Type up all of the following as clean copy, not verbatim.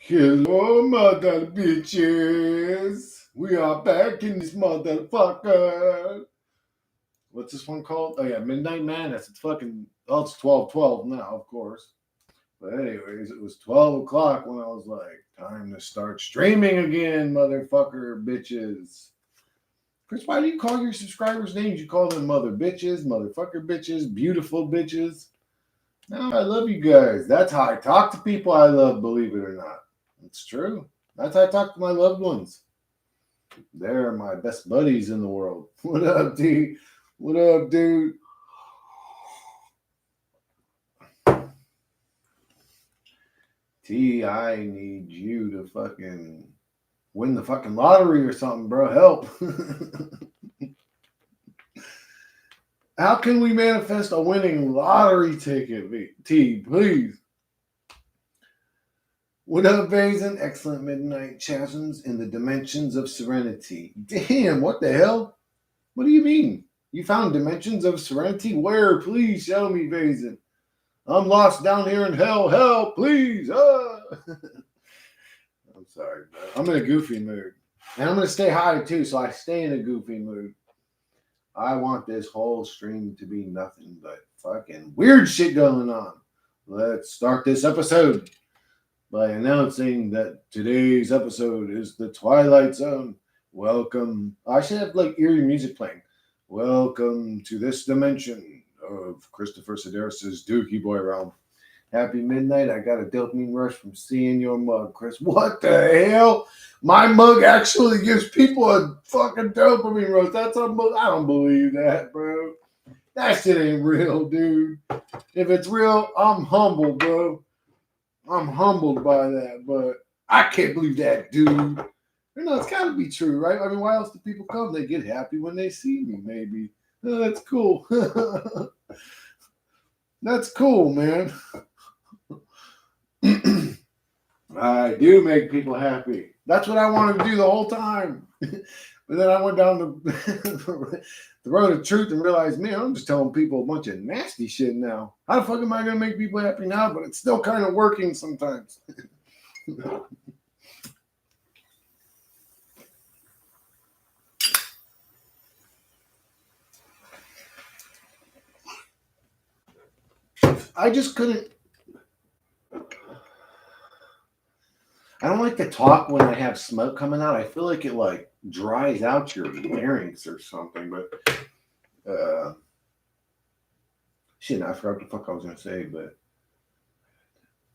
Hello, mother bitches. We are back in this motherfucker. What's this one called? Oh, yeah, Midnight Madness. It's fucking, oh, it's 12:12 now, of course. But, anyways, it was 12 o'clock when I was like, time to start streaming again, motherfucker bitches. Chris, why do you call your subscribers names? You call them mother bitches, motherfucker bitches, beautiful bitches. No, I love you guys. That's how I talk to people I love, believe it or not. It's true. That's how I talk to my loved ones. They're my best buddies in the world. What up, D? What up, dude? T, I need you to fucking win the fucking lottery or something, bro. Help. How can we manifest a winning lottery ticket, T, please? What up, Basin? Excellent midnight chasms in the dimensions of serenity. Damn, what the hell? What do you mean? You found dimensions of serenity? Where? Please show me, Basin. I'm lost down here in hell. Help, please. I'm sorry, bro. I'm in a goofy mood. And I'm going to stay high, too, so I stay in a goofy mood. I want this whole stream to be nothing but fucking weird shit going on. Let's start this episode by announcing that today's episode is the Twilight Zone. Welcome. I should have like eerie music playing. Welcome to this dimension of Christopher Sedaris' Dookie Boy realm. Happy midnight. I got a dopamine rush from seeing your mug, Chris. What the hell? My mug actually gives people a fucking dopamine rush. That's unbelievable. I don't believe that, bro. That shit ain't real, dude. If it's real, I'm humbled, bro. I'm humbled by that, but I can't believe that, dude. You know, it's got to be true, right? I mean, why else do people come? They get happy when they see me, maybe. Oh, that's cool. That's cool, man. I do make people happy. That's what I wanted to do the whole time. But then I went down the road of truth and realized, man, I'm just telling people a bunch of nasty shit now. How the fuck am I going to make people happy now? But it's still kind of working sometimes. I just couldn't. I don't like to talk when I have smoke coming out. I feel like it like dries out your larynx or something. But shit, I forgot what the fuck I was gonna say. But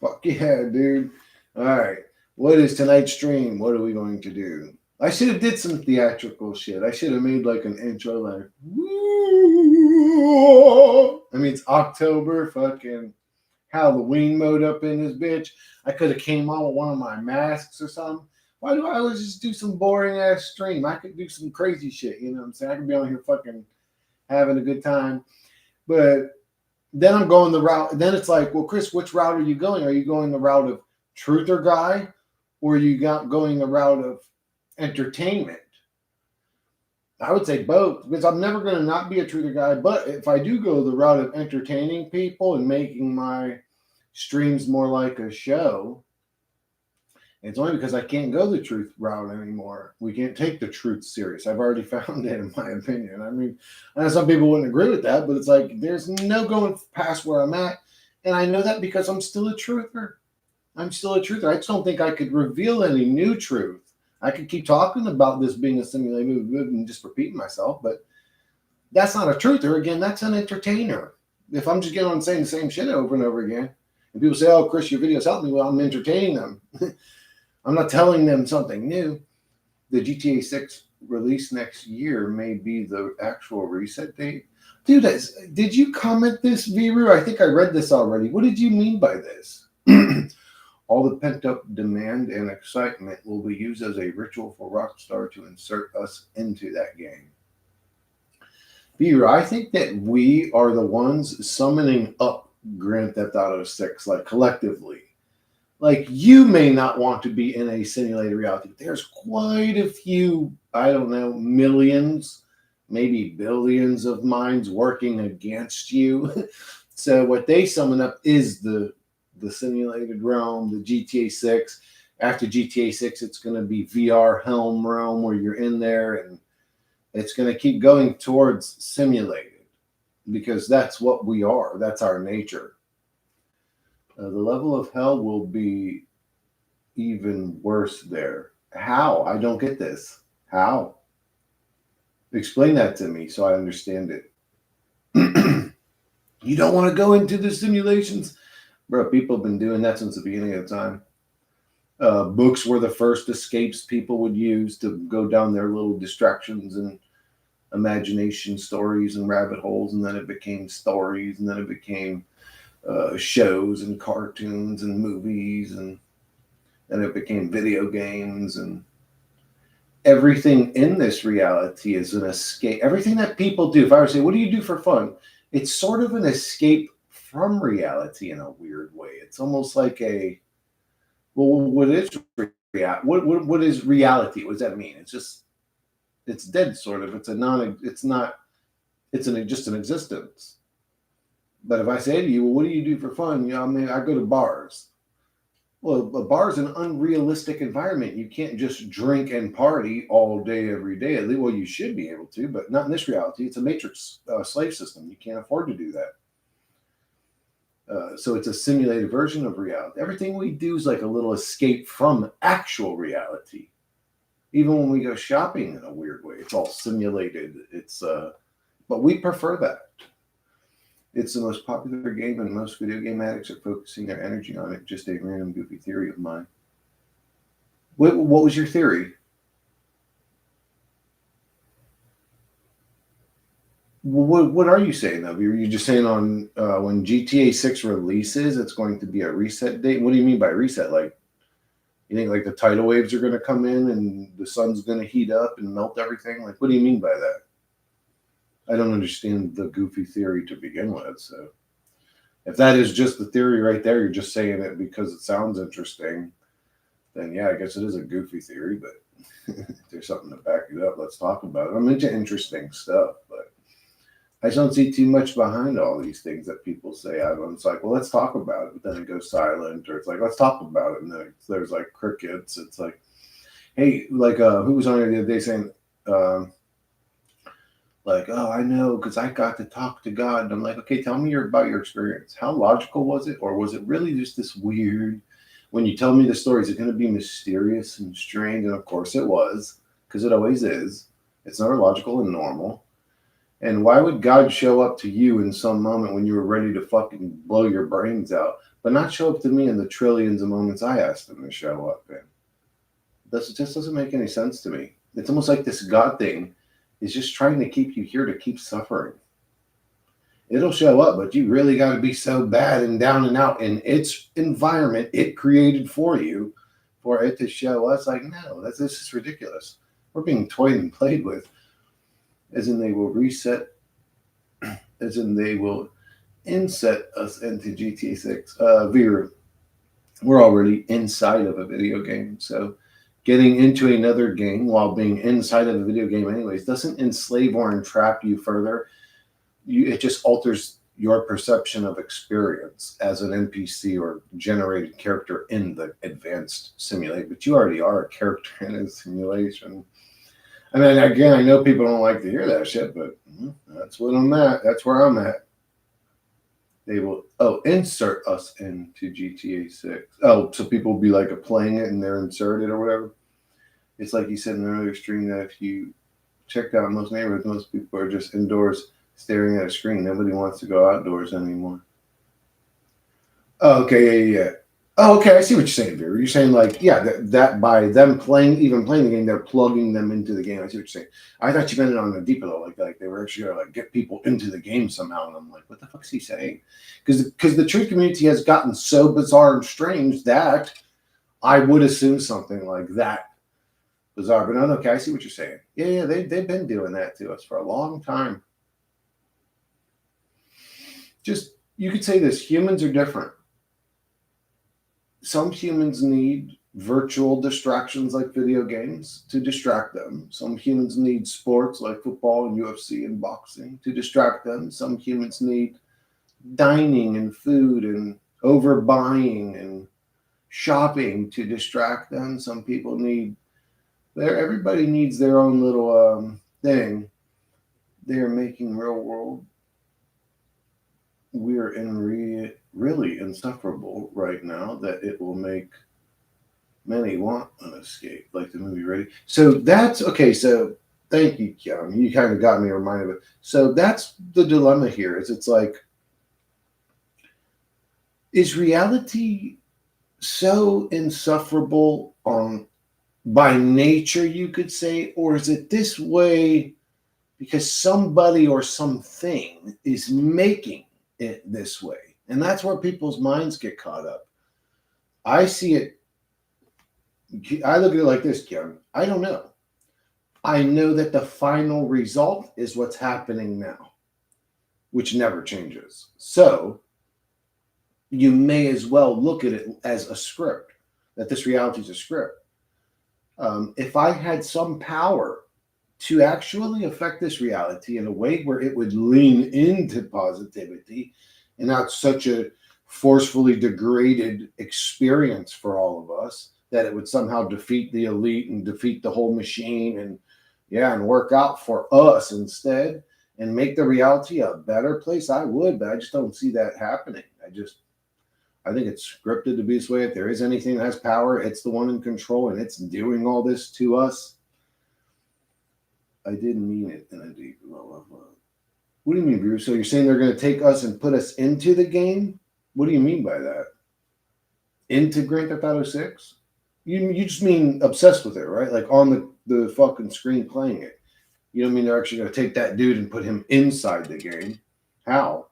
fuck yeah, dude. All right, what is tonight's stream? What are we going to do? I should have did some theatrical shit. I should have made like an intro, like, woo! I mean, it's October, fucking Halloween mode up in this bitch. I could have came on with one of my masks or something. Why do I always just do some boring ass stream? I could do some crazy shit, you know what I'm saying? I could be on here fucking having a good time. But then I'm going the route. Then it's like, well, Chris, which route are you going? Are you going the route of truther guy, or are you going the route of entertainment? I would say both, because I'm never going to not be a truther guy. But if I do go the route of entertaining people and making my streams more like a show, it's only because I can't go the truth route anymore. We can't take the truth serious. I've already found it, in my opinion. I mean, I know some people wouldn't agree with that, but it's like there's no going past where I'm at. And I know that because I'm still a truther. I'm still a truther. I just don't think I could reveal any new truth. I could keep talking about this being a simulated movie and just repeating myself, but that's not a truther. Again, that's an entertainer. If I'm just getting on saying the same shit over and over again, and people say, oh, Chris, your videos help me, well, I'm entertaining them. I'm not telling them something new. The GTA 6 release next year may be the actual reset date. Dude, did you comment this, Viru? I think I read this already. What did you mean by this? All the pent-up demand and excitement will be used as a ritual for Rockstar to insert us into that game. Viru, I think that we are the ones summoning up Grand Theft Auto 6, like collectively. Like, you may not want to be in a simulated reality, but there's quite a few, I don't know, millions, maybe billions of minds working against you. So what they summon up is the simulated realm, the GTA 6. After GTA 6, it's going to be VR helm realm where you're in there, and it's going to keep going towards simulated because that's what we are. That's our nature. The level of hell will be even worse there. How? I don't get this. How? Explain that to me so I understand it. You don't want to go into the simulations? Bro, people have been doing that since the beginning of time. Books were the first escapes people would use to go down their little distractions and imagination stories and rabbit holes, and then it became stories, and then it became shows and cartoons and movies, and then it became video games, and everything in this reality is an escape. Everything that people do, if I were to say, what do you do for fun? It's sort of an escape from reality in a weird way. It's almost like a, well, what is what is reality? What does that mean? It's just, it's dead, sort of. It's a non. It's not. It's just an existence. But if I say to you, well, what do you do for fun? I mean, I go to bars. Well, a bar is an unrealistic environment. You can't just drink and party all day, every day. Well, you should be able to, but not in this reality. It's a matrix slave system. You can't afford to do that. So it's a simulated version of reality. Everything we do is like a little escape from actual reality. Even when we go shopping in a weird way, it's all simulated. But we prefer that. It's the most popular game, and most video game addicts are focusing their energy on it. Just a random goofy theory of mine. What was your theory? What are you saying, though? Are you just saying on when GTA 6 releases, it's going to be a reset date? What do you mean by reset? Like, you think like the tidal waves are going to come in and the sun's going to heat up and melt everything? Like, what do you mean by that? I don't understand the goofy theory to begin with. So if that is just the theory right there, you're just saying it because it sounds interesting, then yeah, I guess it is a goofy theory, but if there's something to back it up, let's talk about it. I'm into interesting stuff, but I just don't see too much behind all these things that people say. It's like, well, let's talk about it, but then it goes silent, or it's like, let's talk about it, and then there's like crickets. It's like, hey, like who was on here the other day saying, like, oh, I know, because I got to talk to God. And I'm like, okay, tell me about your experience. How logical was it? Or was it really just this weird, when you tell me the story, is it going to be mysterious and strange? And of course it was, because it always is. It's never logical and normal. And why would God show up to you in some moment when you were ready to fucking blow your brains out, but not show up to me in the trillions of moments I asked him to show up in? It just doesn't make any sense to me. It's almost like this God thing is just trying to keep you here to keep suffering. It'll show up, but you really got to be so bad and down and out in its environment it created for you for it to show us. Like, no, this is ridiculous. We're being toyed and played with. As in, they will reset, as in, they will inset us into GTA 6. We're already inside of a video game, so getting into another game while being inside of a video game anyways doesn't enslave or entrap you further. It just alters your perception of experience as an NPC or generated character in the advanced simulation. But you already are a character in a simulation. I mean, again, I know people don't like to hear that shit, but that's what I'm at. That's where I'm at. They will insert us into GTA 6. Oh, so people will be like playing it and they're inserted or whatever. It's like you said in an earlier stream that if you checked out most neighborhoods, most people are just indoors staring at a screen. Nobody wants to go outdoors anymore. Oh, okay, yeah. Oh, okay, I see what you're saying, Vera. You're saying like, yeah, that by them playing the game, they're plugging them into the game. I see what you're saying. I thought you meant it on a deeper level, like they were actually gonna like get people into the game somehow. And I'm like, what the fuck is he saying? Because the truth community has gotten so bizarre and strange that I would assume something like that bizarre. But no, okay, I see what you're saying. Yeah, they've been doing that to us for a long time. Just, you could say this: humans are different. Some humans need virtual distractions like video games to distract them. Some humans need sports like football and UFC and boxing to distract them. Some humans need dining and food and overbuying and shopping to distract them. Some people need everybody needs their own little thing. They're making real world. We're really insufferable right now that it will make many want an escape, like the movie Ready. So that's okay. So thank you, Keon. You kind of got me reminded of it. So that's the dilemma here. Is it's like, is reality so insufferable on by nature, you could say, or is it this way because somebody or something is making it this way? And that's where people's minds get caught up. I see it, I look at it like this, Karen. I don't know. I know that the final result is what's happening now, which never changes. So you may as well look at it as a script, that this reality is a script. If I had some power to actually affect this reality in a way where it would lean into positivity and not such a forcefully degraded experience for all of us, that it would somehow defeat the elite and defeat the whole machine and work out for us instead and make the reality a better place, I would, but I just don't see that happening. I think it's scripted to be this way. If there is anything that has power, it's the one in control, and it's doing all this to us. I didn't mean it in a deep level. What do you mean, Bruce? So you're saying they're going to take us and put us into the game? What do you mean by that? Into Grand Theft Auto 6? You just mean obsessed with it, right? Like on the fucking screen playing it. You don't mean they're actually going to take that dude and put him inside the game? How?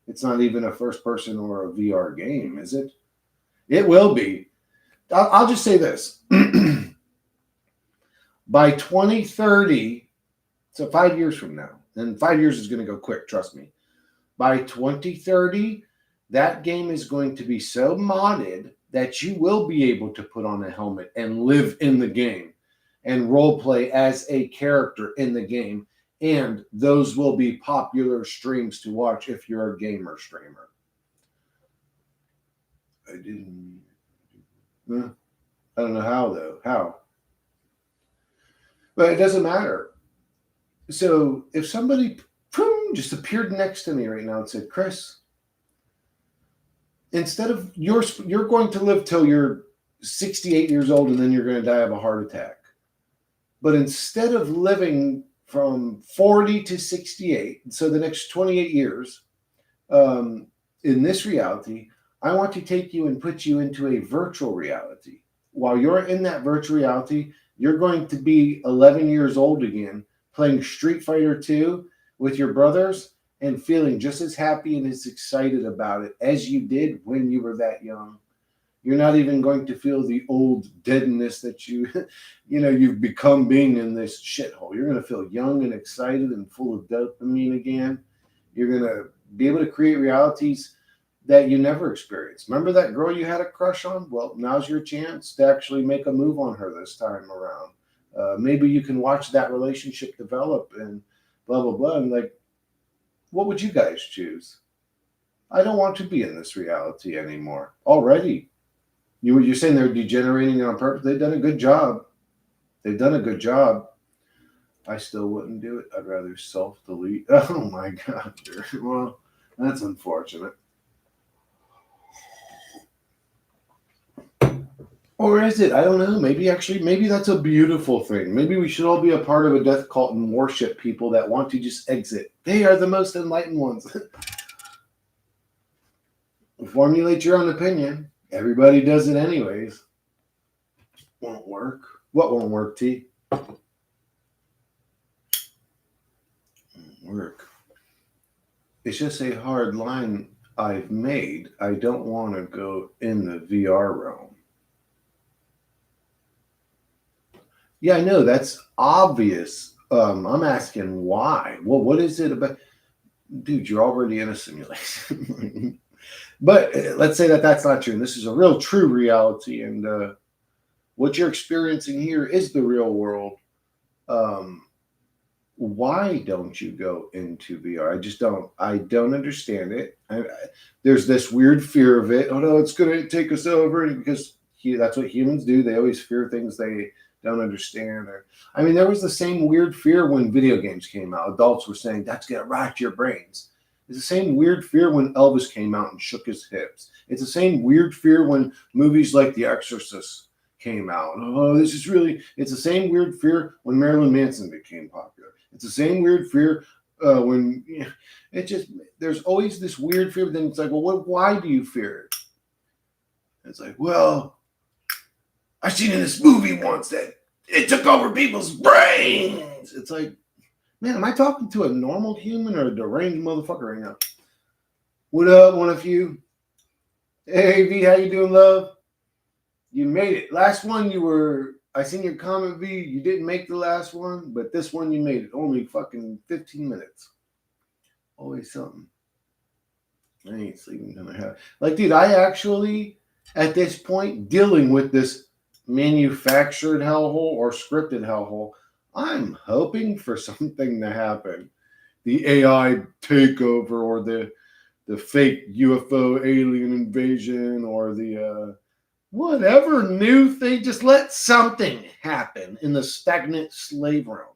It's not even a first person or a VR game, is it? It will be. I'll just say this. By 2030, so 5 years from now, and 5 years is going to go quick, trust me. By 2030, that game is going to be so modded that you will be able to put on a helmet and live in the game and role play as a character in the game. And those will be popular streams to watch if you're a gamer streamer. I didn't. I don't know how, though. How? But it doesn't matter. So if somebody just appeared next to me right now and said, Chris, instead of you're going to live till you're 68 years old and then you're going to die of a heart attack. But instead of living from 40 to 68, so the next 28 years, in this reality, I want to take you and put you into a virtual reality. While you're in that virtual reality, you're going to be 11 years old again, playing Street Fighter 2 with your brothers and feeling just as happy and as excited about it as you did when you were that young. You're not even going to feel the old deadness that you've become being in this shithole. You're going to feel young and excited and full of dopamine again. You're going to be able to create realities that you never experienced. Remember that girl you had a crush on? Well, now's your chance to actually make a move on her this time around. Maybe you can watch that relationship develop and blah, blah, blah. And like, what would you guys choose? I don't want to be in this reality anymore. Already. You're saying they're degenerating on purpose. They've done a good job. I still wouldn't do it. I'd rather self-delete. Oh my God. Well, that's unfortunate. Or is it? I don't know. Maybe that's a beautiful thing. Maybe we should all be a part of a death cult and worship people that want to just exit. They are the most enlightened ones. Formulate your own opinion. Everybody does it anyways. Won't work. What won't work, T? Won't work. It's just a hard line I've made. I don't want to go in the VR realm. Yeah, I know. That's obvious. I'm asking why. Well, what is it about? Dude, you're already in a simulation. But let's say that that's not true. And this is a real true reality. And what you're experiencing here is the real world. Why don't you go into VR? I don't understand it. There's this weird fear of it. Oh no, it's going to take us over because that's what humans do. They always fear things they don't understand. Or, I mean, there was the same weird fear when video games came out. Adults were saying that's gonna rot your brains. It's the same weird fear when Elvis came out and shook his hips. It's the same weird fear when movies like The Exorcist came out. Oh, this is really. It's the same weird fear when Marilyn Manson became popular. It's the same weird fear when it just. There's always this weird fear. But then it's like, well, why do you fear it? It's like, well, I seen in this movie once that it took over people's brains. It's like, man, am I talking to a normal human or a deranged motherfucker right now? What up, one of you? Hey, V, how you doing, love? You made it. Last one, I seen your comment, V. You didn't make the last one, but this one you made it. Only fucking 15 minutes. Always something. I ain't sleeping in my head. Like, dude, I actually, at this point, dealing with this manufactured hellhole or scripted hellhole, I'm hoping for something to happen. The AI takeover or the fake UFO alien invasion or the whatever new thing. Just let something happen in the stagnant slave realm.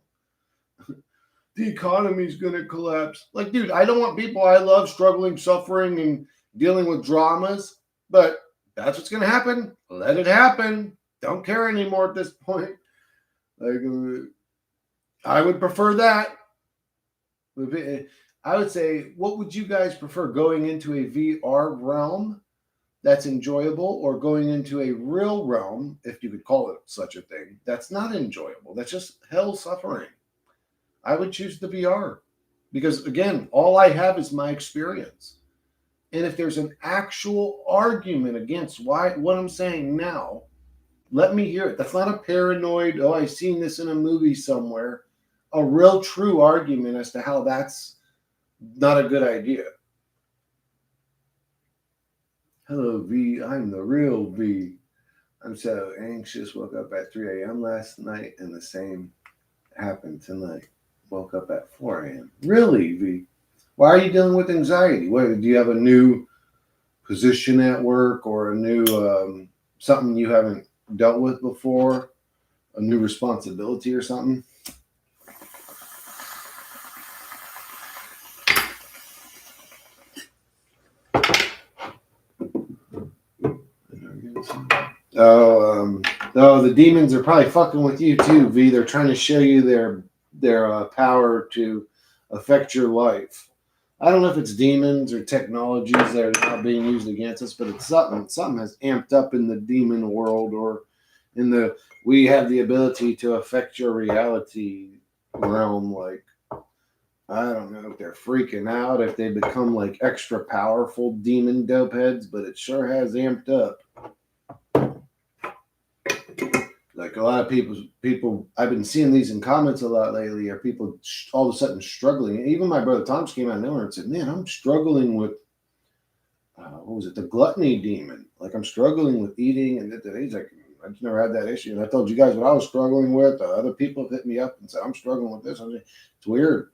The economy's going to collapse. Like, dude, I don't want people I love struggling, suffering, and dealing with dramas, but that's what's going to happen. Let it happen. Don't care anymore at this point. Like, I would prefer that. I would say, what would you guys prefer, going into a VR realm that's enjoyable or going into a real realm, if you could call it such a thing, that's not enjoyable? That's just hell suffering. I would choose the VR because, again, all I have is my experience. And if there's an actual argument against what I'm saying now, let me hear it. That's not a paranoid, oh, I've seen this in a movie somewhere. A real true argument as to how that's not a good idea. Hello, V. I'm the real V. I'm so anxious. Woke up at 3 a.m. last night, and the same happened tonight. Woke up at 4 a.m. Really, V? Why are you dealing with anxiety? What, do you have a new position at work or a new something you haven't dealt with before? A new responsibility or something? The demons are probably fucking with you too, V. They're trying to show you their power to affect your life. I don't know if it's demons or technologies that are now being used against us, but it's something. Something has amped up in the demon world, or we have the ability to affect your reality realm. Like, I don't know if they're freaking out, if they become like extra powerful demon dope heads, but it sure has amped up. Like, a lot of people, I've been seeing these in comments a lot lately, are people all of a sudden struggling. Even my brother Thomas came out of nowhere and said, man, I'm struggling with, the gluttony demon. Like, I'm struggling with eating. And he's like, I just never had that issue. And I told you guys what I was struggling with. Other people have hit me up and said, I'm struggling with this. It's weird.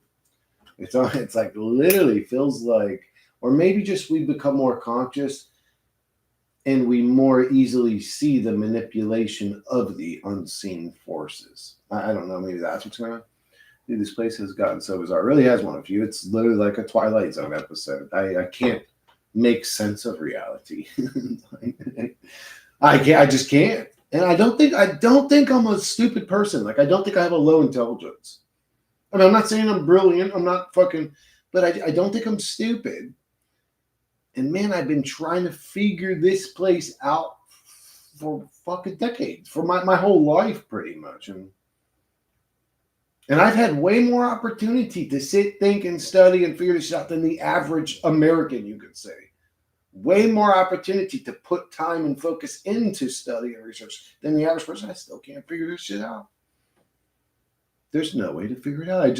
It's like literally feels like, or maybe just we become more conscious and we more easily see the manipulation of the unseen forces. I don't know. Maybe that's what's going on. Dude, this place has gotten so bizarre. It really has one of you. It's literally like a Twilight Zone episode. I can't make sense of reality. I can't. I just can't. And I don't think I'm a stupid person. Like, I don't think I have a low intelligence. I mean, I'm not saying I'm brilliant. I'm not fucking, but I don't think I'm stupid. And man, I've been trying to figure this place out for fucking decades, for my whole life, pretty much. And I've had way more opportunity to sit, think, and study and figure this out than the average American, you could say. Way more opportunity to put time and focus into study and research than the average person. I still can't figure this shit out. There's no way to figure it out.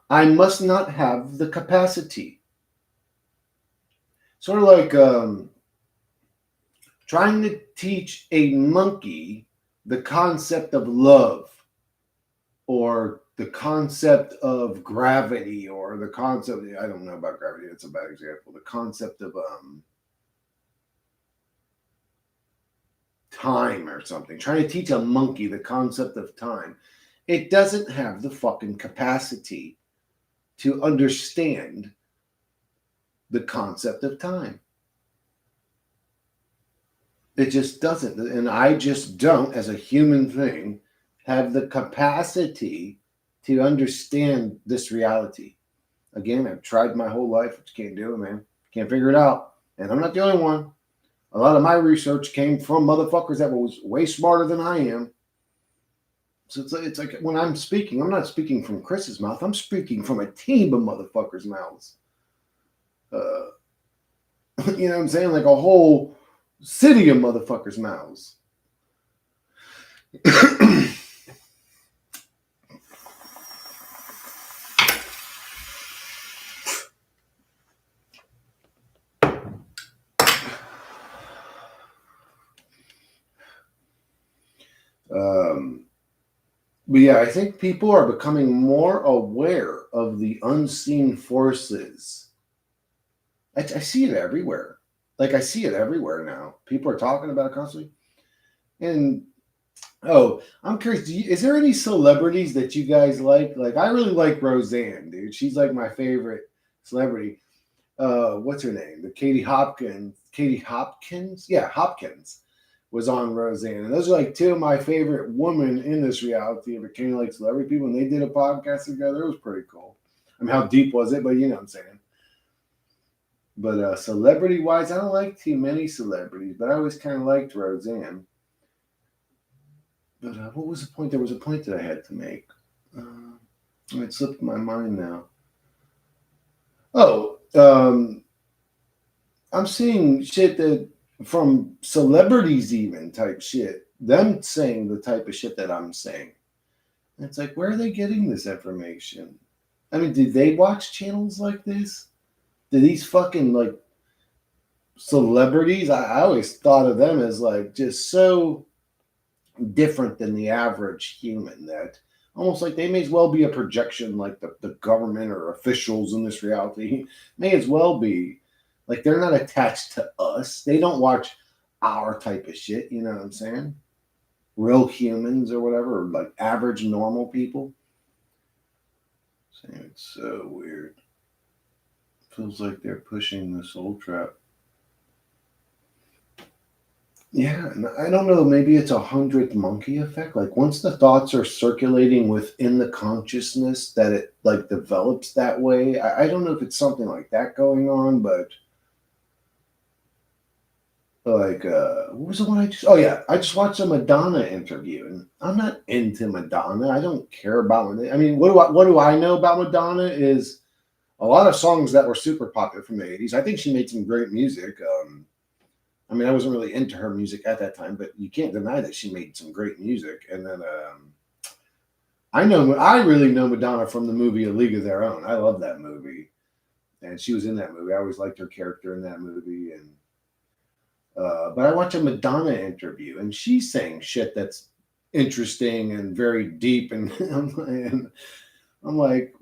I must not have the capacity. Sort of like trying to teach a monkey the concept of love, or the concept of gravity, or the concept, I don't know about gravity, it's a bad example. The concept of time or something, trying to teach a monkey the concept of time. It doesn't have the fucking capacity to understand the concept of time. It just doesn't. And I just don't, as a human thing, have the capacity to understand this reality. Again, I've tried my whole life. But you can't do it, man. Can't figure it out. And I'm not the only one. A lot of my research came from motherfuckers that was way smarter than I am. So it's like when I'm speaking, I'm not speaking from Chris's mouth. I'm speaking from a team of motherfuckers' mouths. You know what I'm saying? Like a whole city of motherfuckers' mouths. But yeah, I think people are becoming more aware of the unseen forces. I see it everywhere. Like I see it everywhere now. People are talking about it constantly. And oh, I'm curious. Is there any celebrities that you guys like? Like I really like Roseanne, dude. She's like my favorite celebrity. What's her name? The Katie Hopkins. Katie Hopkins? Yeah, Hopkins was on Roseanne. And those are like two of my favorite women in this reality of a kind of like celebrity people. And they did a podcast together. It was pretty cool. I mean, how deep was it? But you know what I'm saying. But celebrity wise, I don't like too many celebrities, but I always kind of liked Roseanne. But what was the point? There was a point that I had to make. It slipped my mind now. Oh, I'm seeing shit that from celebrities even type shit. Them saying the type of shit that I'm saying. And it's like, where are they getting this information? I mean, did they watch channels like this? Do these fucking like celebrities? I always thought of them as like just so different than the average human that almost like they may as well be a projection like the government or officials in this reality may as well be like they're not attached to us. They don't watch our type of shit, you know what I'm saying? Real humans or whatever, or like average normal people. Saying it's so weird. Feels like they're pushing the soul trap. Yeah, and I don't know. Maybe it's a 100th monkey effect. Like once the thoughts are circulating within the consciousness, that it like develops that way. I don't know if it's something like that going on, but like what was the one I just? Oh yeah, I just watched a Madonna interview, and I'm not into Madonna. I don't care about it. I mean, what do I know about Madonna is a lot of songs that were super popular from the 80s. I think she made some great music. I mean, I wasn't really into her music at that time, but you can't deny that she made some great music. And then I really know Madonna from the movie A League of Their Own. I love that movie, and she was in that movie. I always liked her character in that movie. And but I watched a Madonna interview, and she's saying shit that's interesting and very deep. And I'm like,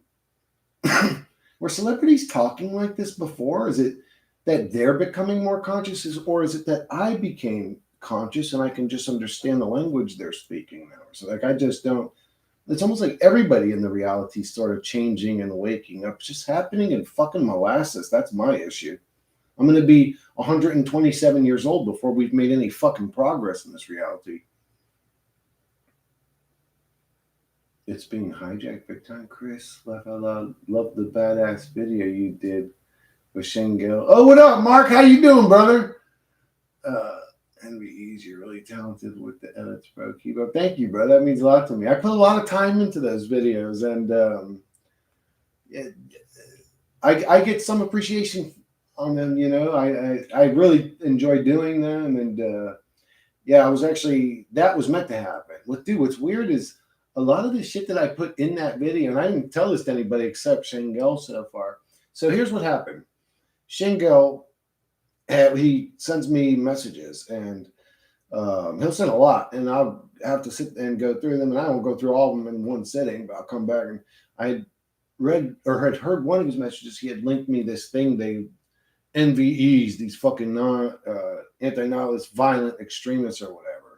were celebrities talking like this before? Is it that they're becoming more conscious, or is it that I became conscious and I can just understand the language they're speaking now? So like I just don't. It's almost like everybody in the reality sort of changing and waking up. It's just happening in fucking molasses. That's my issue. I'm going to be 127 years old before we've made any fucking progress in this reality. It's being hijacked big time, Chris. Laugh out loud. Love the badass video you did with Shengel. Oh, what up, Mark? How you doing, brother? NVEs, you're really talented with the edits, bro. Keep up. Thank you, bro. That means a lot to me. I put a lot of time into those videos, and I get some appreciation on them. You know, I really enjoy doing them, and yeah, I was actually that was meant to happen. What's weird is a lot of the shit that I put in that video, and I didn't tell this to anybody except Shengel so far. So here's what happened. Shengel, he sends me messages, and he'll send a lot, and I'll have to sit and go through them, and I won't go through all of them in one sitting, but I'll come back. And I had read or had heard one of his messages. He had linked me this thing, they NVEs, these fucking anti-nihilist violent extremists or whatever.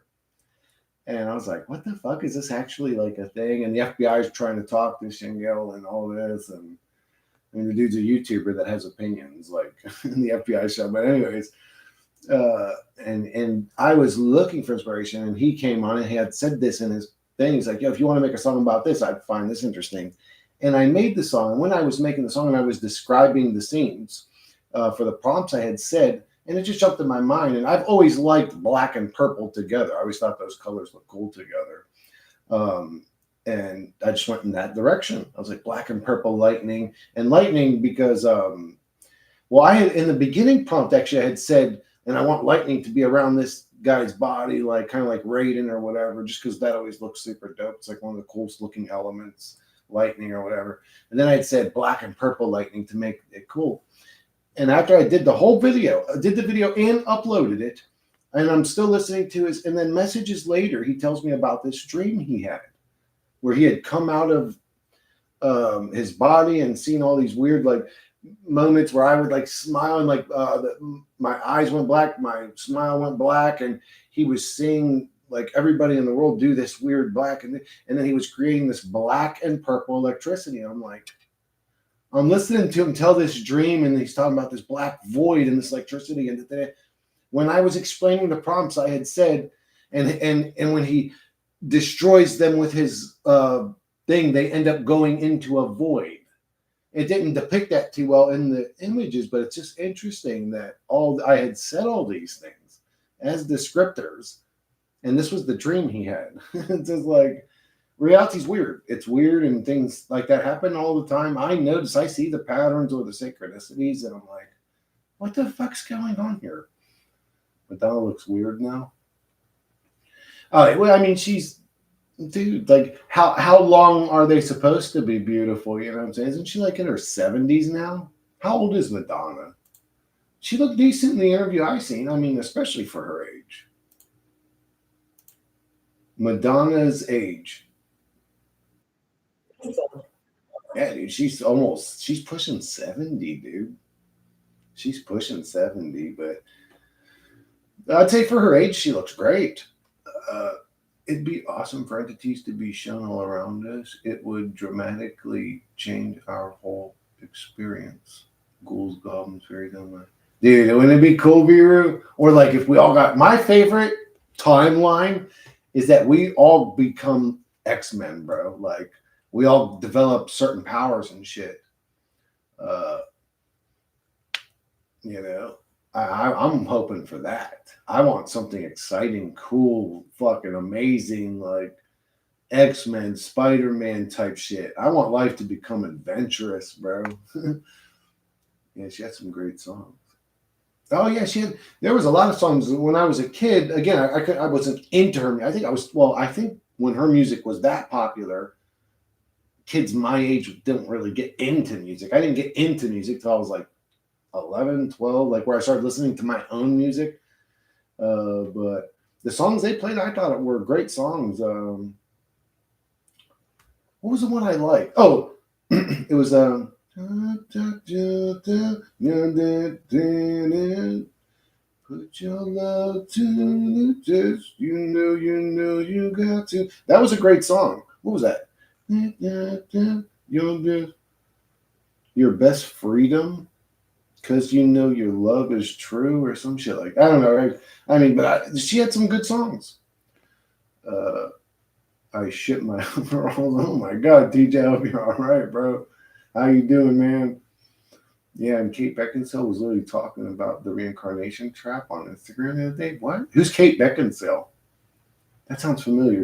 And I was like, what the fuck? Is this actually like a thing? And the FBI is trying to talk to Shingel and all this. And I mean, the dude's a YouTuber that has opinions, like in the FBI show. But anyways, and I was looking for inspiration, and he came on and he had said this in his thing. He's like, "Yo, if you want to make a song about this, I'd find this interesting." And I made the song. And when I was making the song, and I was describing the scenes for the prompts, I had said, and it just jumped in my mind. And I've always liked black and purple together. I always thought those colors look cool together. Um, and I just went in that direction. I was like black and purple lightning, and lightning because well, I had in the beginning prompt actually I had said, and I want lightning to be around this guy's body, like kind of like Raiden or whatever, just because that always looks super dope. It's like one of the coolest looking elements, lightning or whatever. And then I had said black and purple lightning to make it cool. And after I did the whole video, I did the video and uploaded it, and I'm still listening to his. And then messages later, he tells me about this dream he had, where he had come out of his body and seen all these weird like moments where I would like smile and like my eyes went black, my smile went black, and he was seeing like everybody in the world do this weird black, and then he was creating this black and purple electricity. And I'm like, I'm listening to him tell this dream, and he's talking about this black void and this electricity. And when I was explaining the prompts, I had said, and when he destroys them with his thing, they end up going into a void. It didn't depict that too well in the images, but it's just interesting that I had said all these things as descriptors, and this was the dream he had. It's just like reality's weird. It's weird, and things like that happen all the time. I notice, I see the patterns or the synchronicities, and I'm like, what the fuck's going on here? Madonna looks weird now. Oh, well, I mean, she's dude, like how long are they supposed to be beautiful? You know what I'm saying? Isn't she like in her 70s now? How old is Madonna? She looked decent in the interview I seen. I mean, especially for her age. Madonna's age. Yeah, dude, she's pushing 70, dude. She's pushing 70, but I'd say for her age, she looks great. Uh, it'd be awesome for entities to be shown all around us. It would dramatically change our whole experience. Ghouls, goblins, fairies, and dude, wouldn't it be cool, Viru? Or like if we all got my favorite timeline is that we all become X-Men, bro. Like we all develop certain powers and shit. Uh, you know, I'm hoping for that. I want something exciting, cool, fucking amazing, like X-Men, Spider-Man type shit. I want life to become adventurous, bro. Yeah, she had some great songs. Oh yeah, she had. There was a lot of songs when I was a kid. Again, I wasn't into her. I think I was. Well, I think when her music was that popular, kids my age didn't really get into music. I didn't get into music till I was like 11, 12, like where I started listening to my own music. But the songs they played, I thought were great songs. What was the one I liked? Oh, it was put your love to the test. You got to. That was a great song. What was that? Your best freedom, because you know your love is true, or some shit like that. I don't know. Right? I mean, but she had some good songs. I shit my oh my god, TJ, I hope you're all right, bro. How you doing, man? Yeah, and Kate Beckinsale was literally talking about the reincarnation trap on Instagram the other day. What? Who's Kate Beckinsale? That sounds familiar.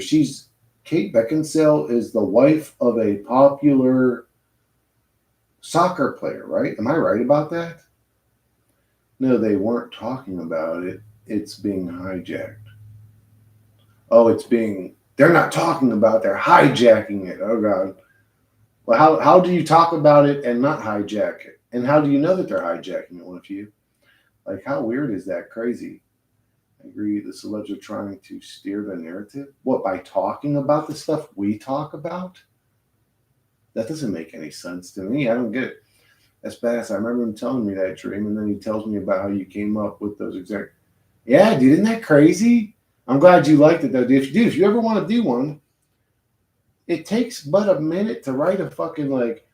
Kate Beckinsale is the wife of a popular soccer player, right? Am I right about that? No, they weren't talking about it. It's being hijacked. Oh, they're not talking about it, they're hijacking it. Oh god. Well, how do you talk about it and not hijack it? And how do you know that they're hijacking it? One of you. Like, how weird is that? Crazy. I agree. The celebs are trying to steer the narrative. What, by talking about the stuff we talk about? That doesn't make any sense to me. I don't get it. That's badass. I remember him telling me that dream, and then he tells me about how you came up with those exact. Yeah, dude, isn't that crazy? I'm glad you liked it though, dude. If you ever want to do one, it takes but a minute to write a fucking like.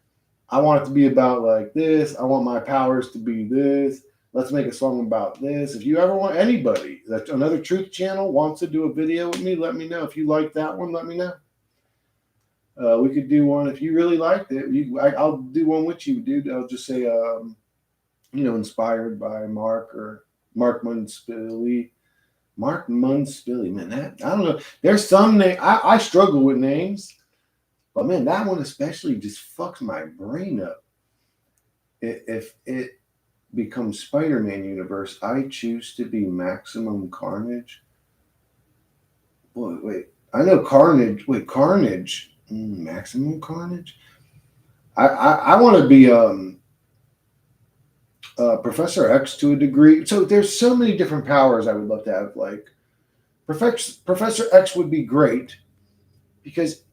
I want it to be about like this. I want my powers to be this. Let's make a song about this. If you ever want anybody that another truth channel wants to do a video with me, let me know. If you like that one, let me know. We could do one if you really liked it. I'll do one with you, dude. I'll just say, inspired by Mark or Mark Munspilly. Mark Munspilly, man. That I don't know. There's some name I struggle with names, but man, that one especially just fucks my brain up. If it becomes Spider-Man universe, I choose to be Maximum Carnage. Wait. I know Carnage. Wait, Carnage. Maximum Carnage. I want to be Professor X to a degree. So there's so many different powers I would love to have. Like Professor X would be great because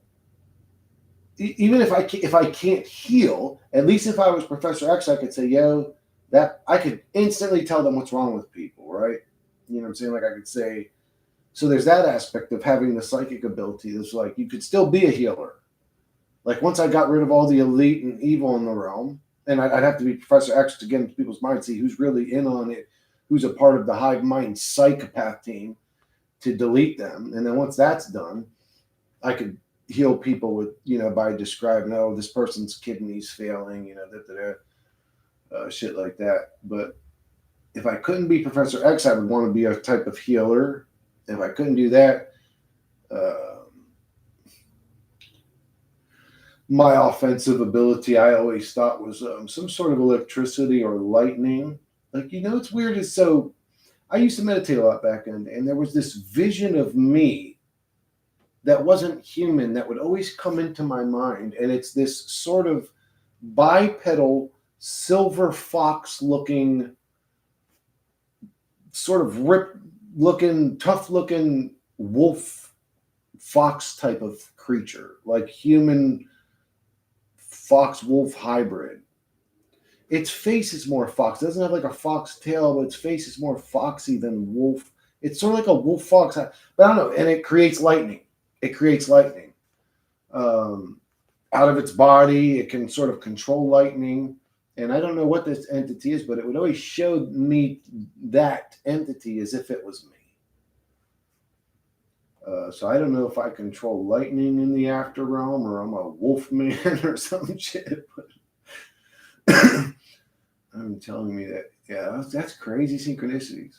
even if I can't heal, at least if I was Professor X, I could say, "Yo, that I could instantly tell them what's wrong with people," right? You know what I'm saying? Like I could say. So there's that aspect of having the psychic ability. There's like you could still be a healer. Like once I got rid of all the elite and evil in the realm, and I'd have to be Professor X to get into people's minds, see who's really in on it, who's a part of the hive mind psychopath team to delete them. And then once that's done, I could heal people with, by describing, oh, this person's kidneys failing, shit like that. But if I couldn't be Professor X, I would want to be a type of healer. If I couldn't do that, my offensive ability I always thought was some sort of electricity or lightning. Like, it's weird. Is so I used to meditate a lot back then, and there was this vision of me that wasn't human that would always come into my mind. And it's this sort of bipedal, silver fox looking, sort of rip looking, tough looking wolf fox type of creature, like human fox wolf hybrid. Its face is more fox. It doesn't have like a fox tail, but its face is more foxy than wolf. It's sort of like a wolf fox, but I don't know. And it creates lightning. Out of its body. It can sort of control lightning. And I don't know what this entity is, but it would always show me that entity as if it was me. So I don't know if I control lightning in the after realm or I'm a wolf man or some shit. But I'm telling me that, yeah, that's crazy synchronicities.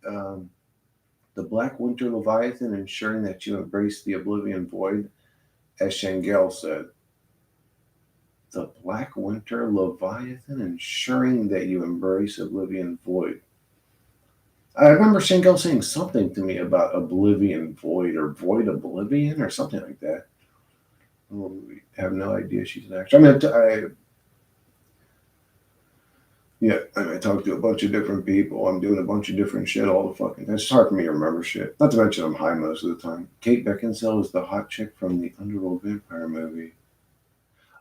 The Black Winter Leviathan ensuring that you embrace the Oblivion Void, as Shangel said. The Black Winter Leviathan ensuring that you embrace Oblivion Void. I remember Shangel saying something to me about Oblivion Void or Void Oblivion or something like that. We have no idea she's an actor. I talk to a bunch of different people. I'm doing a bunch of different shit all the fucking time. It's hard for me to remember shit. Not to mention I'm high most of the time. Kate Beckinsale is the hot chick from the Underworld Vampire movie.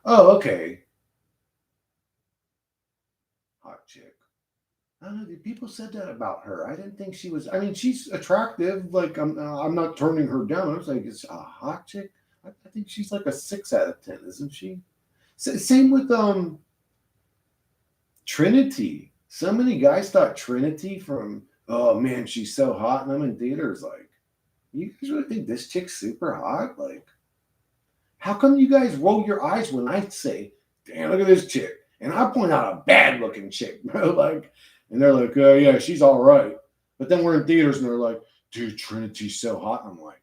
Oh, okay. Hot chick. I don't know. People said that about her. I didn't think she was. I mean, she's attractive. Like I'm not turning her down. I was like, it's a hot chick. I think she's like a 6 out of 10, isn't she? Same with Trinity. So many guys thought Trinity from. Oh man, she's so hot, and I'm in theaters like, you guys really think this chick's super hot? Like, how come you guys roll your eyes when I say, "Damn, look at this chick," and I point out a bad looking chick, bro? Like. And they're like, oh, yeah, she's all right. But then we're in theaters and they're like, dude, Trinity's so hot. And I'm like,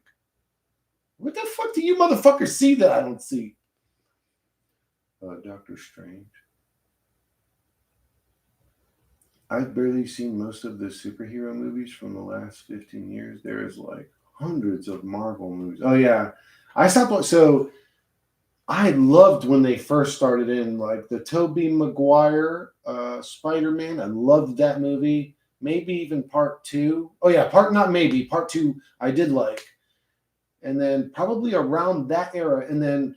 what the fuck do you motherfuckers see that I don't see? Doctor Strange. I've barely seen most of the superhero movies from the last 15 years. There is like hundreds of Marvel movies. Oh, yeah. I stopped. So I loved when they first started in, like the Tobey Maguire Spider-Man. I loved that movie. Maybe even part 2. Oh yeah, part 2 I did like. And then probably around that era, and then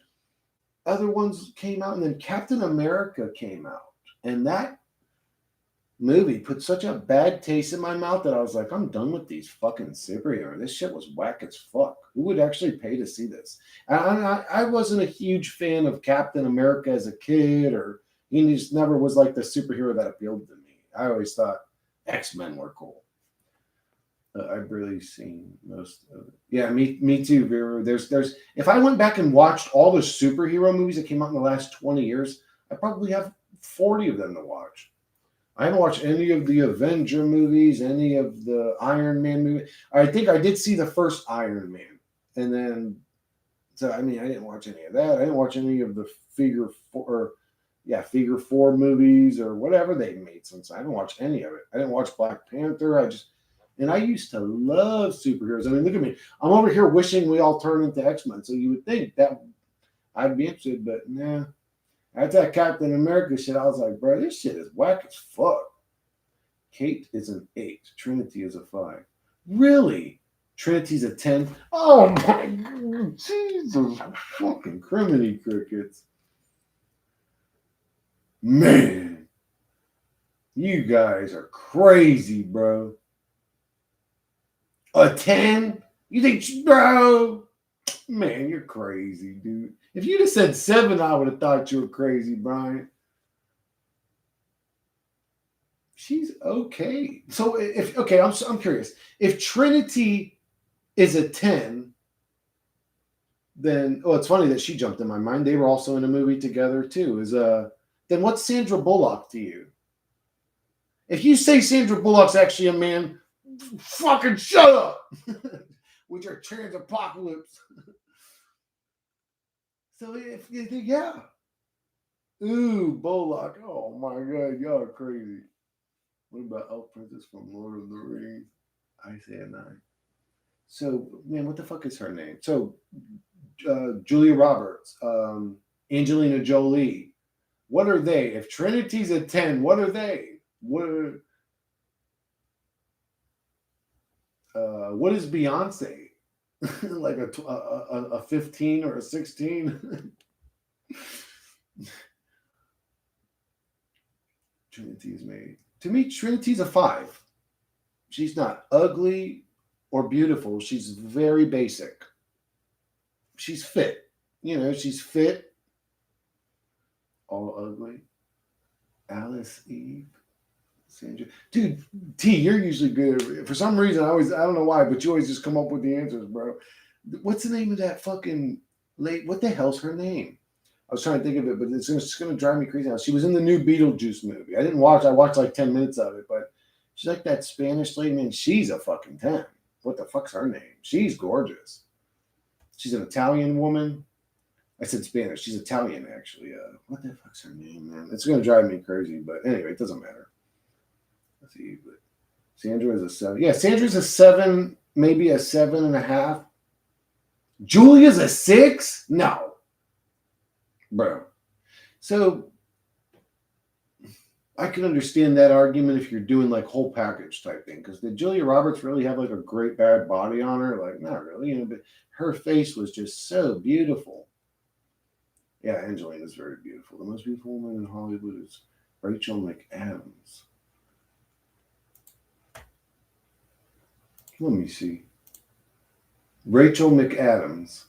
other ones came out, and then Captain America came out. And that movie put such a bad taste in my mouth that I was like, I'm done with these fucking superheroes. This shit was whack as fuck. Who would actually pay to see this? I wasn't a huge fan of Captain America as a kid, or he just never was like the superhero that appealed to me. I always thought X-Men were cool. I've really seen most of it. Yeah, me too, Vera. There's if I went back and watched all the superhero movies that came out in the last 20 years, I probably have 40 of them to watch. I haven't watched any of the Avenger movies, any of the Iron Man movies. I think I did see the first Iron Man, and then so I mean I didn't watch any of that. I didn't watch any of the Figure Four movies or whatever they made since. I haven't watched any of it. I didn't watch Black Panther. I used to love superheroes. I mean, look at me. I'm over here wishing we all turn into X-Men. So you would think that I'd be interested, but nah. After that Captain America shit, I was like, bro, this shit is whack as fuck. Kate is an 8. Trinity is a 5. Really? Trinity's a 10? Oh my God. Jesus fucking criminy crickets. Man. You guys are crazy, bro. A 10? You think, bro? Man, you're crazy, dude. If you'd have said 7, I would have thought you were crazy, Brian. She's okay. So I'm curious. If Trinity is a 10, then it's funny that she jumped in my mind. They were also in a movie together too. Then what's Sandra Bullock to you? If you say Sandra Bullock's actually a man, fucking shut up with your trans apocalypse. So if you think, yeah. Ooh, Bullock. Oh my God, y'all are crazy. What about Elf Princess from Lord of the Rings? Isaiah 9. So, man, what the fuck is her name? So, Julia Roberts, Angelina Jolie. What are they? If Trinity's a 10, what are they? What is Beyonce? Like a 15 or a 16? Trinity's made. To me, Trinity's a 5. She's not ugly or beautiful. She's very basic. She's fit. She's fit. All ugly. Alice, Eve, Sandra. Dude, T, you're usually good. For some reason, I don't know why, but you always just come up with the answers, bro. What's the name of that fucking late? What the hell's her name? I was trying to think of it, but it's just going to drive me crazy now. She was in the new Beetlejuice movie. I didn't watch. I watched like 10 minutes of it, but she's like that Spanish lady. Man, she's a fucking 10. What the fuck's her name? She's gorgeous. She's an Italian woman. I said Spanish. She's Italian, actually. What the fuck's her name, man? It's going to drive me crazy, but anyway, it doesn't matter. Let's see. But Sandra is a 7. Yeah, Sandra's a 7, maybe a 7.5. Julia's a 6? No. Bro. So I can understand that argument if you're doing like whole package type thing, because did Julia Roberts really have like a great bad body on her? Like, not really, but her face was just so beautiful. Yeah, Angelina's very beautiful. The most beautiful woman in Hollywood is Rachel McAdams. Let me see. Rachel McAdams.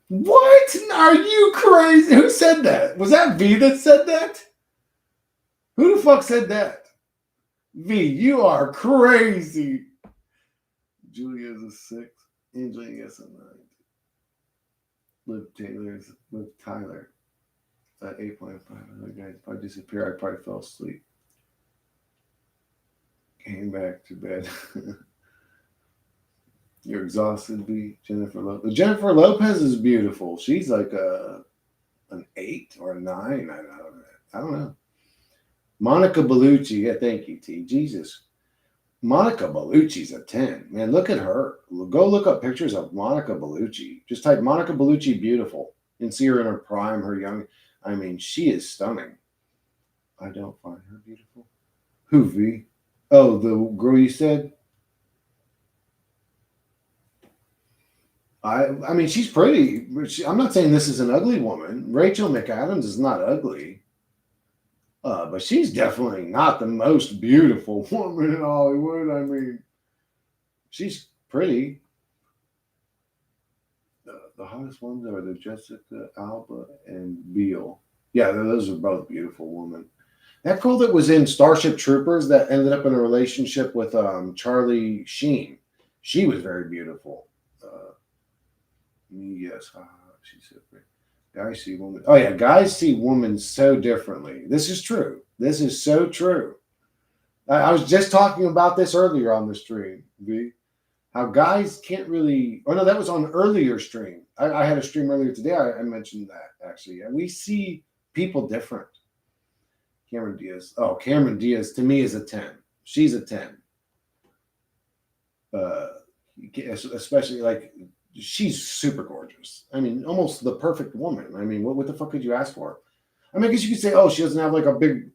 What? Are you crazy? Who said that? Was that V that said that? Who the fuck said that? V, you are crazy. Julia's a 6. Angelina's a 9. Liv Tyler. 8.5. Other guys probably disappeared. I probably fell asleep. Came back to bed. You're exhausted, B. Jennifer Lopez. Jennifer Lopez is beautiful. She's like an 8 or a 9. I don't know. Monica Bellucci. Yeah, thank you, T. Jesus. Monica Bellucci's a 10. Man, look at her. Go look up pictures of Monica Bellucci. Just type Monica Bellucci beautiful and see her in her prime, her young. I mean, she is stunning. I don't find her beautiful. Who, V? Oh, the girl you said? I mean, she's pretty. I'm not saying this is an ugly woman. Rachel McAdams is not ugly. But she's definitely not the most beautiful woman in Hollywood. I mean, she's pretty. The hottest ones are the Jessica Alba and Biel. Yeah, those are both beautiful women. That girl that was in Starship Troopers that ended up in a relationship with Charlie Sheen, she was very beautiful. Yes, she's so pretty. Guys see women. Oh yeah, guys see women so differently. This is true. This is so true. I was just talking about this earlier on the stream. V. How guys can't really. Oh no, that was on an earlier stream. I had a stream earlier today. I mentioned that actually. And we see people different. Cameron Diaz. Oh, Cameron Diaz to me is a 10. She's a 10. Uh, especially like she's super gorgeous. I mean, almost the perfect woman. I mean, what the fuck could you ask for? I mean, I guess you could say, oh, she doesn't have like a big,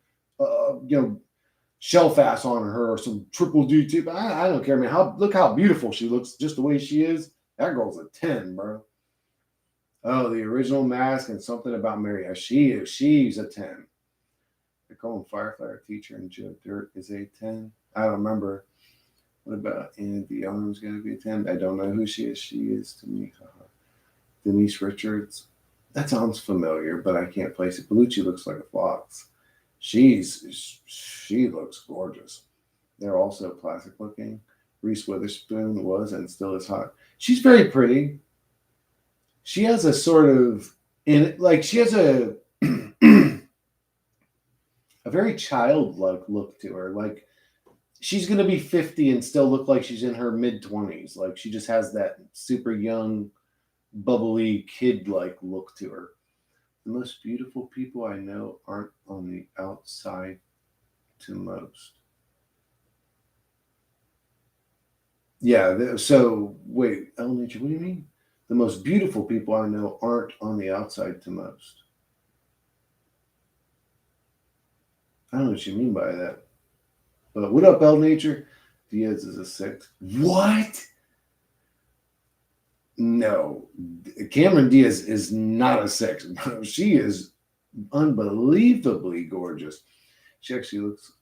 shell fast on her or some triple D tip. I don't care. I mean, look how beautiful she looks just the way she is. That girl's a 10, bro. Oh, the original Mask and something about Mary. She's a 10. Nicole Firefly teacher and Joe Dirt is a 10. I don't remember. What about Andy Ellen's going to be a 10? I don't know who she is. She is to me. Denise Richards. That sounds familiar, but I can't place it. Bellucci looks like a fox. She looks gorgeous. They're also classic looking. Reese Witherspoon was and still is hot. She's very pretty. She has a sort of she has a a very childlike look to her. Like she's gonna be 50 and still look like she's in her mid-20s. Like she just has that super young, bubbly kid-like look to her. The most beautiful people I know aren't on the outside to most. Yeah, so wait, Elementary, what do you mean? The most beautiful people I know aren't on the outside to most. I don't know what you mean by that. But what up, El Nature? Diaz is a 6. What? No. Cameron Diaz is not a 6. She is unbelievably gorgeous. She actually looks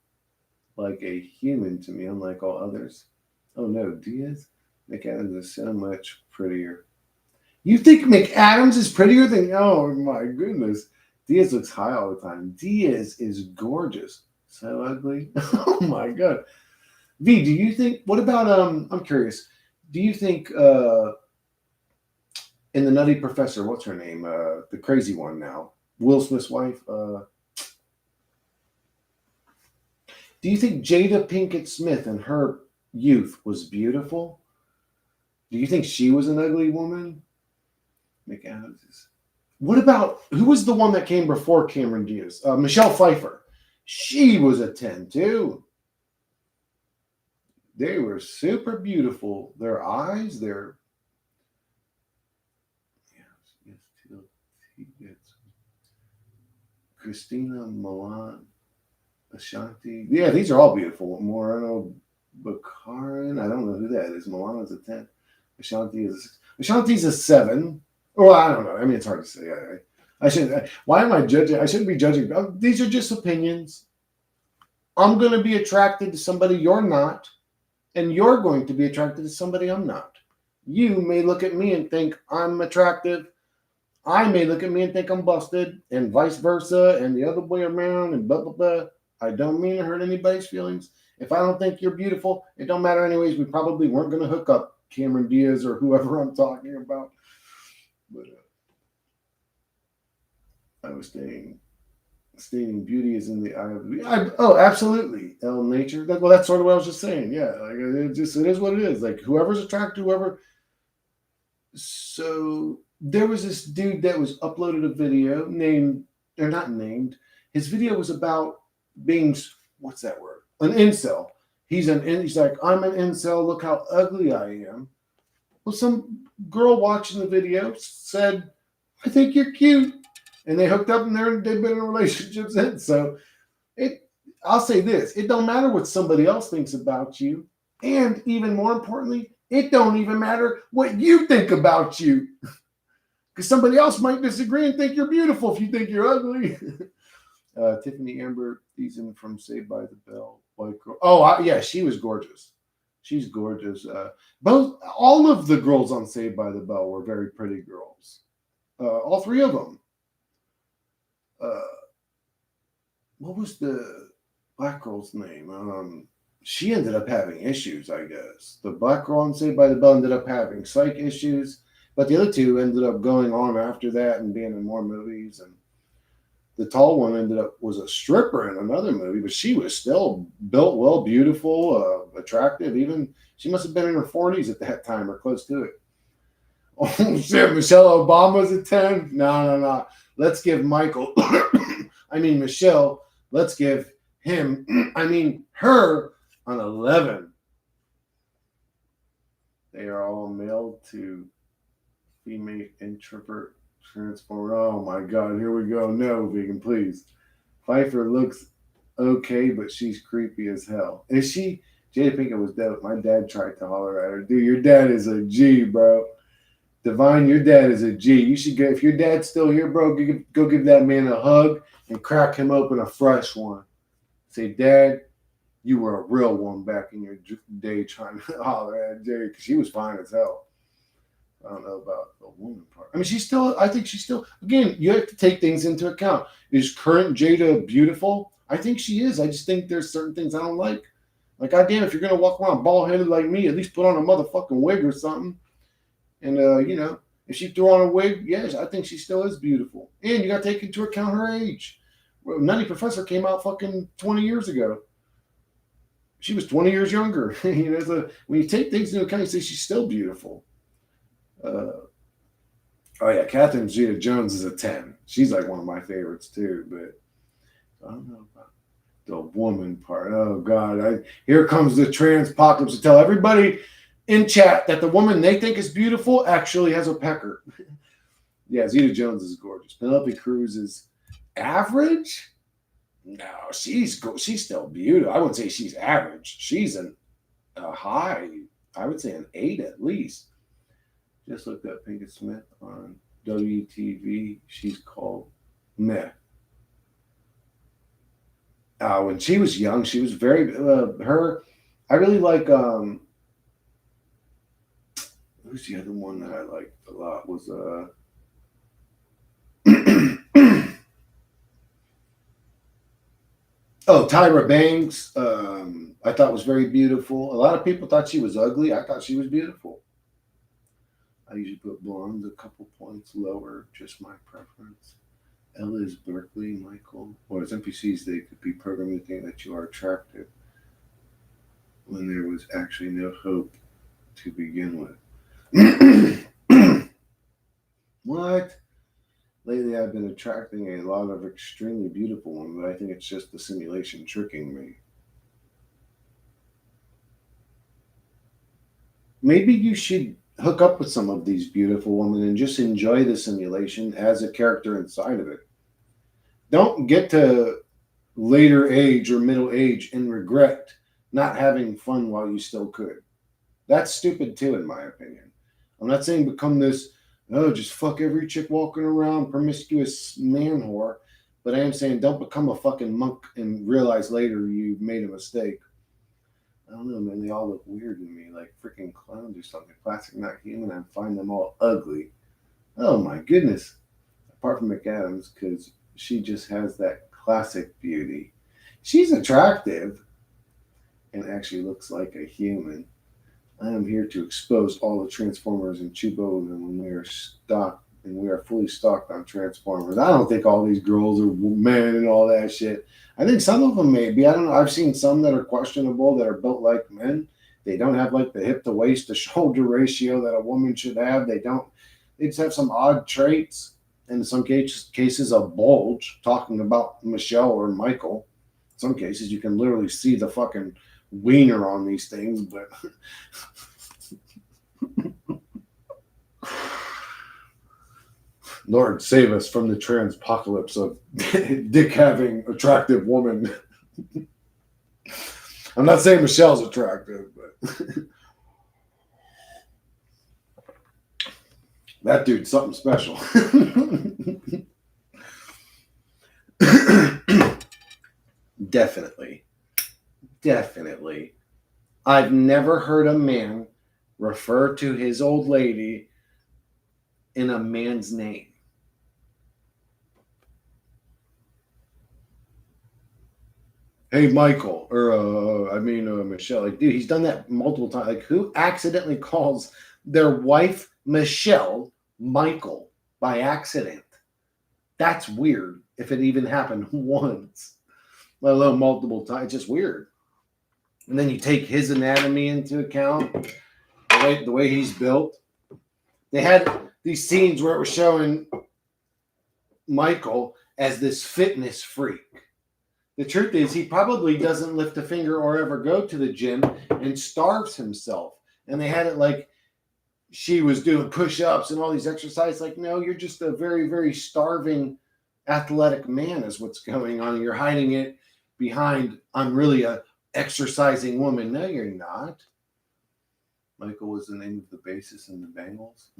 like a human to me, unlike all others. Oh no, Diaz? McAdams is so much prettier. You think McAdams is prettier than? Oh my goodness. Diaz looks high all the time. Diaz is gorgeous. So ugly. Oh my god. V, do you think? What about? I'm curious. Do you think in the Nutty Professor? What's her name? The crazy one now. Will Smith's wife. Do you think Jada Pinkett Smith in her youth was beautiful? Do you think she was an ugly woman? McAdams. What about who was the one that came before Cameron Diaz? Michelle Pfeiffer. She was a 10 too. They were super beautiful. Their eyes, their Christina Milan, Ashanti. Yeah, these are all beautiful. Moreno Bakarin. I don't know who that is. Milana's a 10. Ashanti's a 7. Well, I don't know. I mean, it's hard to say. I shouldn't. Why am I judging? I shouldn't be judging. These are just opinions. I'm going to be attracted to somebody you're not, and you're going to be attracted to somebody I'm not. You may look at me and think I'm attractive. I may look at me and think I'm busted, and vice versa, and the other way around, and blah, blah, blah. I don't mean to hurt anybody's feelings. If I don't think you're beautiful, it don't matter anyways. We probably weren't going to hook up Cameron Diaz or whoever I'm talking about. But I was stating beauty is in the eye of the oh, absolutely. El Nature. Well, that's sort of what I was just saying. Yeah, like it is what it is. Like whoever's attracted, whoever. So there was this dude that was uploaded a video named, or not named. His video was about being, what's that word? An incel. He's like, I'm an incel. Look how ugly I am. Well, some girl watching the video said, I think you're cute. And they hooked up and they've been in a relationship since. So I'll say this, it don't matter what somebody else thinks about you. And even more importantly, it don't even matter what you think about you. Because somebody else might disagree and think you're beautiful if you think you're ugly. Tiffany Amber Thiessen from Saved by the Bell. White girl. Yeah, she was gorgeous. She's gorgeous. All of the girls on Saved by the Bell were very pretty girls. All three of them. Uh, what was the black girl's name? She ended up having issues, I guess. The black girl on Saved by the Bell ended up having psych issues, but the other two ended up going on after that and being in more movies. And the tall one was a stripper in another movie, but she was still built well, beautiful, attractive. Even she must have been in her 40s at that time or close to it. Oh shit, Michelle Obama's a 10? No. Let's give Michael, Michelle, let's give her an 11. They are all male to female introvert transformer. Oh my god, here we go. No, vegan, please. Pfeiffer looks okay, but she's creepy as hell. Is she? Jada Pinkett was dead. My dad tried to holler at her. Dude, your dad is a G, bro. Divine, your dad is a G. You should go. If your dad's still here, bro, go give that man a hug and crack him open a fresh one. Say, Dad, you were a real one back in your day trying to holler at Jay because she was fine as hell. I don't know about the woman part. I think she's still, again, you have to take things into account. Is current Jada beautiful? I think she is. I just think there's certain things I don't like. Like, goddamn, if you're going to walk around bald-headed like me, at least put on a motherfucking wig or something. And, if she threw on a wig, yes, I think she still is beautiful. And you got to take into account her age. Well, Nutty Professor came out fucking 20 years ago. She was 20 years younger. When you take things into account, you say she's still beautiful. Catherine Zeta-Jones is a 10. She's like one of my favorites too, but I don't know about the woman part. Oh God, here comes the transpocalypse to tell everybody in chat that the woman they think is beautiful actually has a pecker. Yeah, Zeta-Jones is gorgeous. Penelope Cruz is average. No, she's still beautiful. I wouldn't say she's average. She's a high. I would say an 8 at least. Just looked up Pinkett Smith on WTV. She's called Meh. When she was young, she was very I really like who's the other one that I liked a lot was Tyra Banks. I thought was very beautiful. A lot of people thought she was ugly. I thought she was beautiful. I usually put blondes a couple points lower, just my preference. Ella is Berkeley, Michael. Or as NPCs, they could be programmed to think that you are attractive when there was actually no hope to begin with. What? Lately, I've been attracting a lot of extremely beautiful ones, but I think it's just the simulation tricking me. Maybe you should hook up with some of these beautiful women and just enjoy the simulation as a character inside of it. Don't get to later age or middle age and regret not having fun while you still could. That's stupid too, in my opinion. I'm not saying become this, just fuck every chick walking around, promiscuous man whore. But I am saying don't become a fucking monk and realize later you made a mistake. I don't know, man. They all look weird to me, like freaking clowns or something. Plastic, not human. I find them all ugly. Oh my goodness. Apart from McAdams, because she just has that classic beauty. She's attractive and actually looks like a human. I am here to expose all the Transformers and Chewbacca when we are fully stocked on Transformers. I don't think all these girls are men and all that shit. I think some of them may be. I don't know. I've seen some that are questionable that are built like men. They don't have like the hip to waist to shoulder ratio that a woman should have. They just have some odd traits. In some cases, a bulge. Talking about Michelle or Michael. In some cases, you can literally see the fucking wiener on these things, but Lord save us from the transpocalypse of dick having attractive woman. I'm not saying Michelle's attractive, but that dude's something special. Definitely. Definitely. I've never heard a man refer to his old lady in a man's name. Hey, Michael, or Michelle. Like, dude, he's done that multiple times. Like, who accidentally calls their wife Michelle Michael by accident? That's weird. If it even happened once, let alone multiple times, it's just weird. And then you take his anatomy into account, the way he's built. They had these scenes where it was showing Michael as this fitness freak. The truth is, he probably doesn't lift a finger or ever go to the gym and starves himself. And they had it like she was doing push-ups and all these exercises. Like, no, you're just a very, very starving athletic man is what's going on. You're hiding it behind, I'm really a exercising woman. No, you're not. Michael was the name of the bassist in the Bengals.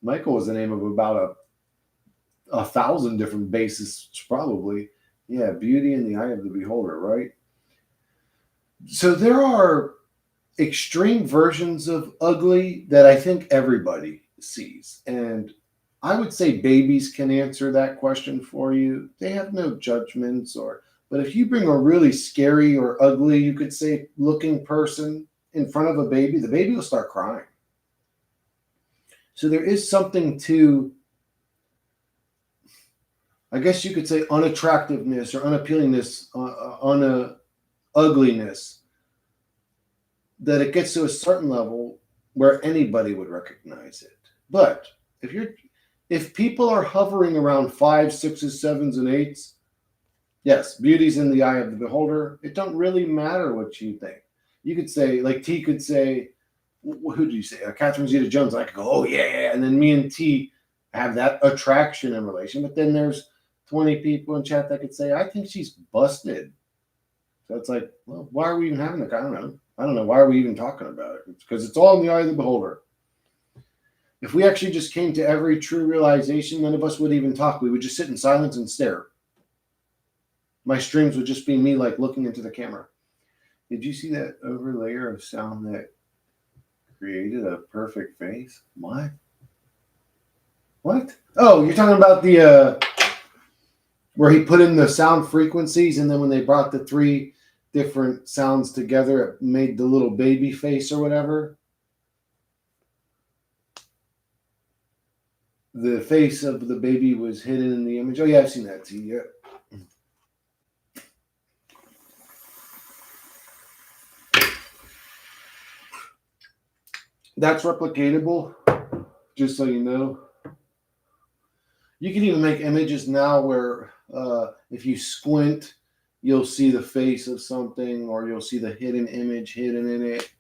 Michael was the name of about 1,000 different bassists, probably. Yeah, beauty in the eye of the beholder, right? So there are extreme versions of ugly that I think everybody sees. And I would say babies can answer that question for you. They have no judgments but if you bring a really scary or ugly, you could say, looking person in front of a baby, the baby will start crying. So there is something to, I guess you could say, unattractiveness or unappealingness, ugliness, that it gets to a certain level where anybody would recognize it. But if people are hovering around 5, 6s, 7s, and 8s, yes, beauty's in the eye of the beholder. It don't really matter what you think. You could say, like T could say, who do you say? Catherine Zeta-Jones. I could go, oh yeah, and then me and T have that attraction in relation. But then there's 20 people in chat that could say, I think she's busted. So it's like, well, why are we even having it? I don't know. Why are we even talking about it? It's because it's all in the eye of the beholder. If we actually just came to every true realization, none of us would even talk. We would just sit in silence and stare. My streams would just be me like looking into the camera. Did you see that overlayer of sound that created a perfect face? What? Oh, you're talking about the where he put in the sound frequencies, and then when they brought the 3 different sounds together, it made the little baby face or whatever. The face of the baby was hidden in the image. Oh yeah, I've seen that too. Yeah. That's replicatable, just so you know. You can even make images now where if you squint, you'll see the face of something, or you'll see the hidden image hidden in it.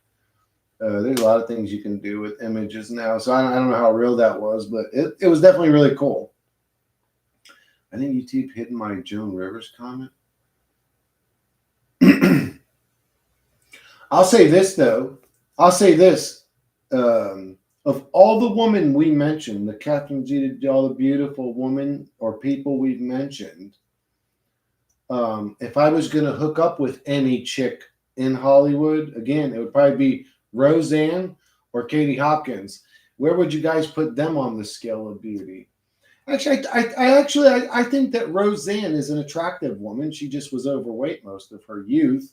There's a lot of things you can do with images now. So I don't know how real that was, but it was definitely really cool. I think YouTube hidden my Joan Rivers comment. I'll say this, though. Of all the women we mentioned, the Catherine Zeta, all the beautiful women or people we've mentioned, if I was going to hook up with any chick in Hollywood, again, it would probably be Roseanne or Katie Hopkins. Where would you guys put them on the scale of beauty? Actually, I think that Roseanne is an attractive woman. She just was overweight most of her youth.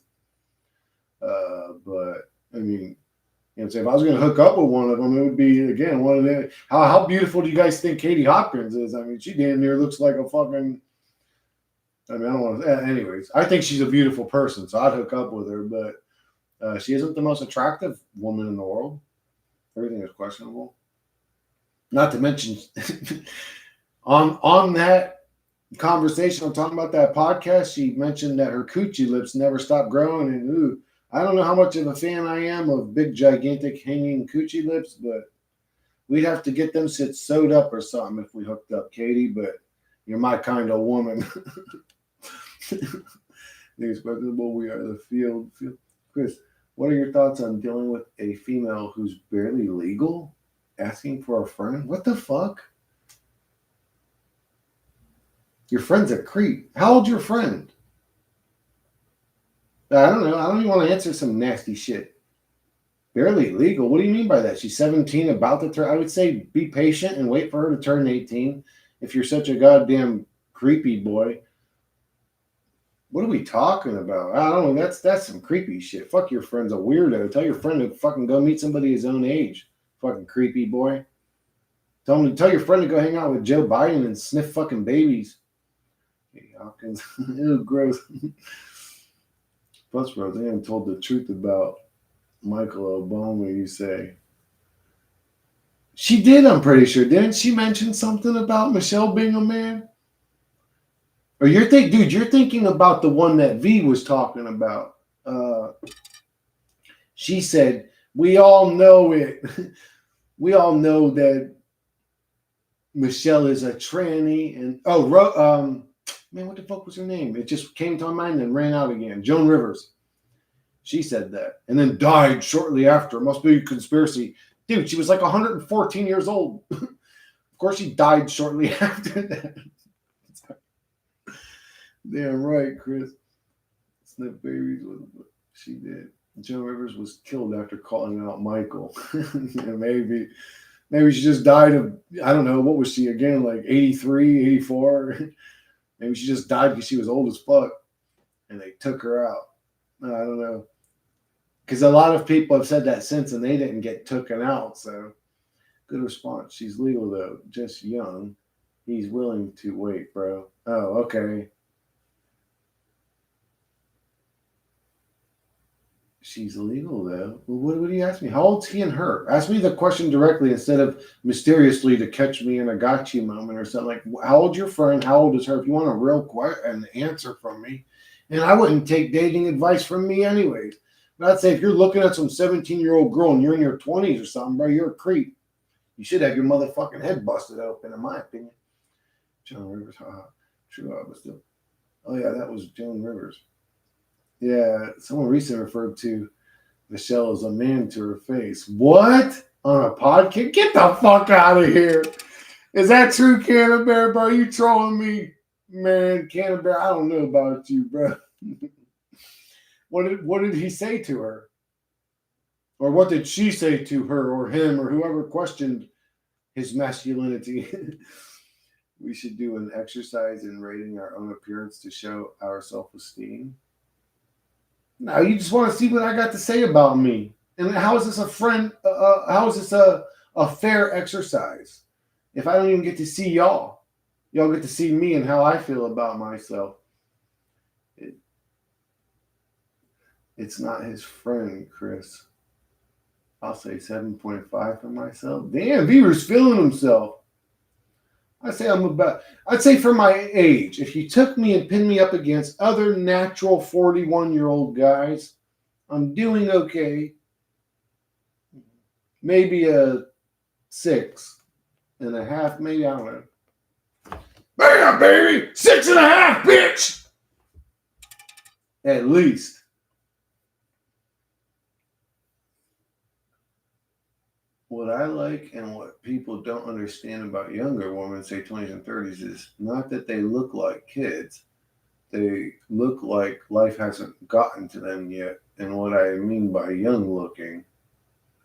But I mean, if I was going to hook up with one of them, it would be, again, one of the. How beautiful do you guys think Katie Hopkins is? I mean, she damn near looks like a fucking. I mean, I don't want to. Anyways, I think she's a beautiful person, so I'd hook up with her. But she isn't the most attractive woman in the world. Everything is questionable. Not to mention, on that conversation, I'm talking about that podcast, she mentioned that her coochie lips never stop growing, and ooh. I don't know how much of a fan I am of big, gigantic, hanging coochie lips, but we'd have to get them shit sewed up or something if we hooked up, Katie, but you're my kind of woman. Inexplicable, we are the field. Chris, what are your thoughts on dealing with a female who's barely legal? Asking for a friend? What the fuck? Your friend's a creep. How old's your friend? I don't know. I don't even want to answer some nasty shit. Barely legal. What do you mean by that? She's 17, about to turn. I would say be patient and wait for her to turn 18. If you're such a goddamn creepy boy, what are we talking about? I don't know. That's some creepy shit. Fuck, your friend's a weirdo. Tell your friend to fucking go meet somebody his own age. Fucking creepy boy. Tell your friend to go hang out with Joe Biden and sniff fucking babies. Hey, Hopkins. Ew, gross. Plus, Roseanne told the truth about Michael Obama, you say. She did, I'm pretty sure. Didn't she mention something about Michelle being a man? Or you're thinking about the one that V was talking about. She said, we all know it. We all know that Michelle is a tranny. And man, what the fuck was her name? It just came to my mind and ran out again. Joan Rivers. She said that. And then died shortly after. It must be a conspiracy. Dude, she was like 114 years old. Of course she died shortly after that. Damn right, Chris. Sniff babies. She did. Joan Rivers was killed after calling out Michael. Yeah, maybe she just died of, I don't know, what was she again, like 83, 84? Maybe she just died because she was old as fuck and they took her out. I don't know. Because a lot of people have said that since and they didn't get taken out. So good response. She's legal though, just young. He's willing to wait, bro. Oh, okay. She's legal though. Well, what do you ask me? How old's he and her? Ask me the question directly instead of mysteriously to catch me in a gotcha moment or something. Like, how old's your friend? How old is her? If you want a real an answer from me, and I wouldn't take dating advice from me anyways. But I'd say if you're looking at some 17-year-old girl and you're in your 20s or something, bro, you're a creep. You should have your motherfucking head busted open, in my opinion. Joan Rivers, true, I was still. Oh yeah, that was Joan Rivers. Yeah, someone recently referred to Michelle as a man to her face. What? On a podcast? Get the fuck out of here. Is that true, Canterbury, bro? You trolling me? Man, Canterbury, I don't know about you, bro. What did he say to her? Or what did she say to her or him or whoever questioned his masculinity? We should do an exercise in rating our own appearance to show our self-esteem. No, you just want to see what I got to say about me. And how is this a friend? How is this a fair exercise? If I don't even get to see y'all, y'all get to see me and how I feel about myself. It's not his friend, Chris. I'll say 7.5 for myself. Damn, Beaver's feeling himself. I'd say for my age, if you took me and pinned me up against other natural 41-year-old guys, I'm doing okay. Maybe a 6.5, maybe, I don't know. Bam, baby! 6.5, bitch! At least. What I like and what people don't understand about younger women, say 20s and 30s, is not that they look like kids. They look like life hasn't gotten to them yet. And what I mean by young looking,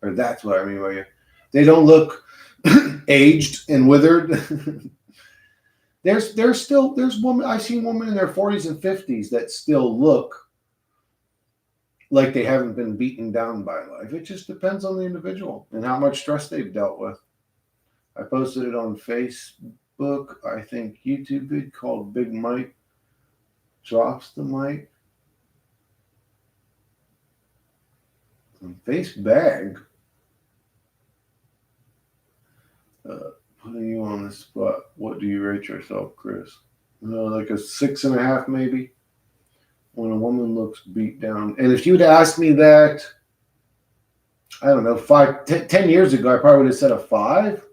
or that's what I mean by young, they don't look aged and withered. There's women, I've seen women in their 40s and 50s that still look like they haven't been beaten down by life. It just depends on the individual and how much stress they've dealt with. I posted it on Facebook, I think YouTube vid called Big Mike Drops the Mic. On Face Bag. Putting you on the spot. What do you rate yourself, Chris? Like a 6.5 maybe. When a woman looks beat down. And if you'd asked me that, I don't know, 10 years ago, I probably would have said a 5.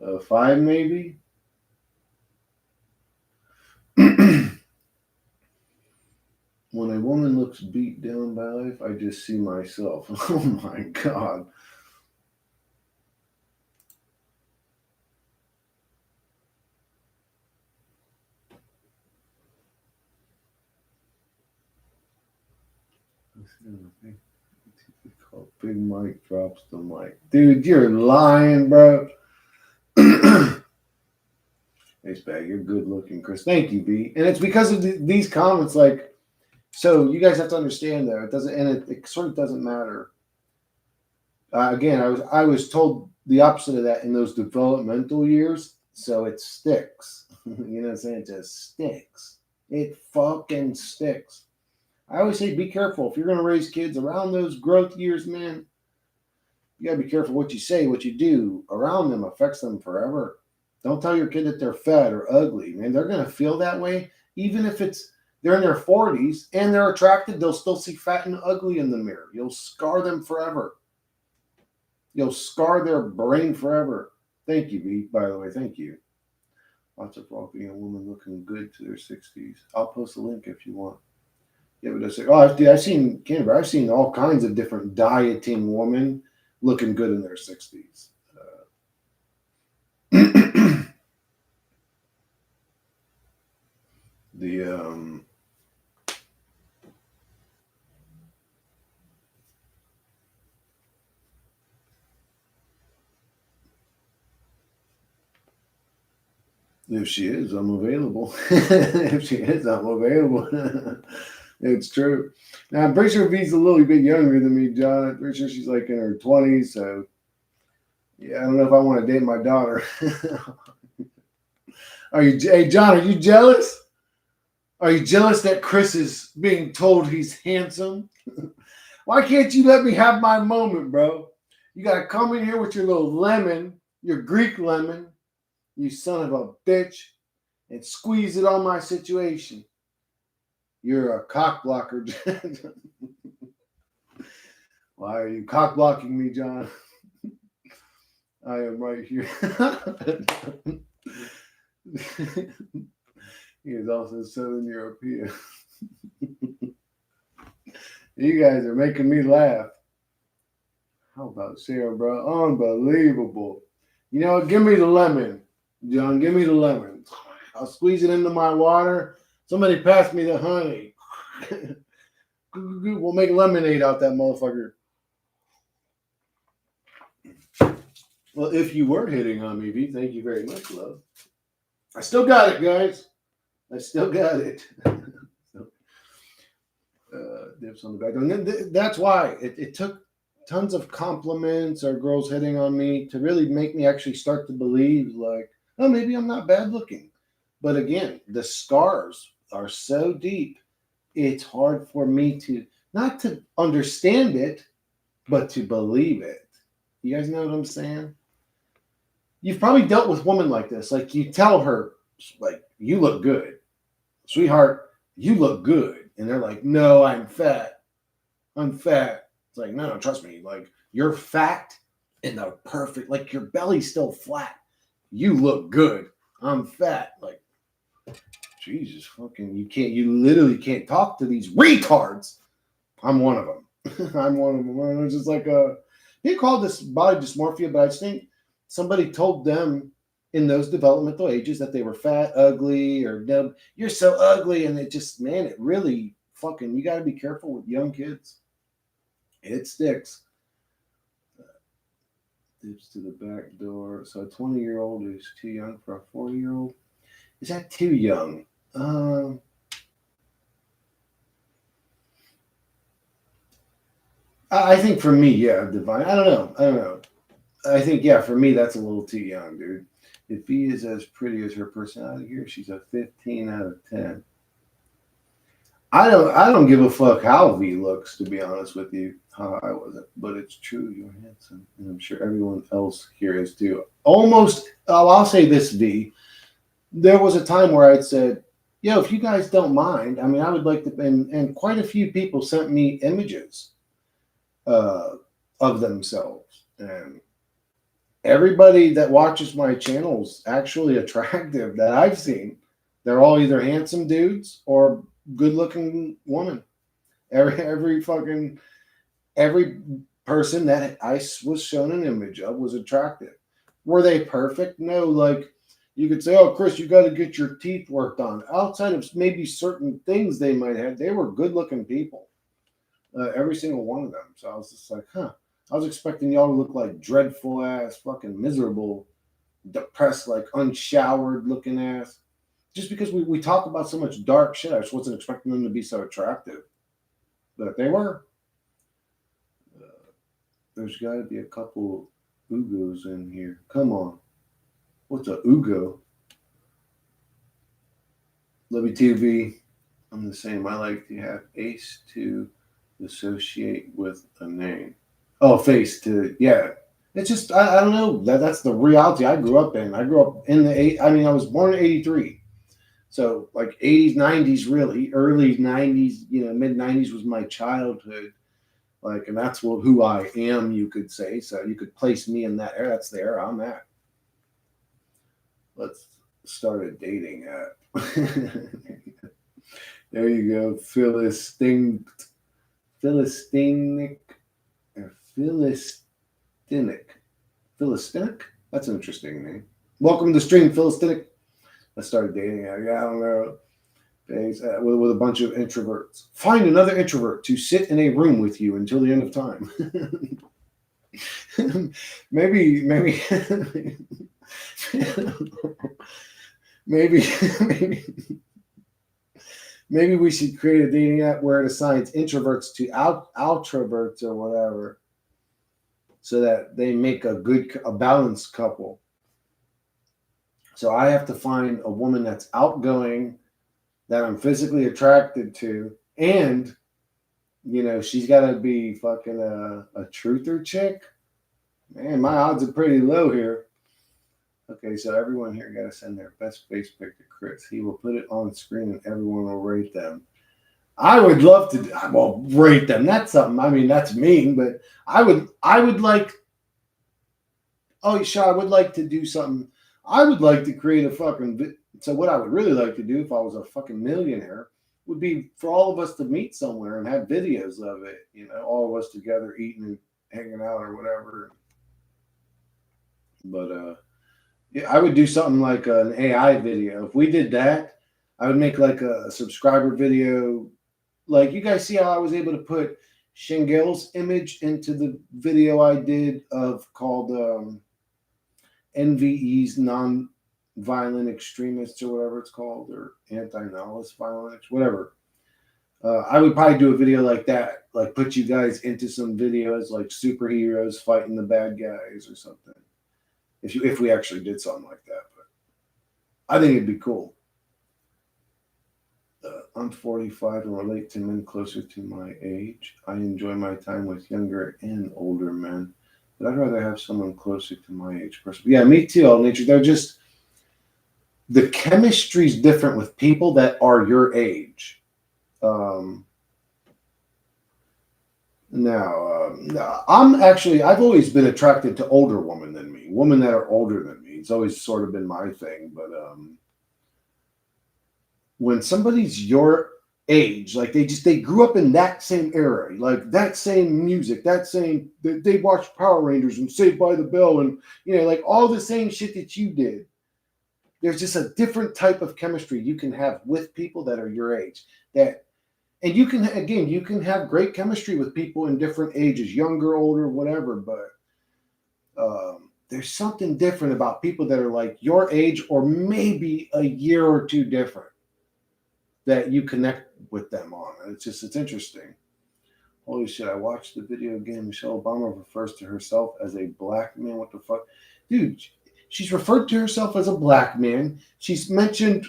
A 5 maybe. When a woman looks beat down by life, I just see myself. Oh my God. Big Mike drops the mic. Dude, you're lying, bro. Hey, Spag, you're good looking, Chris. Thank you, B. And it's because of these comments, like, so you guys have to understand that it doesn't, and it sort of doesn't matter. Again, I was told the opposite of that in those developmental years, so it sticks. You know what I'm saying? It just sticks. It fucking sticks. I always say be careful. If you're going to raise kids around those growth years, man, you got to be careful what you say, what you do around them affects them forever. Don't tell your kid that they're fat or ugly, man. They're going to feel that way. Even if they're in their 40s and they're attracted, they'll still see fat and ugly in the mirror. You'll scar them forever. You'll scar their brain forever. Thank you, B, by the way. Thank you. Lots of being a woman looking good to their 60s. I'll post a link if you want. Yeah, but I've seen Canberra. I've seen all kinds of different dieting women looking good in their 60s. If she is, I'm available. If she is, I'm available. It's true. Now, I'm pretty sure V's a little bit younger than me, John. I'm pretty sure she's like in her 20s. So, yeah, I don't know if I want to date my daughter. Hey, John, are you jealous? Are you jealous that Chris is being told he's handsome? Why can't you let me have my moment, bro? You got to come in here with your little lemon, your Greek lemon, you son of a bitch, and squeeze it on my situation. You're a cock blocker. Why are you cock blocking me, John? I am right here. He is also Southern European. You guys are making me laugh. How about Sarah, bro? Unbelievable. You know what? Give me the lemon, John. Give me the lemon. I'll squeeze it into my water. Somebody pass me the honey. We'll make lemonade out that motherfucker. Well, if you were hitting on me, V, thank you very much, love. I still got it, guys. I still got it. Dips on the back. And that's why it took tons of compliments or girls hitting on me to really make me actually start to believe, like, oh, maybe I'm not bad looking. But again, the scars are so deep, it's hard for me to, not to understand it, but to believe it. You guys know what I'm saying? You've probably dealt with women like this. Like, you tell her, like, you look good. Sweetheart, you look good. And they're like, no, I'm fat. I'm fat. It's like, no, trust me. Like, you're fat in the perfect, like, your belly's still flat. You look good. I'm fat. Like, Jesus fucking, you literally can't talk to these retards. I'm one of them. I'm one of them. It's just like they call this body dysmorphia, but I think somebody told them in those developmental ages that they were fat, ugly, or no, you're so ugly. And it just, man, it really fucking, you got to be careful with young kids. It sticks. Dips to the back door. So a 20-year-old is too young for a 40-year-old. Is that too young? I think for me, yeah, Divine. I don't know. I think, yeah, for me, that's a little too young, dude. If V is as pretty as her personality here, she's a 15 out of 10. I don't give a fuck how V looks, to be honest with you. I wasn't, but it's true. You're handsome, and I'm sure everyone else here is too. Almost, I'll say this, V. There was a time where I'd said, yo, if you guys don't mind, I mean, I would like to, and quite a few people sent me images of themselves. And everybody that watches my channel is actually attractive that I've seen. They're all either handsome dudes or good-looking women. Every person that I was shown an image of was attractive. Were they perfect? No. Like, you could say, oh, Chris, you got to get your teeth worked on. Outside of maybe certain things they might have, they were good-looking people. Every single one of them. So I was just like, huh. I was expecting y'all to look like dreadful ass, fucking miserable, depressed, like unshowered looking ass. Just because we talk about so much dark shit, I just wasn't expecting them to be so attractive. But they were. There's got to be a couple Ugos in here. Come on. What's a Ugo? Libby TV. I'm the same. I like to have ace to associate with a name. Oh, face to, yeah. It's just, I don't know. That's the reality I grew up in. I grew up in the eight. I mean, I was born in '83. So like '80s, '90s, really. Early '90s, mid '90s was my childhood. Like, and that's who I am, you could say. So you could place me in that era. That's the era I'm at. Let's start a dating app. There you go. Philistinic, or Philistinic. Philistinic? That's an interesting name. Welcome to the stream, Philistinic. Let's start a dating app. Yeah, I don't know. With a bunch of introverts. Find another introvert to sit in a room with you until the end of time. maybe, maybe, maybe we should create a dating app where it assigns introverts to outroverts or whatever, so that they make a balanced couple. So I have to find a woman that's outgoing, that I'm physically attracted to, and she's got to be fucking a truther chick. Man, my odds are pretty low here. Okay, so everyone here got to send their best face pic to Chris. He will put it on screen and everyone will rate them. I would love to, rate them. That's something. I mean, that's mean, but I would like. Oh, sure, I would like to do something. I would like to create a fucking. So what I would really like to do if I was a fucking millionaire would be for all of us to meet somewhere and have videos of it. All of us together eating and hanging out or whatever. But yeah, I would do something like an AI video. If we did that, I would make like a subscriber video. Like, you guys see how I was able to put Shingel's image into the video I did called NVE's non-violent extremists or whatever it's called, or anti-nihilist violence, whatever. I would probably do a video like that, like put you guys into some videos like superheroes fighting the bad guys or something. If we actually did something like that, but I think it'd be cool. I'm 45 and relate to men closer to my age. I enjoy my time with younger and older men, but I'd rather have someone closer to my age personally. Yeah, me too, all nature. They're just, the chemistry's different with people that are your age. Now, I've always been attracted to older women than me, women that are older than me. It's always sort of been my thing. But when somebody's your age, like they grew up in that same era, like that same music, they watched Power Rangers and Saved by the Bell, and like all the same shit that you did. There's just a different type of chemistry you can have with people that are your age. And you can have great chemistry with people in different ages, younger, older, whatever. But there's something different about people that are like your age or maybe a year or two different that you connect with them on. It's interesting. Holy shit, I watched the video again. Michelle Obama refers to herself as a black man. What the fuck? Dude, she's referred to herself as a black man. She's mentioned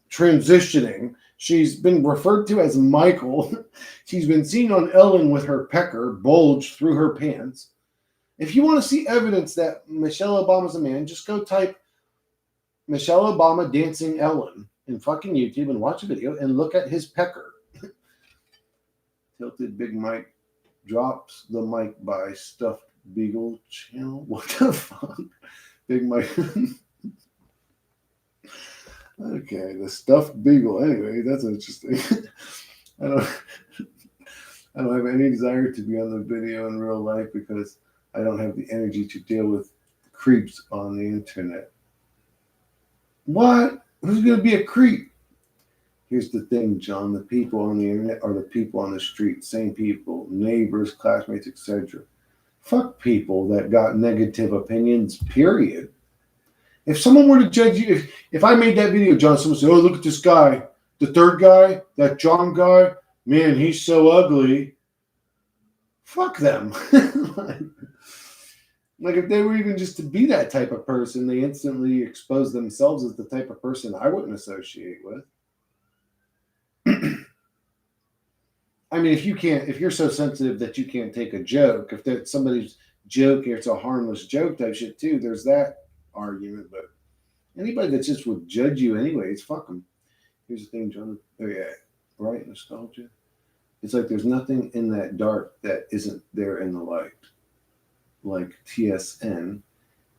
transitioning. She's been referred to as Michael. She's been seen on Ellen with her pecker bulged through her pants. If you want to see evidence that Michelle Obama's a man, just go type Michelle Obama dancing Ellen in fucking YouTube and watch a video and look at his pecker. Tilted Big Mike drops the mic by Stuffed Beagle channel. What the fuck? Big Mike. Okay, the Stuffed Beagle. Anyway, that's interesting. I don't have any desire to be on the video in real life because I don't have the energy to deal with creeps on the internet. What? Who's going to be a creep? Here's the thing, John. The people on the internet are the people on the street. Same people, neighbors, classmates, etc. Fuck people that got negative opinions, period. If someone were to judge you, if I made that video, John, someone said, oh, look at this guy, the third guy, that John guy, man, he's so ugly. Fuck them. Like if they were even just to be that type of person, they instantly expose themselves as the type of person I wouldn't associate with. I mean, if you're so sensitive that you can't take a joke, if that's somebody's joke, it's a harmless joke type shit too, there's that argument. But anybody that just would judge you anyways, fuck them. Here's the thing, John. Oh, yeah. Right? Nostalgia. It's like there's nothing in that dark that isn't there in the light. Like TSN.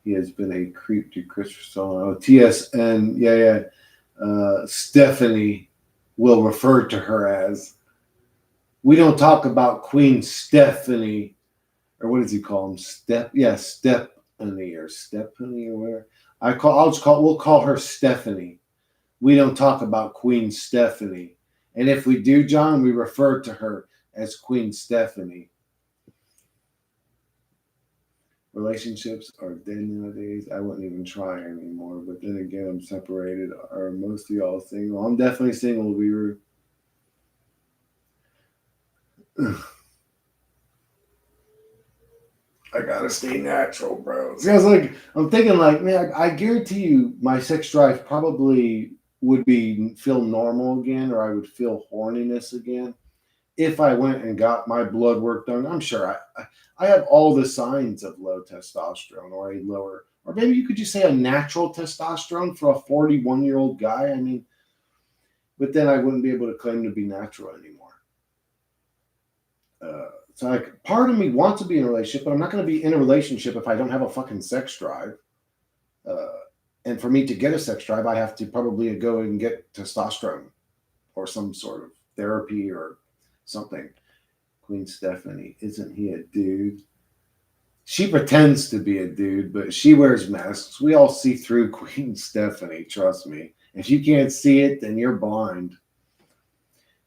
He has been a creep to Christopher Stone. Oh, TSN. Yeah. Stephanie will refer to her as. We don't talk about Queen Stephanie. Or what does he call him? Stephanie or Stephanie or whatever. We'll call her Stephanie. We don't talk about Queen Stephanie. And if we do, John, we refer to her as Queen Stephanie. Relationships are dead nowadays. I wouldn't even try anymore. But then again, I'm separated. Are most of y'all single? I'm definitely single, Weaver. I gotta stay natural, bro. See, I'm thinking man, I guarantee you my sex drive probably would feel normal again, or I would feel horniness again if I went and got my blood work done. I'm sure I have all the signs of low testosterone or a lower, or maybe you could just say a natural testosterone for a 41-year-old guy. I mean, but then I wouldn't be able to claim to be natural anymore. So like part of me wants to be in a relationship, but I'm not going to be in a relationship if I don't have a fucking sex drive. And for me to get a sex drive, I have to probably go and get testosterone or some sort of therapy or something. Queen Stephanie, isn't he a dude? She pretends to be a dude, but she wears masks. We all see through Queen Stephanie, trust me. If you can't see it, then you're blind.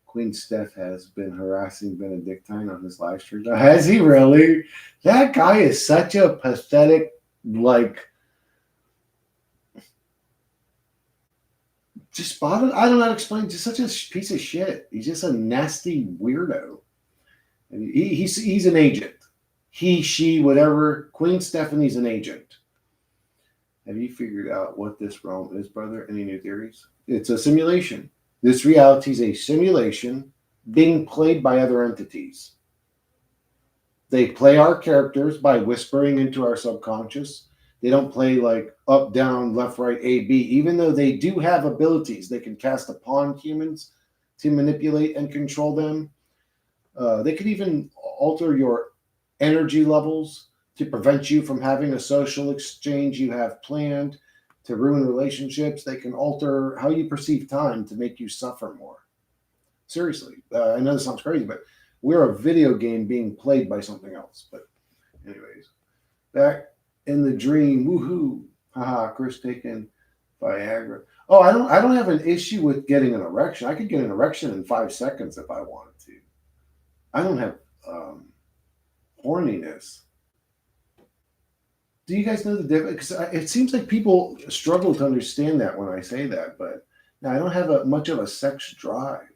Queen Steph has been harassing Benedictine on his live stream. Has he really? That guy is such a pathetic, just bottom. I don't know how to explain. Just such a piece of shit. He's just a nasty weirdo. And he's an agent. He, she, whatever. Queen Stephanie's an agent. Have you figured out what this realm is, brother? Any new theories? It's a simulation. This reality is a simulation being played by other entities. They play our characters by whispering into our subconscious. They don't play like up, down, left, right, A, B, even though they do have abilities they can cast upon humans to manipulate and control them. They could even alter your energy levels to prevent you from having a social exchange you have planned, to ruin relationships. They can alter how you perceive time to make you suffer more. Seriously. I know this sounds crazy, but we're a video game being played by something else. But anyways, back in the dream, woohoo. Haha, Chris taking Viagra. Oh, I don't have an issue with getting an erection. I could get an erection in 5 seconds if I wanted to. I don't have horniness. Do you guys know the difference? Because it seems like people struggle to understand that when I say that, but now I don't have much of a sex drive.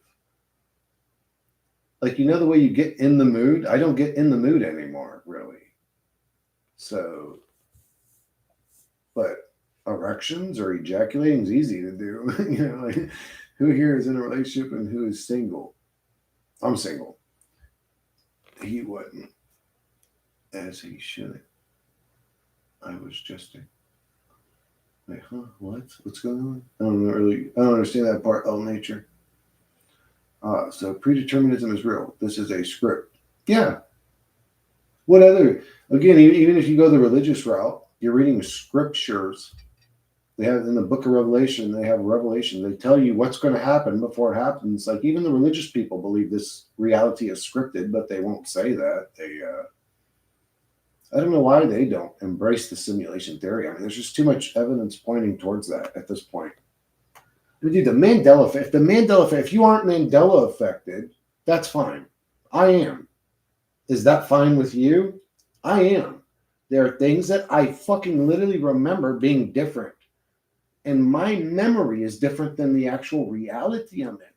Like, the way you get in the mood? I don't get in the mood anymore, really. So, but erections or ejaculating is easy to do. Who here is in a relationship and who is single? I'm single. He wouldn't, as he shouldn't. I was just like, what? What's going on? I don't understand that part of nature. So predeterminism is real. This is a script. Yeah. What other? Again, even if you go the religious route, you're reading scriptures. They have in the book of Revelation, they have Revelation. They tell you what's going to happen before it happens. Like even the religious people believe this reality is scripted, but they won't say that. I don't know why they don't embrace the simulation theory. I mean, there's just too much evidence pointing towards that at this point. Dude, the Mandela effect, if you aren't Mandela affected, that's fine. I am. Is that fine with you? I am. There are things that I fucking literally remember being different. And my memory is different than the actual reality I'm in.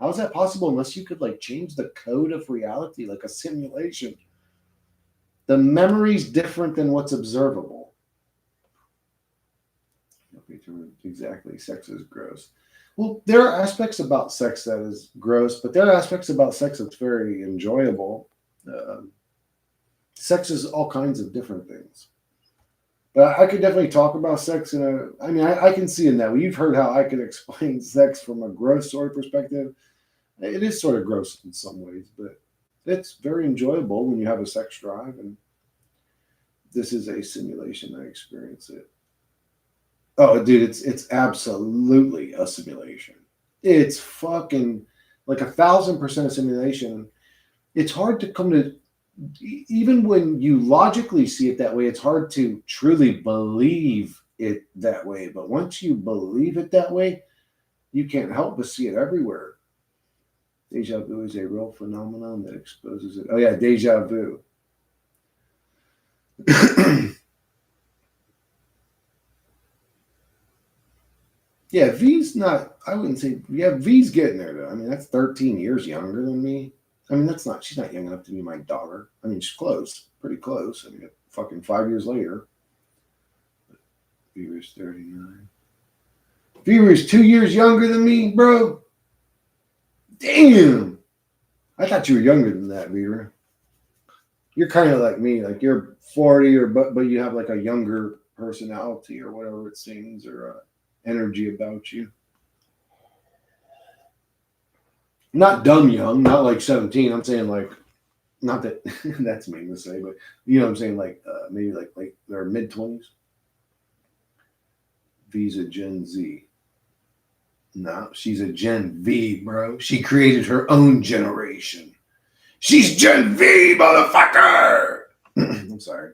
How is that possible unless you could like change the code of reality, like a simulation? The memory's different than what's observable. Exactly, sex is gross. Well, there are aspects about sex that is gross, but there are aspects about sex that's very enjoyable. Um Sex is all kinds of different things. But I could definitely talk about sex in a. I mean, I can see in that. Well, you've heard how I can explain sex from a gross sort of perspective. It is sort of gross in some ways, but it's very enjoyable when you have a sex drive. And this is a simulation. I experience it. Oh, dude, it's absolutely a simulation. It's fucking like 1,000% a simulation. It's hard to come to even when you logically see it that way, it's hard to truly believe it that way. But once you believe it that way, you can't help but see it everywhere. Deja vu is a real phenomenon that exposes it. Oh, yeah, deja vu. Yeah, V's not, I wouldn't say, yeah, V's getting there, though. I mean, that's 13 years younger than me. I mean, she's not young enough to be my daughter. I mean, she's close, pretty close. I mean, fucking 5 years later, V's 39. V's 2 years younger than me, bro. Damn. I thought you were younger than that, Vera. You're kind of like me. Like you're 40, or but you have like a younger personality or whatever it seems, or energy about you. Not dumb young, not like 17. I'm saying like not that that's mean to say, but you know what I'm saying. Like maybe like their mid 20s. V's a Gen Z. No, she's a Gen V, bro. She created her own generation. She's Gen V, motherfucker. I'm sorry.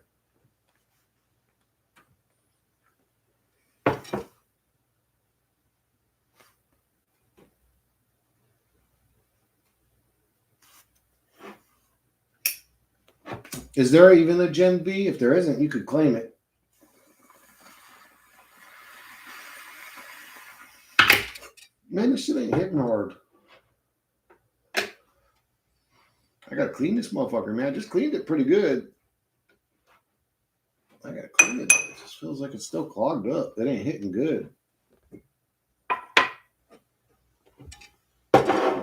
Is there even a Gen V? If there isn't, you could claim it. Man, this shit ain't hitting hard. I gotta clean this motherfucker, man. I just cleaned it pretty good. I gotta clean it. It just feels like it's still clogged up. It ain't hitting good.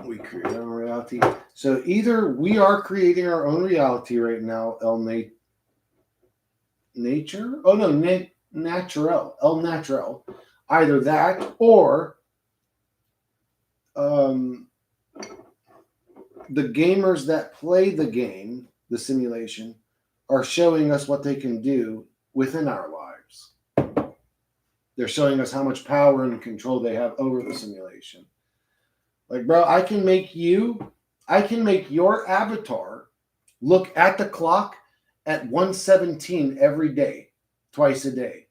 We create our own reality. So either we are creating our own reality right now, nature. Oh no, natural, el natural. Either that or um, the gamers that play the game, the simulation, are showing us what they can do within our lives. They're showing us how much power and control they have over the simulation. Like, bro, I can make your avatar look at the clock at 1:17 every day, twice a day.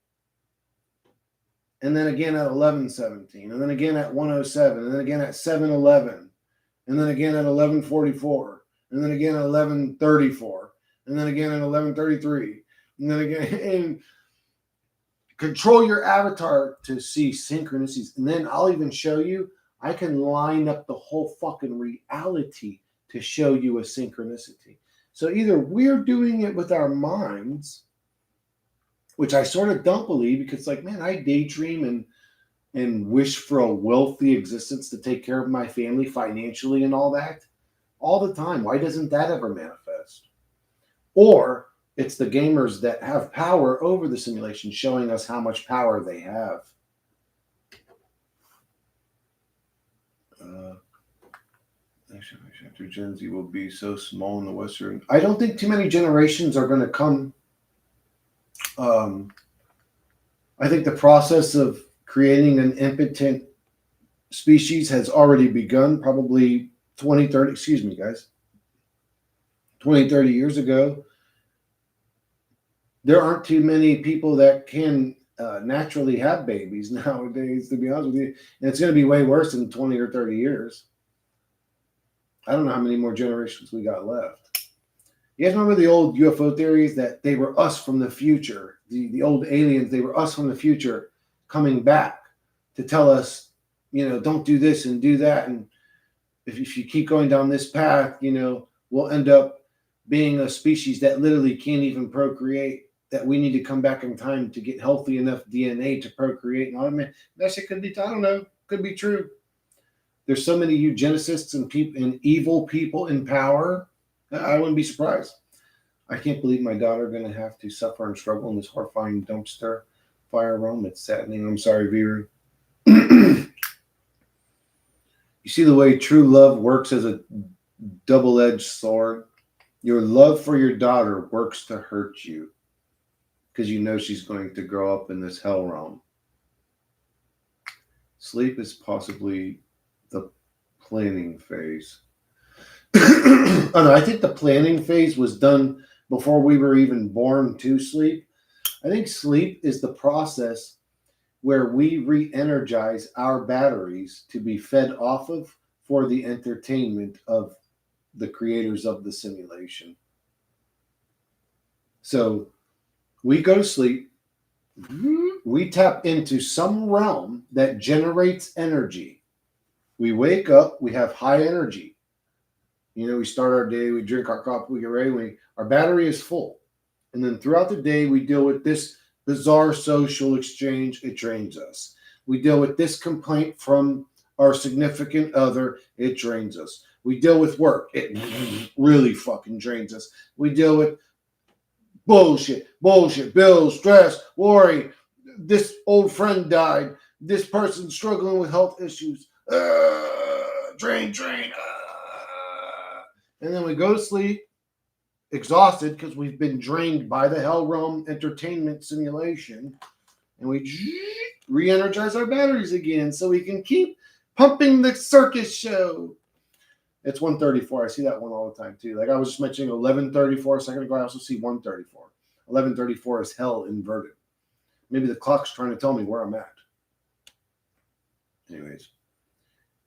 And then again at 11:17, and then again at 1:07, and then again at 7:11, and then again at 11:44, and then again at 11:34, and then again at 11:33, and then again and control your avatar to see synchronicities. And then I'll even show you, I can line up the whole fucking reality to show you a synchronicity. So either we're doing it with our minds, which I sort of don't believe because, like, man, I daydream and wish for a wealthy existence to take care of my family financially and all that all the time. Why doesn't that ever manifest? Or it's the gamers that have power over the simulation showing us how much power they have. After Gen Z will be so small in the Western. I don't think too many generations are going to come. I think the process of creating an impotent species has already begun, probably 20, 30, excuse me, guys, 20, 30 years ago. There aren't too many people that can naturally have babies nowadays, to be honest with you. And it's going to be way worse in 20 or 30 years. I don't know how many more generations we got left. You guys remember the old UFO theories that they were us from the future? The old aliens, they were us from the future coming back to tell us, don't do this and do that. And if you keep going down this path, we'll end up being a species that literally can't even procreate, that we need to come back in time to get healthy enough DNA to procreate. And all that, that shit could be, I don't know, could be true. There's so many eugenicists and people and evil people in power. I wouldn't be surprised. I can't believe my daughter going to have to suffer and struggle in this horrifying dumpster fire realm. It's saddening. I'm sorry, Viru. You see the way true love works as a double-edged sword? Your love for your daughter works to hurt you because you know she's going to grow up in this hell realm. Sleep is possibly the planning phase. Oh no, I think the planning phase was done before we were even born to sleep. I think sleep is the process where we re-energize our batteries to be fed off of for the entertainment of the creators of the simulation. So we go to sleep, we tap into some realm that generates energy. We wake up, we have high energy. We start our day, we drink our coffee, we get ready, our battery is full. And then throughout the day, we deal with this bizarre social exchange, it drains us. We deal with this complaint from our significant other, it drains us. We deal with work, it really fucking drains us. We deal with bullshit, bills, stress, worry. This old friend died. This person's struggling with health issues. Drain. And then we go to sleep, exhausted because we've been drained by the hell realm entertainment simulation, and we re-energize our batteries again so we can keep pumping the circus show. It's 1:34. I see that one all the time too. Like I was just mentioning 11:34 a second ago. I also see 1:34. 11:34 is hell inverted. Maybe the clock's trying to tell me where I'm at. Anyways,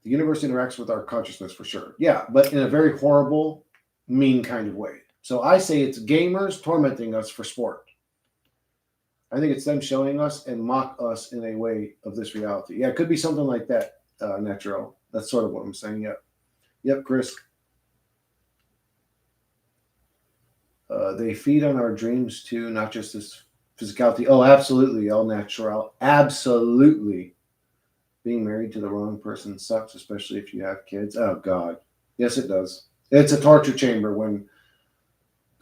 the universe interacts with our consciousness for sure. Yeah, but in a very horrible, mean kind of way. So I say it's gamers tormenting us for sport. I think it's them showing us and mock us in a way of this reality. Yeah, it could be something like that, Natural. That's sort of what I'm saying. Yep, Chris. They feed on our dreams too, not just this physicality. Oh, absolutely, El Natural. Absolutely. Being married to the wrong person sucks, especially if you have kids. Oh, God. Yes, it does. It's a torture chamber when...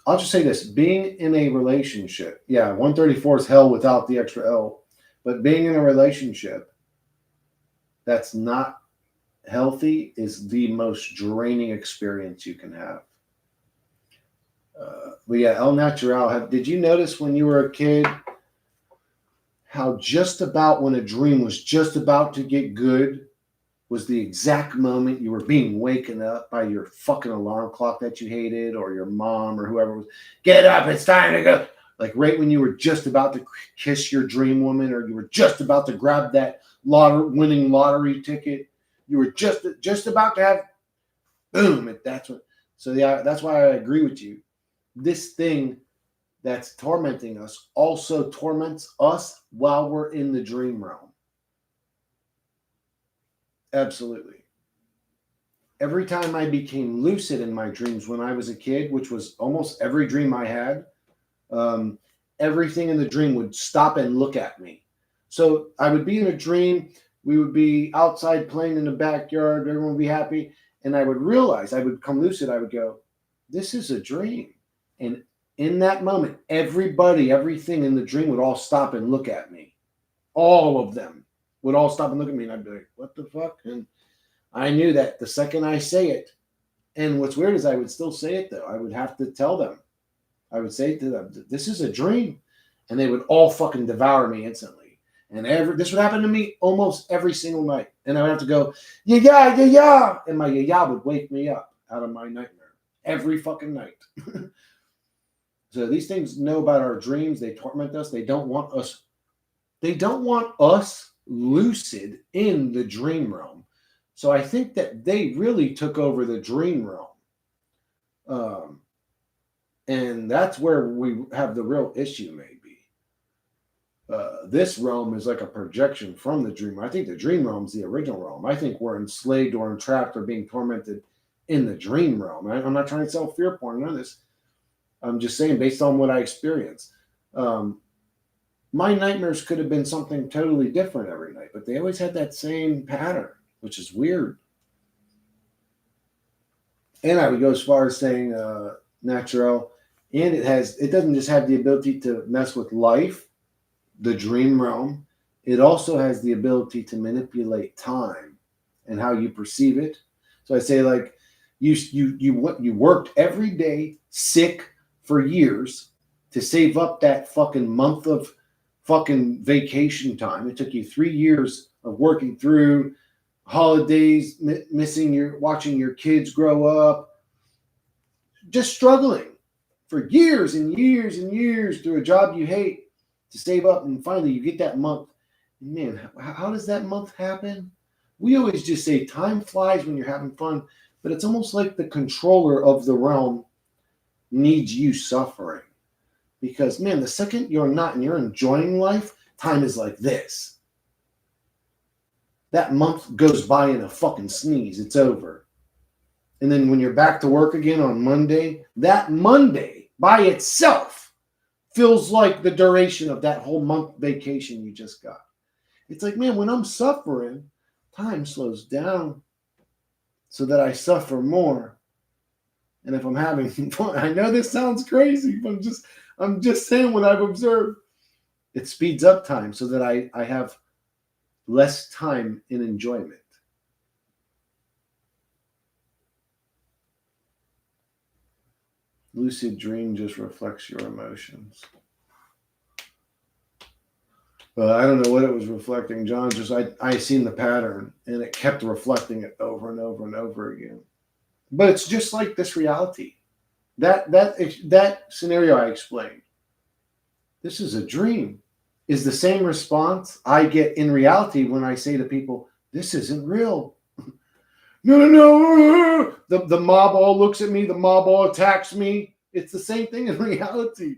I'll just say this. Being in a relationship, 134 is hell without the extra L. But being in a relationship that's not healthy is the most draining experience you can have. But yeah, El Natural. Did you notice when you were a kid how just about when a dream was just about to get good was the exact moment you were being waken up by your fucking alarm clock that you hated, or your mom or whoever was, get up, it's time to go. Like right when you were just about to kiss your dream woman, or you were just about to grab that winning lottery ticket, you were just about to have, boom, that's what. So yeah, that's why I agree with you. This thing that's tormenting us also torments us while we're in the dream realm. Absolutely. Every time I became lucid in my dreams when I was a kid, which was almost every dream I had, everything in the dream would stop and look at me. So I would be in a dream, we would be outside playing in the backyard, everyone would be happy, and I would realize, I would come lucid, I would go, this is a dream. And in that moment, everything in the dream would all stop and look at me. All of them would all stop and look at me, and I'd be like, what the fuck? And I knew that the second I say it, and what's weird is I would still say it though. I would have to tell them. I would say to them, this is a dream. And they would all fucking devour me instantly. And this would happen to me almost every single night. And I would have to go, yeah. And my yeah would wake me up out of my nightmare every fucking night. So these things know about our dreams. They torment us. They don't want us lucid in the dream realm. So I think that they really took over the dream realm. And that's where we have the real issue, maybe. This realm is like a projection from the dream. I think the dream realm is the original realm. I think we're enslaved or entrapped or being tormented in the dream realm. I'm not trying to sell fear porn, none of this. I'm just saying, based on what I experienced. My nightmares could have been something totally different every night, but they always had that same pattern, which is weird. And I would go as far as saying natural, and it doesn't just have the ability to mess with life, the dream realm. It also has the ability to manipulate time and how you perceive it. So I say, like, you worked every day sick for years to save up that fucking month of fucking vacation time. It took you 3 years of working through holidays, watching your kids grow up, just struggling for years and years and years through a job you hate to save up, and finally you get that month. Man, how does that month happen? We always just say time flies when you're having fun, but it's almost like the controller of the realm needs you suffering. Because, man, the second you're not and you're enjoying life, time is like this. That month goes by in a fucking sneeze. It's over. And then when you're back to work again on Monday, that Monday by itself feels like the duration of that whole month vacation you just got. It's like, man, when I'm suffering, time slows down so that I suffer more. And if I'm having fun, I know this sounds crazy, but I'm just saying what I've observed. It speeds up time so that I have less time in enjoyment. Lucid dream just reflects your emotions. I don't know what it was reflecting, John. Just I seen the pattern, and it kept reflecting it over and over and over again. But it's just like this reality. That scenario I explained. This is a dream. Is the same response I get in reality when I say to people, "This isn't real." No. The mob all looks at me. The mob all attacks me. It's the same thing in reality.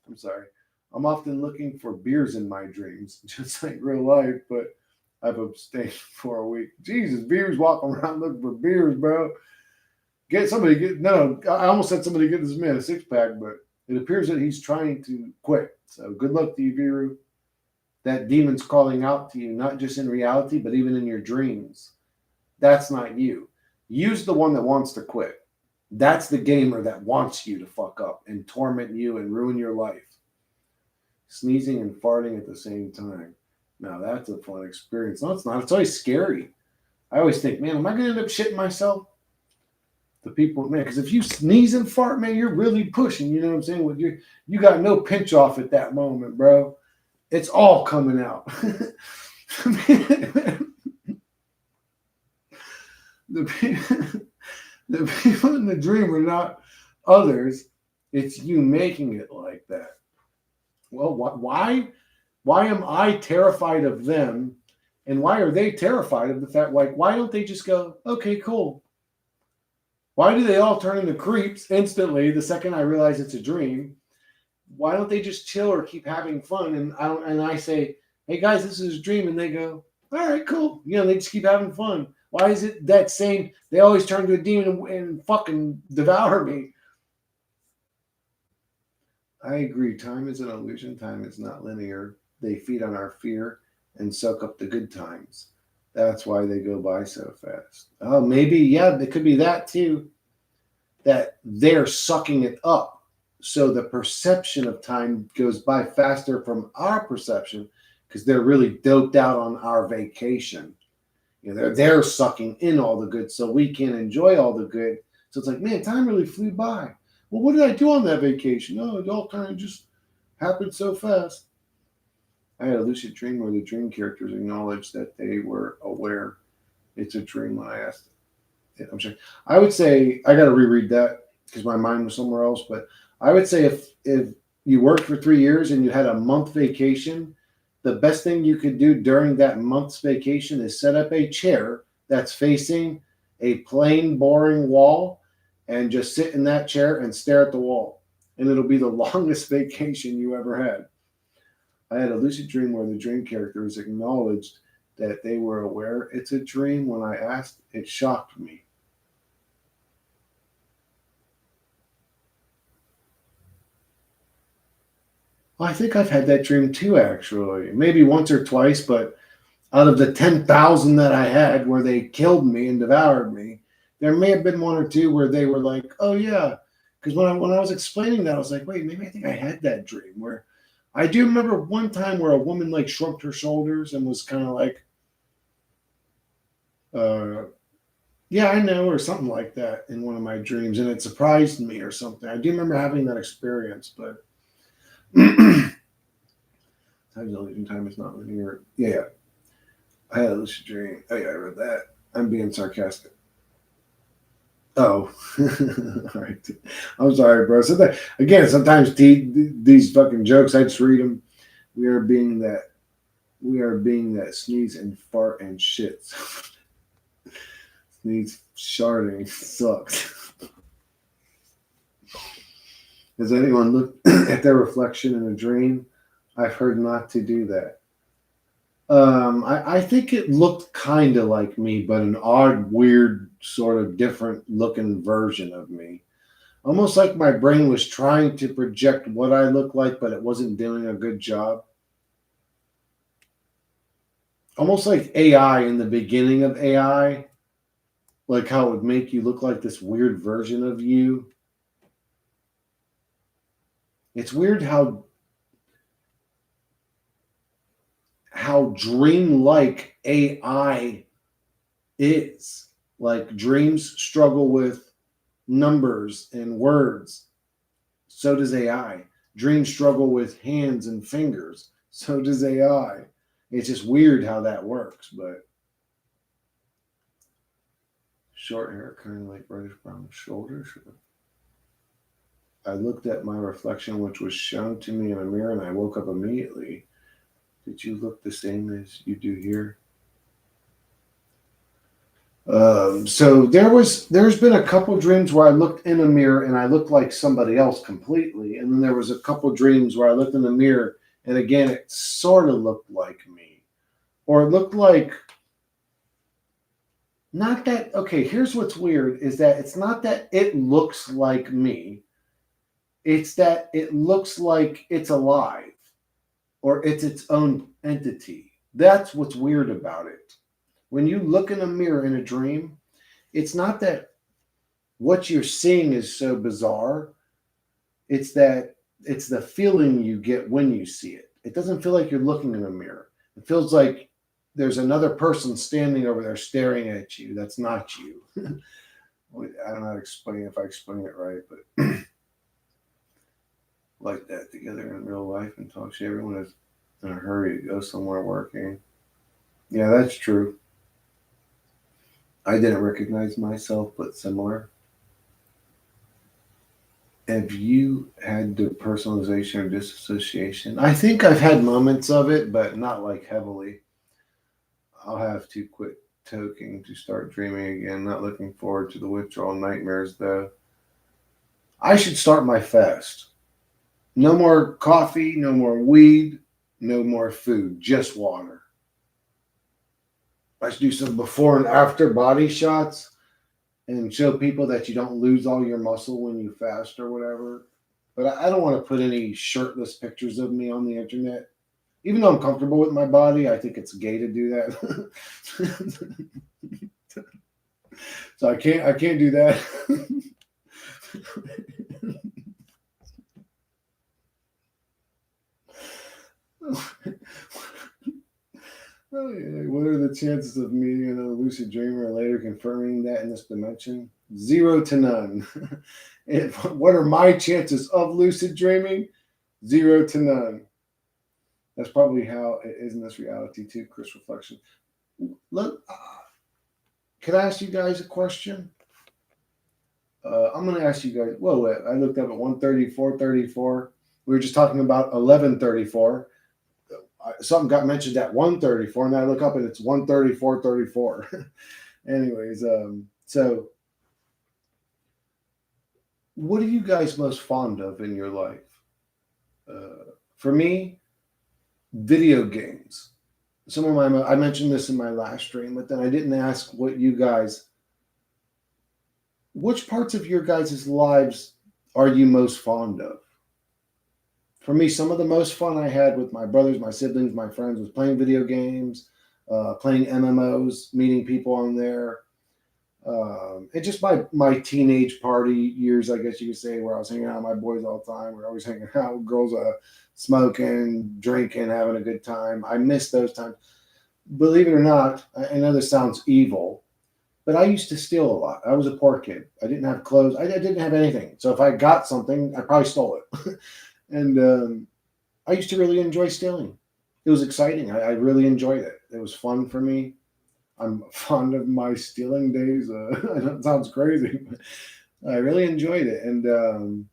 I'm sorry. I'm often looking for beers in my dreams, just like real life, but I've abstained for a week. Jesus, beers walking around looking for beers, bro. I almost said somebody get this man a six-pack, but it appears that he's trying to quit. So good luck to you, Viru. That demon's calling out to you, not just in reality, but even in your dreams. That's not you. Use the one that wants to quit. That's the gamer that wants you to fuck up and torment you and ruin your life. Sneezing and farting at the same time. Now that's a fun experience. No, it's not. It's always scary. I always think, man, am I going to end up shitting myself? The people, man, because if you sneeze and fart, man, you're really pushing. You know what I'm saying? With you got no pinch off at that moment, bro. It's all coming out. The people in the dream are not others. It's you making it like that. Well, why am I terrified of them? And why are they terrified of the fact, like, why don't they just go, okay, cool? Why do they all turn into creeps instantly the second I realize it's a dream? Why don't they just chill or keep having fun? And I say, hey guys, this is a dream. And they go, all right, cool. You know, they just keep having fun. Why is it that same, they always turn to a demon and fucking devour me? I agree. Time is an illusion. Time is not linear. They feed on our fear and soak up the good times. That's why they go by so fast. Oh, maybe, yeah, it could be that too. That they're sucking it up. So the perception of time goes by faster from our perception because they're really doped out on our vacation. You know, they're sucking in all the good so we can enjoy all the good. So it's like, man, time really flew by. Well, what did I do on that vacation? Oh, it all kind of just happened so fast. I had a lucid dream where the dream characters acknowledged that they were aware it's a dream when I asked it. I'm sorry. I would say, I got to reread that because my mind was somewhere else. But I would say if you worked for 3 years and you had a month vacation, the best thing you could do during that month's vacation is set up a chair that's facing a plain, boring wall and just sit in that chair and stare at the wall. and it'll be the longest vacation you ever had. I had a lucid dream where the dream characters acknowledged that they were aware it's a dream. When I asked, it shocked me. Well, I think I've had that dream too, actually. Maybe once or twice, but out of the 10,000 that I had where they killed me and devoured me, there may have been one or two where they were like, oh, yeah. Because when I was explaining that, I was like, wait, maybe I think I had that dream where I do remember one time where a woman like shrugged her shoulders and was kind of like, uh, yeah, I know, or something like that in one of my dreams. And it surprised me or something. I do remember having that experience, but time dilation time is not linear. Yeah, yeah. I had a lucid dream. Oh, yeah, I read that. I'm being sarcastic. Oh, all right. I'm sorry, bro. So that, again, sometimes these fucking jokes, I just read them. We are being that. We are being that sneeze and fart and shit. Sneeze, sharding sucks. Has anyone looked at their reflection in a dream? I've heard not to do that. I think it looked kind of like me, but an odd, weird, sort of different looking version of me. Almost like my brain was trying to project what I look like, but it wasn't doing a good job. Almost like AI in the beginning of AI, like how it would make you look like this weird version of you. It's weird how dreamlike AI is. Like dreams struggle with numbers and words. So does AI. Dreams struggle with hands and fingers. So does AI. It's just weird how that works, but short hair, kind of like reddish brown shoulders. I looked at my reflection, which was shown to me in a mirror, and I woke up immediately. Did you look the same as you do here? So there's been a couple dreams where I looked in a mirror and I looked like somebody else completely, and then there was a couple dreams where I looked in the mirror and again it sort of looked like me, or it looked like not that. Okay, here's what's weird is that it's not that it looks like me, it's that it looks like it's alive or it's its own entity. That's what's weird about it. When you look in a mirror in a dream, it's not that what you're seeing is so bizarre. It's that it's the feeling you get when you see it. It doesn't feel like you're looking in a mirror. It feels like there's another person standing over there staring at you. That's not you. I don't know how to explain it if I explain it right, but like that together in real life and talk to everyone is in a hurry to go somewhere working. Yeah, that's true. I didn't recognize myself, but similar. Have you had the personalization or disassociation? I think I've had moments of it, but not like heavily. I'll have to quit toking to start dreaming again. Not looking forward to the withdrawal nightmares, though. I should start my fast. No more coffee, no more weed, no more food, just water. I should do some before and after body shots and show people that you don't lose all your muscle when you fast or whatever. But I don't want to put any shirtless pictures of me on the internet. Even though I'm comfortable with my body, I think it's gay to do that. So I can't do that. Oh, yeah. What are the chances of meeting another lucid dreamer and later confirming that in this dimension? Zero to none. What are my chances of lucid dreaming? Zero to none. That's probably how it is in this reality too, Chris Reflection. Look, can I ask you guys a question? I'm going to ask you guys. Whoa, I looked up at 134.34. We were just talking about 11:34. Something got mentioned at 1:34, and I look up and it's 134.34. Anyways, so what are you guys most fond of in your life? For me, video games. Some of my I mentioned this in my last stream, but then I didn't ask what you guys. Which parts of your guys' lives are you most fond of? For me, some of the most fun I had with my brothers, my siblings, my friends was playing video games, playing MMOs, meeting people on there. And just my teenage party years, I guess you could say, where I was hanging out with my boys all the time. We're always hanging out with girls, smoking, drinking, having a good time. I miss those times. Believe it or not, I know this sounds evil, but I used to steal a lot. I was a poor kid. I didn't have clothes. I didn't have anything. So if I got something, I probably stole it. And I used to really enjoy stealing. It was exciting. I really enjoyed it. It was fun for me. I'm fond of my stealing days. I know it sounds crazy, but I really enjoyed it. And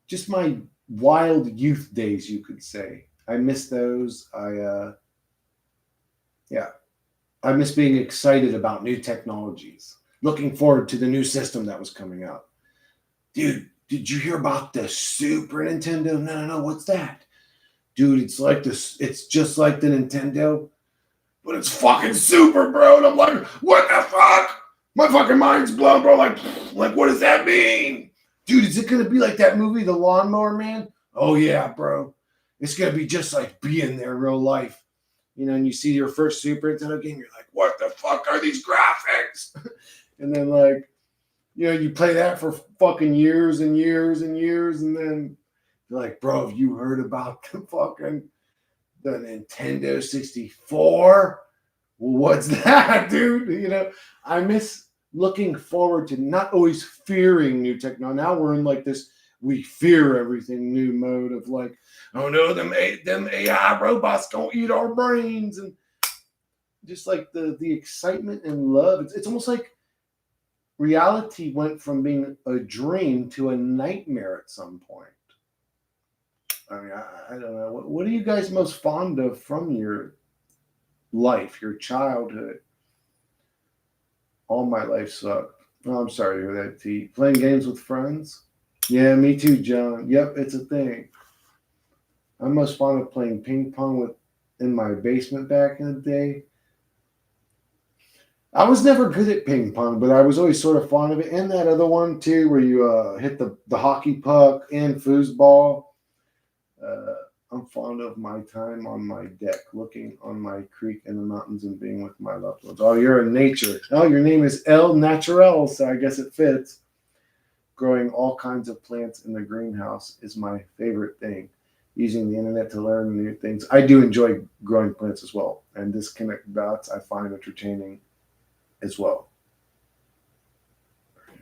just my wild youth days, you could say. I miss those. Yeah, I miss being excited about new technologies, looking forward to the new system that was coming out. Dude, did you hear about the Super Nintendo? No, no, no. What's that? Dude, it's like this. It's just like the Nintendo, but it's fucking super, bro. And I'm like, what the fuck? My fucking mind's blown, bro. Like, what does that mean? Dude, is it gonna be like that movie, The Lawnmower Man? Oh yeah, bro. It's gonna be just like being there in real life. You know, and you see your first Super Nintendo game, you're like, what the fuck are these graphics? And then like, you know, you play that for fucking years and years and years, and then you're like, bro, have you heard about the Nintendo 64? What's that, dude? You know, I miss looking forward to not always fearing new technology. Now we're in like this we fear everything new mode of like, oh no, them AI robots gonna eat our brains, and just like the excitement and love. It's almost like reality went from being a dream to a nightmare at some point. I mean, I don't know. What are you guys most fond of from your life, your childhood? All my life sucked. Oh, I'm sorry to hear that, T. Playing games with friends? Yeah, me too, John. Yep, it's a thing. I'm most fond of playing ping pong with in my basement back in the day. I was never good at ping pong, but I was always sort of fond of it. And that other one too, where you hit the hockey puck and foosball. Uh, I'm fond of my time on my deck, looking on my creek in the mountains and being with my loved ones. Oh, you're in nature. Oh, your name is El Naturel, so I guess it fits. Growing all kinds of plants in the greenhouse is my favorite thing. Using the internet to learn new things. I do enjoy growing plants as well. And disconnect dots I find entertaining as well.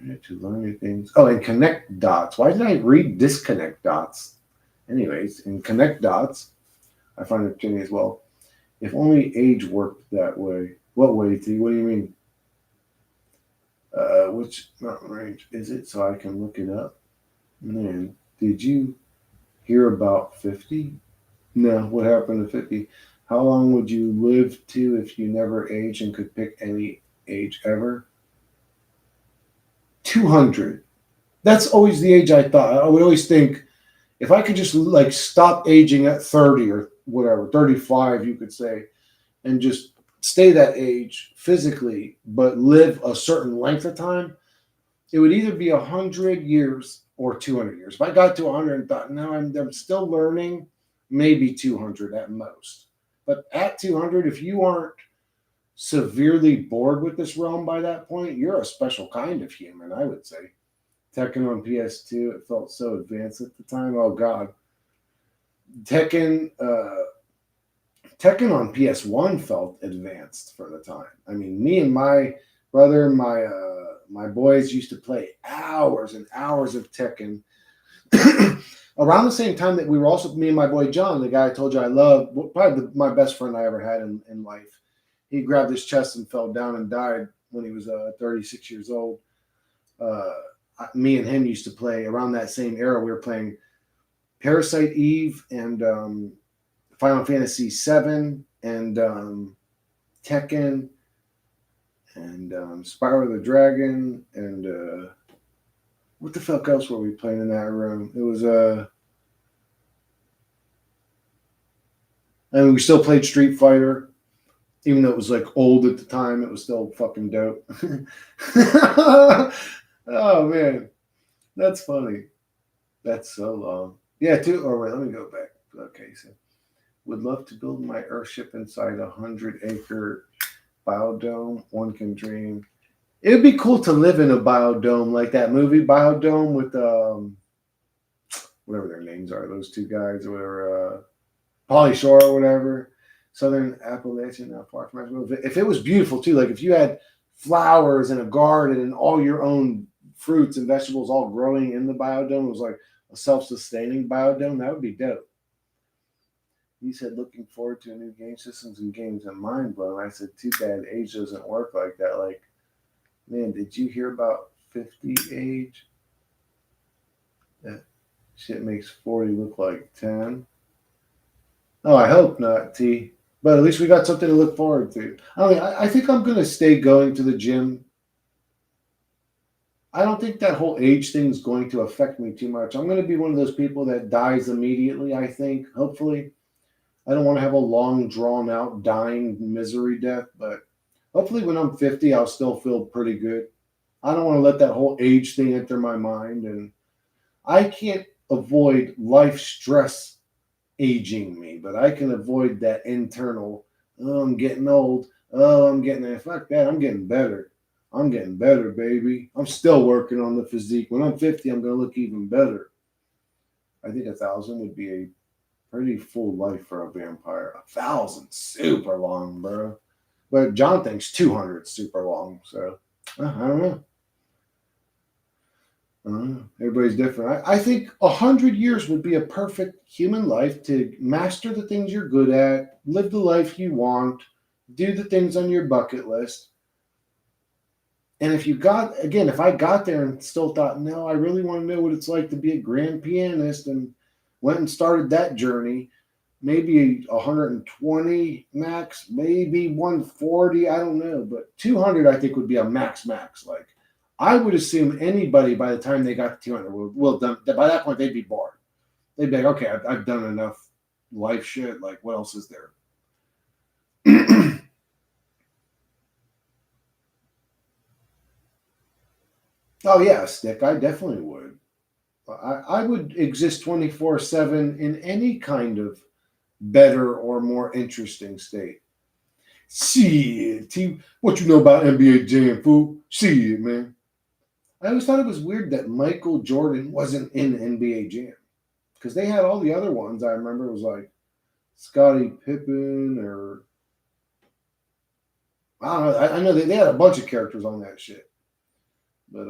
To learn new things. Oh, and connect dots. Why did I read disconnect dots? Anyways, in connect dots, I find it entertaining as well. If only age worked that way. What way, T? What do you mean? Which mountain range is it so I can look it up? Man, did you hear about 50? No, what happened to 50? How long would you live to if you never age and could pick any age ever? 200. That's always the age I thought. I would always think if I could just like stop aging at 30 or whatever, 35, you could say, and just stay that age physically, but live a certain length of time, it would either be 100 years or 200 years. If I got to 100 and thought, no, I'm still learning, maybe 200 at most. But at 200, if you aren't severely bored with this realm by that point, you're a special kind of human, I would say. Tekken on PS2, it felt so advanced at the time. Oh God, Tekken, Tekken on PS1 felt advanced for the time. I mean, me and my brother, my boys used to play hours and hours of Tekken. Around the same time that we were also, me and my boy John, the guy I told you I love, probably my best friend I ever had in life. He grabbed his chest and fell down and died when he was 36 years old. Uh, Me and him used to play around that same era. We were playing Parasite Eve and Final Fantasy VII and Tekken and Spyro the Dragon and What the fuck else were we playing in that room? It was I mean, we still played Street Fighter, even though it was like old at the time. It was still fucking dope. Oh man, that's funny. That's so long. Yeah, too. Or wait, let me go back. Okay, so would love to build my Earthship inside a 100-acre biodome. One can dream. It would be cool to live in a biodome like that movie Biodome with whatever their names are, those two guys or whatever, Polly Shore or whatever. Southern Appalachian, not far from Asheville. If it was beautiful too, like if you had flowers and a garden and all your own fruits and vegetables all growing in the biodome, it was like a self-sustaining biodome. That would be dope. He said, looking forward to a new game systems and games, and mind blown. I said, too bad age doesn't work like that. Like, man, did you hear about 50 age? That shit makes 40 look like 10. Oh, I hope not, T. But at least we got something to look forward to. I think I'm going to stay going to the gym. I don't think that whole age thing is going to affect me too much. I'm going to be one of those people that dies immediately, I think, hopefully. I don't want to have a long, drawn out, dying misery death, but hopefully when I'm 50, I'll still feel pretty good. I don't want to let that whole age thing enter my mind. And I can't avoid life stress aging me, but I can avoid that internal, oh, I'm getting old. Oh, I'm getting, fuck that. I'm getting better. I'm getting better, baby. I'm still working on the physique. When I'm 50, I'm going to look even better. I think 1,000 would be a pretty full life for a vampire. 1,000, super long, bro. But John thinks 200 super long. So I don't know. Everybody's different. I think 100 years would be a perfect human life to master the things you're good at, live the life you want, do the things on your bucket list. And if I got there and still thought, no, I really want to know what it's like to be a grand pianist and went and started that journey, maybe 120 max, maybe 140, I don't know. But 200, I think, would be a max. Like, I would assume anybody by the time they got to 200 will done. By that point, they'd be bored. They'd be like, okay, I've done enough life shit. Like, what else is there? Oh yeah, Stick. I definitely would. I would exist 24/7 in any kind of better or more interesting state. Shit, T, what you know about NBA Jam, fool? Shit, man. I always thought it was weird that Michael Jordan wasn't in NBA Jam because they had all the other ones. I remember it was like Scottie Pippen or I don't know. I know they had a bunch of characters on that shit, but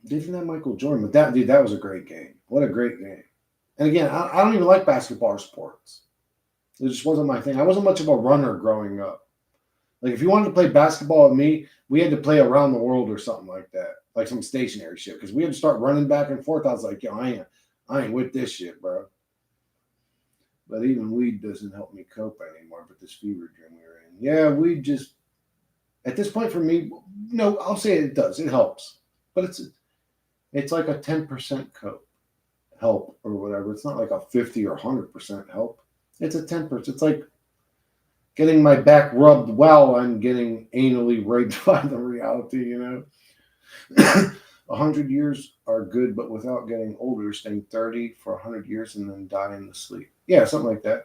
didn't have Michael Jordan. But that dude, that was a great game. What a great game. And again, I don't even like basketball or sports. It just wasn't my thing. I wasn't much of a runner growing up. Like if you wanted to play basketball with me, we had to play around the world or something like that, like some stationary shit. Because we had to start running back and forth. I was like, yo, I ain't with this shit, bro. But even weed doesn't help me cope anymore. But this fever dream we were in, yeah, weed just at this point for me, no, I'll say it does. It helps, but it's like a 10% cope help or whatever. It's not like a 50 or 100% help. It's a 10%. It's like getting my back rubbed while I'm getting anally raped by the reality, 100 years are good, but without getting older, staying 30 for 100 years and then dying to sleep. Yeah, something like that.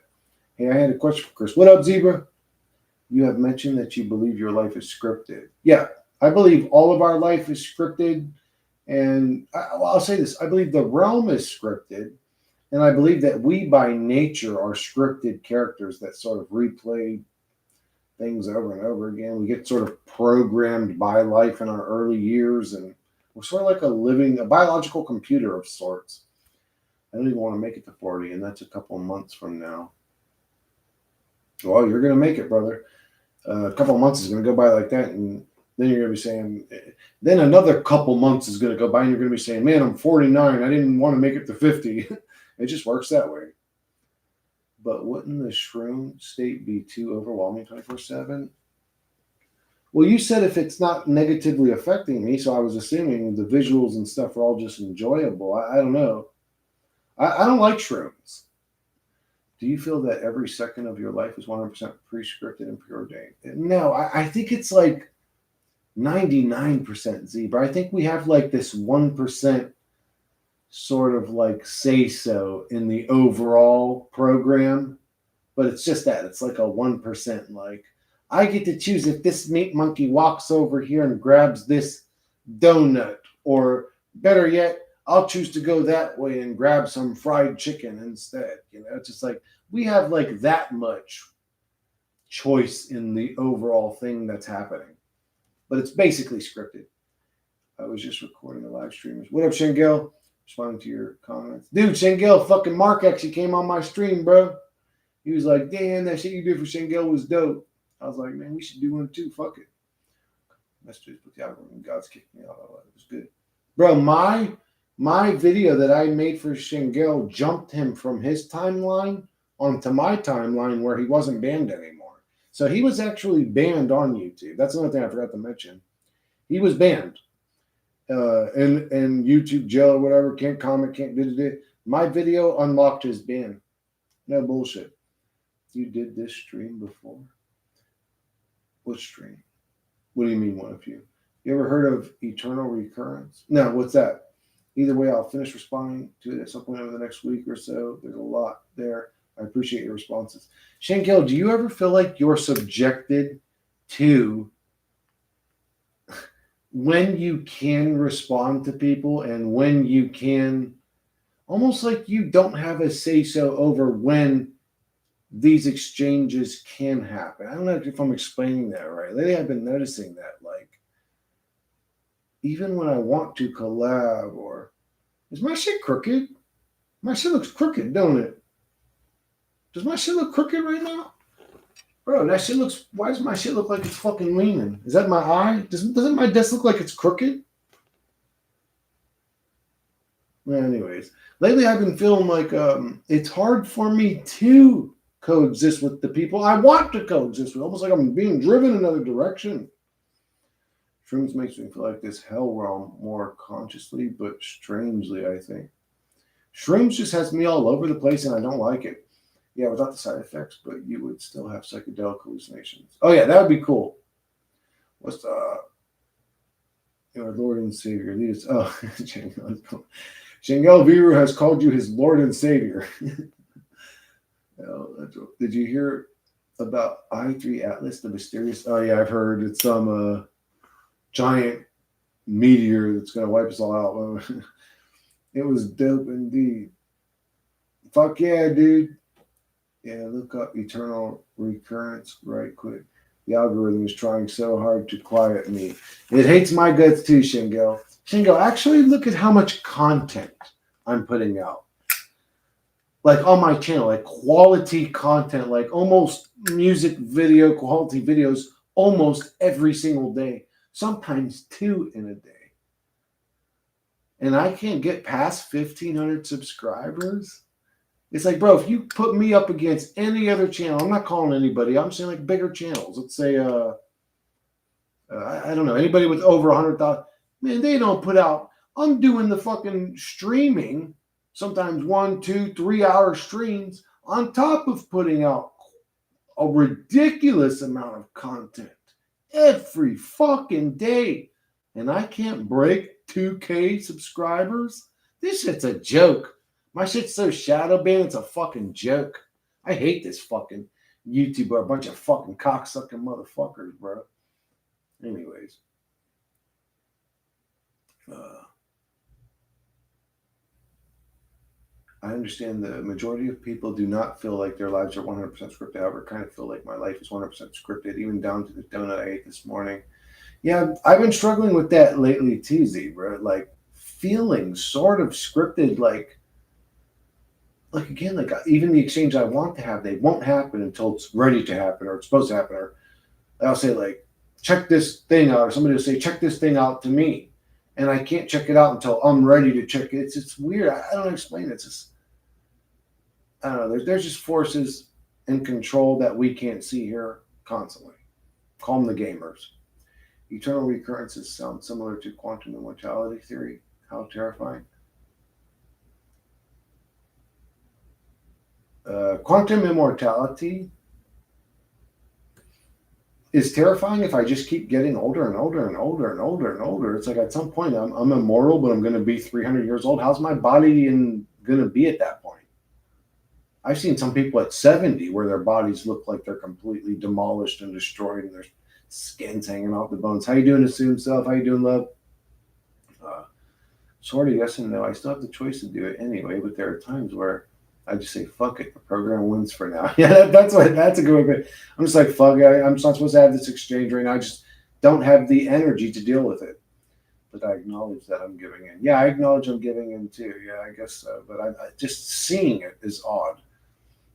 Hey, I had a question for Chris. What up, Zebra? You have mentioned that you believe your life is scripted. Yeah, I believe all of our life is scripted. And I'll say this, I believe the realm is scripted. And I believe that we by nature are scripted characters that sort of replay things over and over again. We get sort of programmed by life in our early years, and we're sort of like a biological computer of sorts. I don't even want to make it to 40, and that's a couple of months from now. Well, you're going to make it, brother. A couple of months is going to go by like that, and then you're going to be saying, then another couple months is going to go by, and you're going to be saying, man, I'm 49. I didn't want to make it to 50. It just works that way. But wouldn't the shroom state be too overwhelming 24/7? Well, you said if it's not negatively affecting me, so I was assuming the visuals and stuff are all just enjoyable. I don't know. I don't like shrooms. Do you feel that every second of your life is 100% pre-scripted and preordained? No, I think it's like 99% zebra. I think we have like this 1% sort of like say so in the overall program, but it's just that it's like a 1%. Like, I get to choose if this meat monkey walks over here and grabs this donut, or better yet, I'll choose to go that way and grab some fried chicken instead. It's just like we have like that much choice in the overall thing that's happening, but it's basically scripted. I was just recording a live stream. What up, Shengel? Responding to your comments. Dude, Shengel, fucking Mark actually came on my stream, bro. He was like, damn, that shit you did for Shengel was dope. I was like, man, we should do one too. Fuck it. Messages with the algorithm. God's kicked me out. It was good. Bro, my video that I made for Shengel jumped him from his timeline onto my timeline where he wasn't banned anymore. So he was actually banned on YouTube. That's another thing I forgot to mention. He was banned. In YouTube jail or whatever, can't comment, can't do. My video unlocked his ban. No bullshit. You did this stream before? What stream? What do you mean, one of you? You ever heard of eternal recurrence? No, what's that? Either way, I'll finish responding to it at some point over the next week or so. There's a lot there. I appreciate your responses. Shankel, do you ever feel like you're subjected to when you can respond to people and when you can, almost like you don't have a say-so over when these exchanges can happen? I don't know if I'm explaining that right. Lately, I've been noticing that, like, even when I want to collab, or is my shit crooked? My shit looks crooked, don't it? Does my shit look crooked right now? Bro, that shit looks, why does my shit look like it's fucking leaning? Is that my eye? Doesn't my desk look like it's crooked? Well, anyways, lately I've been feeling like it's hard for me to coexist with the people I want to coexist with, almost like I'm being driven another direction. Shrooms makes me feel like this hell realm more consciously, but strangely, I think. Shrooms just has me all over the place, and I don't like it. Yeah, without the side effects, but you would still have psychedelic hallucinations. Oh, yeah, that would be cool. What's our Lord and Savior? Lead us. Oh, Shengel Viru has called you his Lord and Savior. Did you hear about I3 Atlas, the mysterious? Oh, yeah, I've heard it's some giant meteor that's going to wipe us all out. It was dope indeed. Fuck yeah, dude. Yeah, look up eternal recurrence right quick. The algorithm is trying so hard to quiet me. It hates my guts too, Shingo. Shingo, actually look at how much content I'm putting out. Like on my channel, like quality content, like almost music video, quality videos almost every single day. Sometimes 2 in a day. And I can't get past 1,500 subscribers. It's like, bro, if you put me up against any other channel, I'm not calling anybody. I'm saying like bigger channels. Let's say, I don't know, anybody with over 100,000. Man, they don't put out. I'm doing the fucking streaming, sometimes 1, 2, 3 hour streams on top of putting out a ridiculous amount of content every fucking day. And I can't break 2K subscribers. This shit's a joke. My shit's so shadow banned, it's a fucking joke. I hate this fucking YouTuber, a bunch of fucking cocksucking motherfuckers, bro. Anyways. I understand the majority of people do not feel like their lives are 100% scripted. However, I kind of feel like my life is 100% scripted, even down to the donut I ate this morning. Yeah, I've been struggling with that lately too, Zebra. Like feeling sort of scripted, like again, like even the exchange I want to have, they won't happen until it's ready to happen or it's supposed to happen. Or I'll say like, check this thing out, or somebody will say, check this thing out to me, and I can't check it out until I'm ready to check it. It's weird. I don't explain it. It's just, I don't know. There's just forces in control that we can't see here constantly. Calm the gamers. Eternal recurrences sound similar to quantum immortality theory. How terrifying. Quantum immortality is terrifying if I just keep getting older and older and older and older and older. It's like at some point I'm immortal, but I'm going to be 300 years old. How's my body going to be at that point? I've seen some people at 70 where their bodies look like they're completely demolished and destroyed and their skin's hanging off the bones. How you doing, assumed self? How you doing, love? Uh, Sort of yes and no. I still have the choice to do it anyway, but there are times where I just say, fuck it. The program wins for now. Yeah, that's a good way. I'm just like, fuck it. I'm not supposed to have this exchange right now. I just don't have the energy to deal with it. But I acknowledge that I'm giving in. Yeah, I acknowledge I'm giving in too. Yeah, I guess so. But I just seeing it is odd.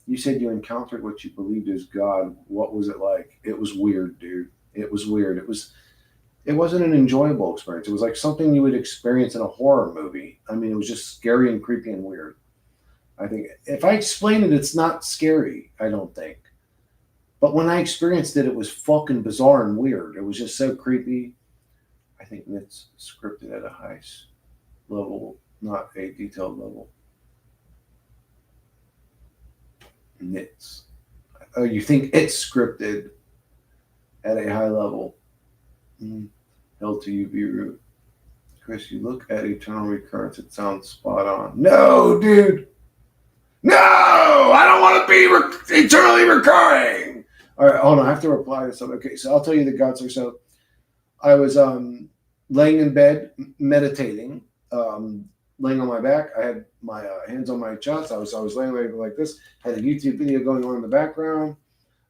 You said you encountered what you believed is God. What was it like? It was weird, dude. It was weird. It wasn't an enjoyable experience. It was like something you would experience in a horror movie. I mean, it was just scary and creepy and weird. I think if I explain it, it's not scary, I don't think. But when I experienced it, it was fucking bizarre and weird. It was just so creepy. I think it's scripted at a high level, not a detailed level. Nits. Oh, you think it's scripted at a high level? Hell to you, be rude. Chris, you look at eternal recurrence. It sounds spot on. No, dude. No, I don't want to be eternally recurring. All right, hold on. I have to reply to something. Okay, so I'll tell you the guts or so. I was laying in bed meditating, laying on my back. I had my hands on my chest. I was laying like this. Had a YouTube video going on in the background.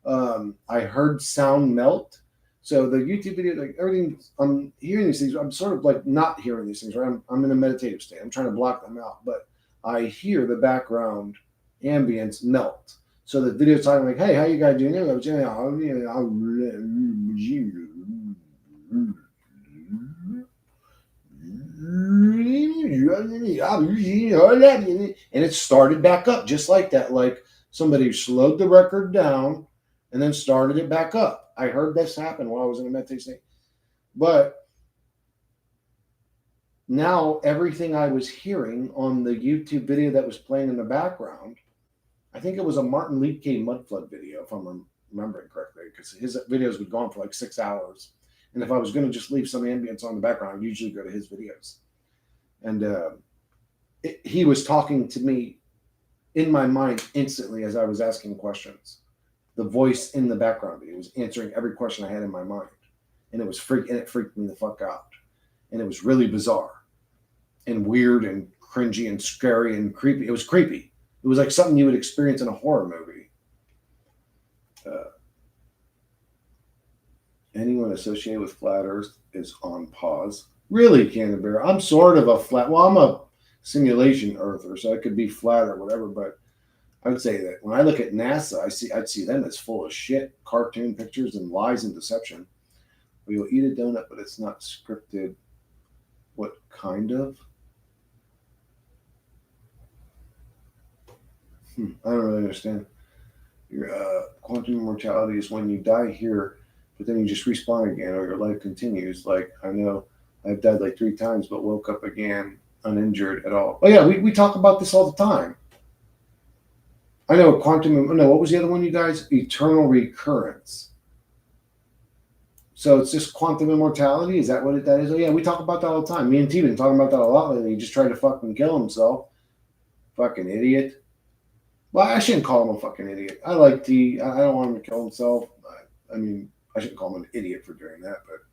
I heard sound melt. So the YouTube video, like everything, I'm hearing these things. I'm sort of like not hearing these things, right? I'm in a meditative state. I'm trying to block them out, but I hear the background ambience melt. So the video's talking like, "Hey, how you guys doing?" And it started back up just like that, like somebody slowed the record down and then started it back up. I heard this happen while I was in a meditation state. But now everything I was hearing on the YouTube video that was playing in the background, I think it was a Martin Liedtke mud flood video, if I'm remembering correctly, because his videos would go on for like 6 hours. And if I was going to just leave some ambience on the background, I'd usually go to his videos. And he was talking to me in my mind instantly as I was asking questions. The voice in the background, he was answering every question I had in my mind. And it freaked me the fuck out. And it was really bizarre and weird and cringy and scary and creepy. It was creepy. It was like something you would experience in a horror movie. Anyone associated with flat Earth is on pause. Really, Canterbury? I'm sort of a flat. Well, I'm a simulation Earther, so I could be flat or whatever. But I would say that when I look at NASA, I'd see them as full of shit, cartoon pictures and lies and deception. We'll eat a donut, but it's not scripted. What kind of? I don't really understand. Your quantum immortality is when you die here, but then you just respawn again, or your life continues. Like I know I've died like 3 times, but woke up again uninjured at all. Oh yeah, we talk about this all the time. I know quantum. No, what was the other one, you guys? Eternal recurrence. So it's just quantum immortality. Is that what that is? Oh yeah, we talk about that all the time. Me and T been talking about that a lot lately. He just tried to fucking kill himself. Fucking idiot. Well, I shouldn't call him a fucking idiot. I like T. I don't want him to kill himself. I mean, I shouldn't call him an idiot for doing that, but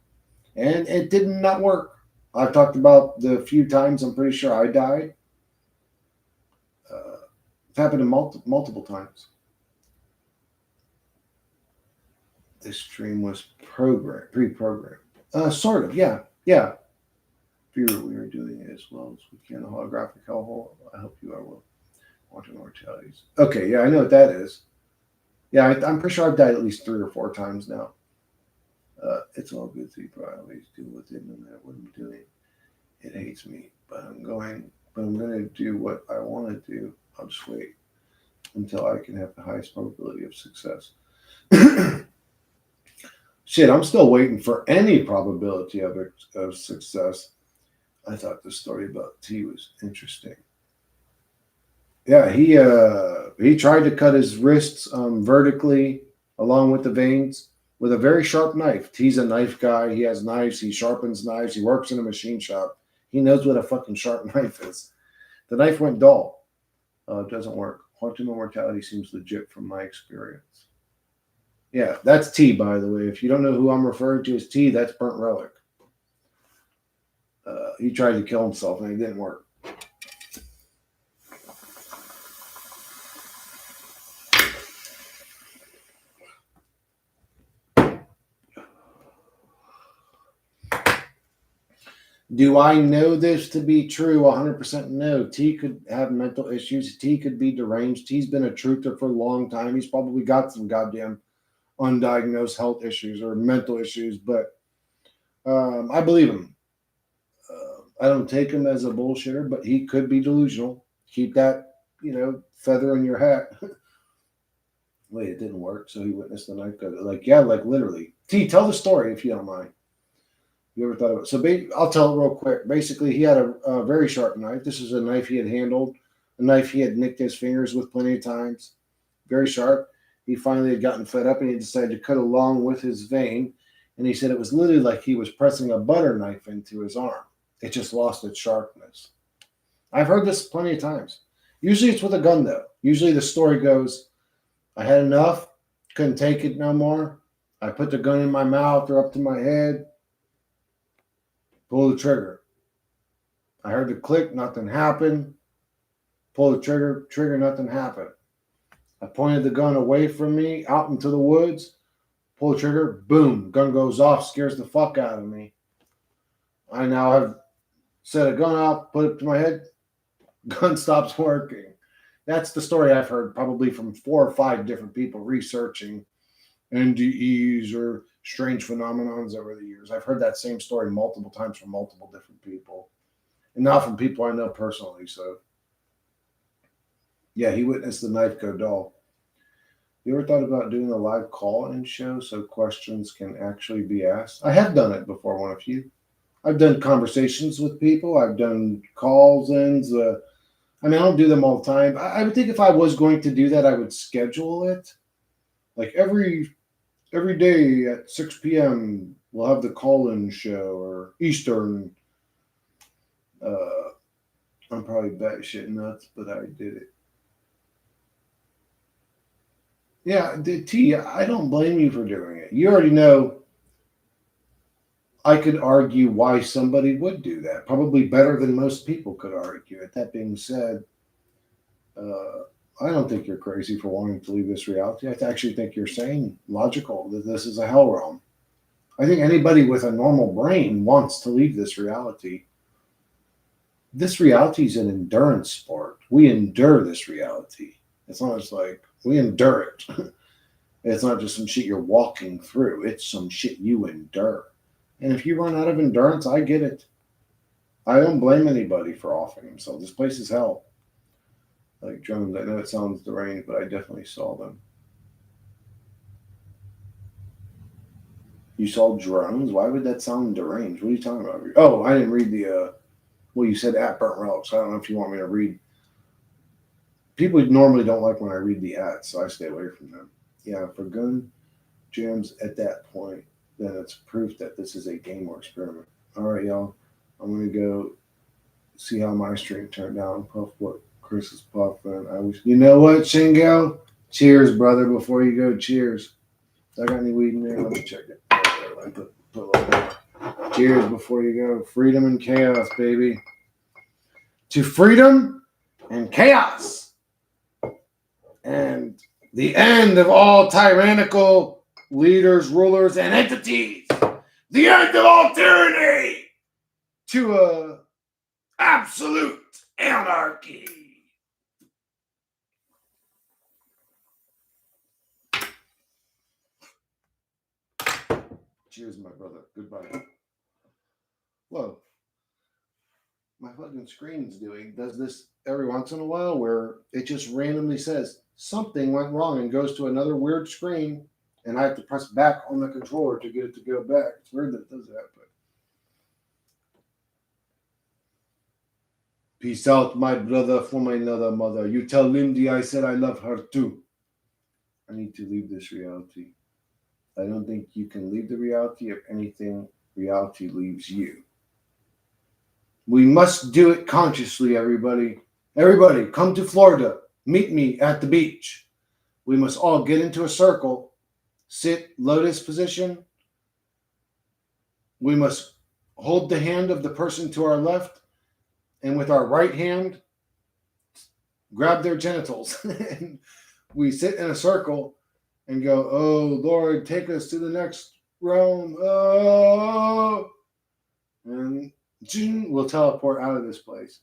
and it did not work. I've talked about the few times I'm pretty sure I died. It's happened multiple times. This stream was pre-programmed. Sort of, yeah. We are doing it as well as we can. A holographic hellhole. I hope you are well. Quantum immortalities. Okay, yeah, I know what that is. Yeah, I'm pretty sure I've died at least 3 or 4 times now. It's all good, so you probably always deal with it no matter what I'm doing. It hates me, but I'm going to do what I want to do. I'll just wait until I can have the highest probability of success. Shit, I'm still waiting for any probability of success. I thought the story about T was interesting. Yeah, he tried to cut his wrists vertically along with the veins with a very sharp knife. He's a knife guy. He has knives. He sharpens knives. He works in a machine shop. He knows what a fucking sharp knife is. The knife went dull. It doesn't work. Quantum immortality seems legit from my experience. Yeah, that's T, by the way. If you don't know who I'm referring to as T, that's Burnt Relic. He tried to kill himself and it didn't work. Do I know this to be true? 100% no. T could have mental issues. T could be deranged. T's been a truther for a long time. He's probably got some goddamn undiagnosed health issues or mental issues, but I believe him. I don't take him as a bullshitter, but he could be delusional. Keep that, feather in your hat. Wait, it didn't work, so he witnessed the knife cut. Like, yeah, like literally. T, tell the story if you don't mind. You ever thought of it? So I'll tell it real quick. Basically, he had a very sharp knife. This is a knife he had handled, a knife he had nicked his fingers with plenty of times. Very sharp. He finally had gotten fed up and he decided to cut along with his vein. And he said it was literally like he was pressing a butter knife into his arm. It just lost its sharpness. I've heard this plenty of times. Usually it's with a gun, though. Usually the story goes, I had enough, couldn't take it no more. I put the gun in my mouth or up to my head, pull the trigger. I heard the click, nothing happened. Pull the trigger, nothing happened. I pointed the gun away from me, out into the woods, pull the trigger, boom, gun goes off, scares the fuck out of me. I now have set a gun out, put it to my head, gun stops working. That's the story I've heard probably from 4 or 5 different people researching NDEs or strange phenomenons over the years. I've heard that same story multiple times from multiple different people. And not from people I know personally. So, yeah, he witnessed the knife go dull. You ever thought about doing a live call-in show so questions can actually be asked? I have done it before, one of you. I've done conversations with people. I've done calls-ins. I don't do them all the time. I would think if I was going to do that, I would schedule it. Like every day at 6 p.m., we'll have the call-in show or Eastern. I'm probably batshit nuts, but I did it. Yeah, T, I don't blame you for doing it. You already know I could argue why somebody would do that. Probably better than most people could argue it. That being said, I don't think you're crazy for wanting to leave this reality. I actually think you're sane, logical, that this is a hell realm. I think anybody with a normal brain wants to leave this reality. This reality is an endurance sport. We endure this reality. It's not just like we endure it. It's not just some shit you're walking through. It's some shit you endure. And if you run out of endurance, I get it. I don't blame anybody for offing themselves. This place is hell. Like Jones, I know it sounds deranged, but I definitely saw them. You saw drones? Why would that sound deranged? What are you talking about? Oh, I didn't read the. Well, you said at Burnt Relics. I don't know if you want me to read. People normally don't like when I read the ads, so I stay away from them. Yeah, for gun jams at that point, then it's proof that this is a game or experiment. All right, y'all. I'm gonna go see how my stream turned out. Puff what Chris is puffing. I wish. You know what, Shingo? Cheers, brother. Before you go, cheers. I got any weed in there? Let me check it. Put a little more. Cheers before you go. Freedom and chaos, baby. To freedom and chaos. And the end of all tyrannical leaders, rulers, and entities. The end of all tyranny. To absolute anarchy. Cheers, my brother. Goodbye. Whoa. My fucking screen's does this every once in a while where it just randomly says something went wrong and goes to another weird screen and I have to press back on the controller to get it to go back. It's weird that it does that, but peace out, my brother, from another mother. You tell Lindy I said I love her too. I need to leave this reality. I don't think you can leave the reality. If anything, reality leaves you. We must do it consciously, everybody. Everybody, come to Florida. Meet me at the beach. We must all get into a circle, sit lotus position. We must hold the hand of the person to our left, and with our right hand, grab their genitals. And we sit in a circle and go, oh, Lord, take us to the next realm. Oh. And we'll teleport out of this place.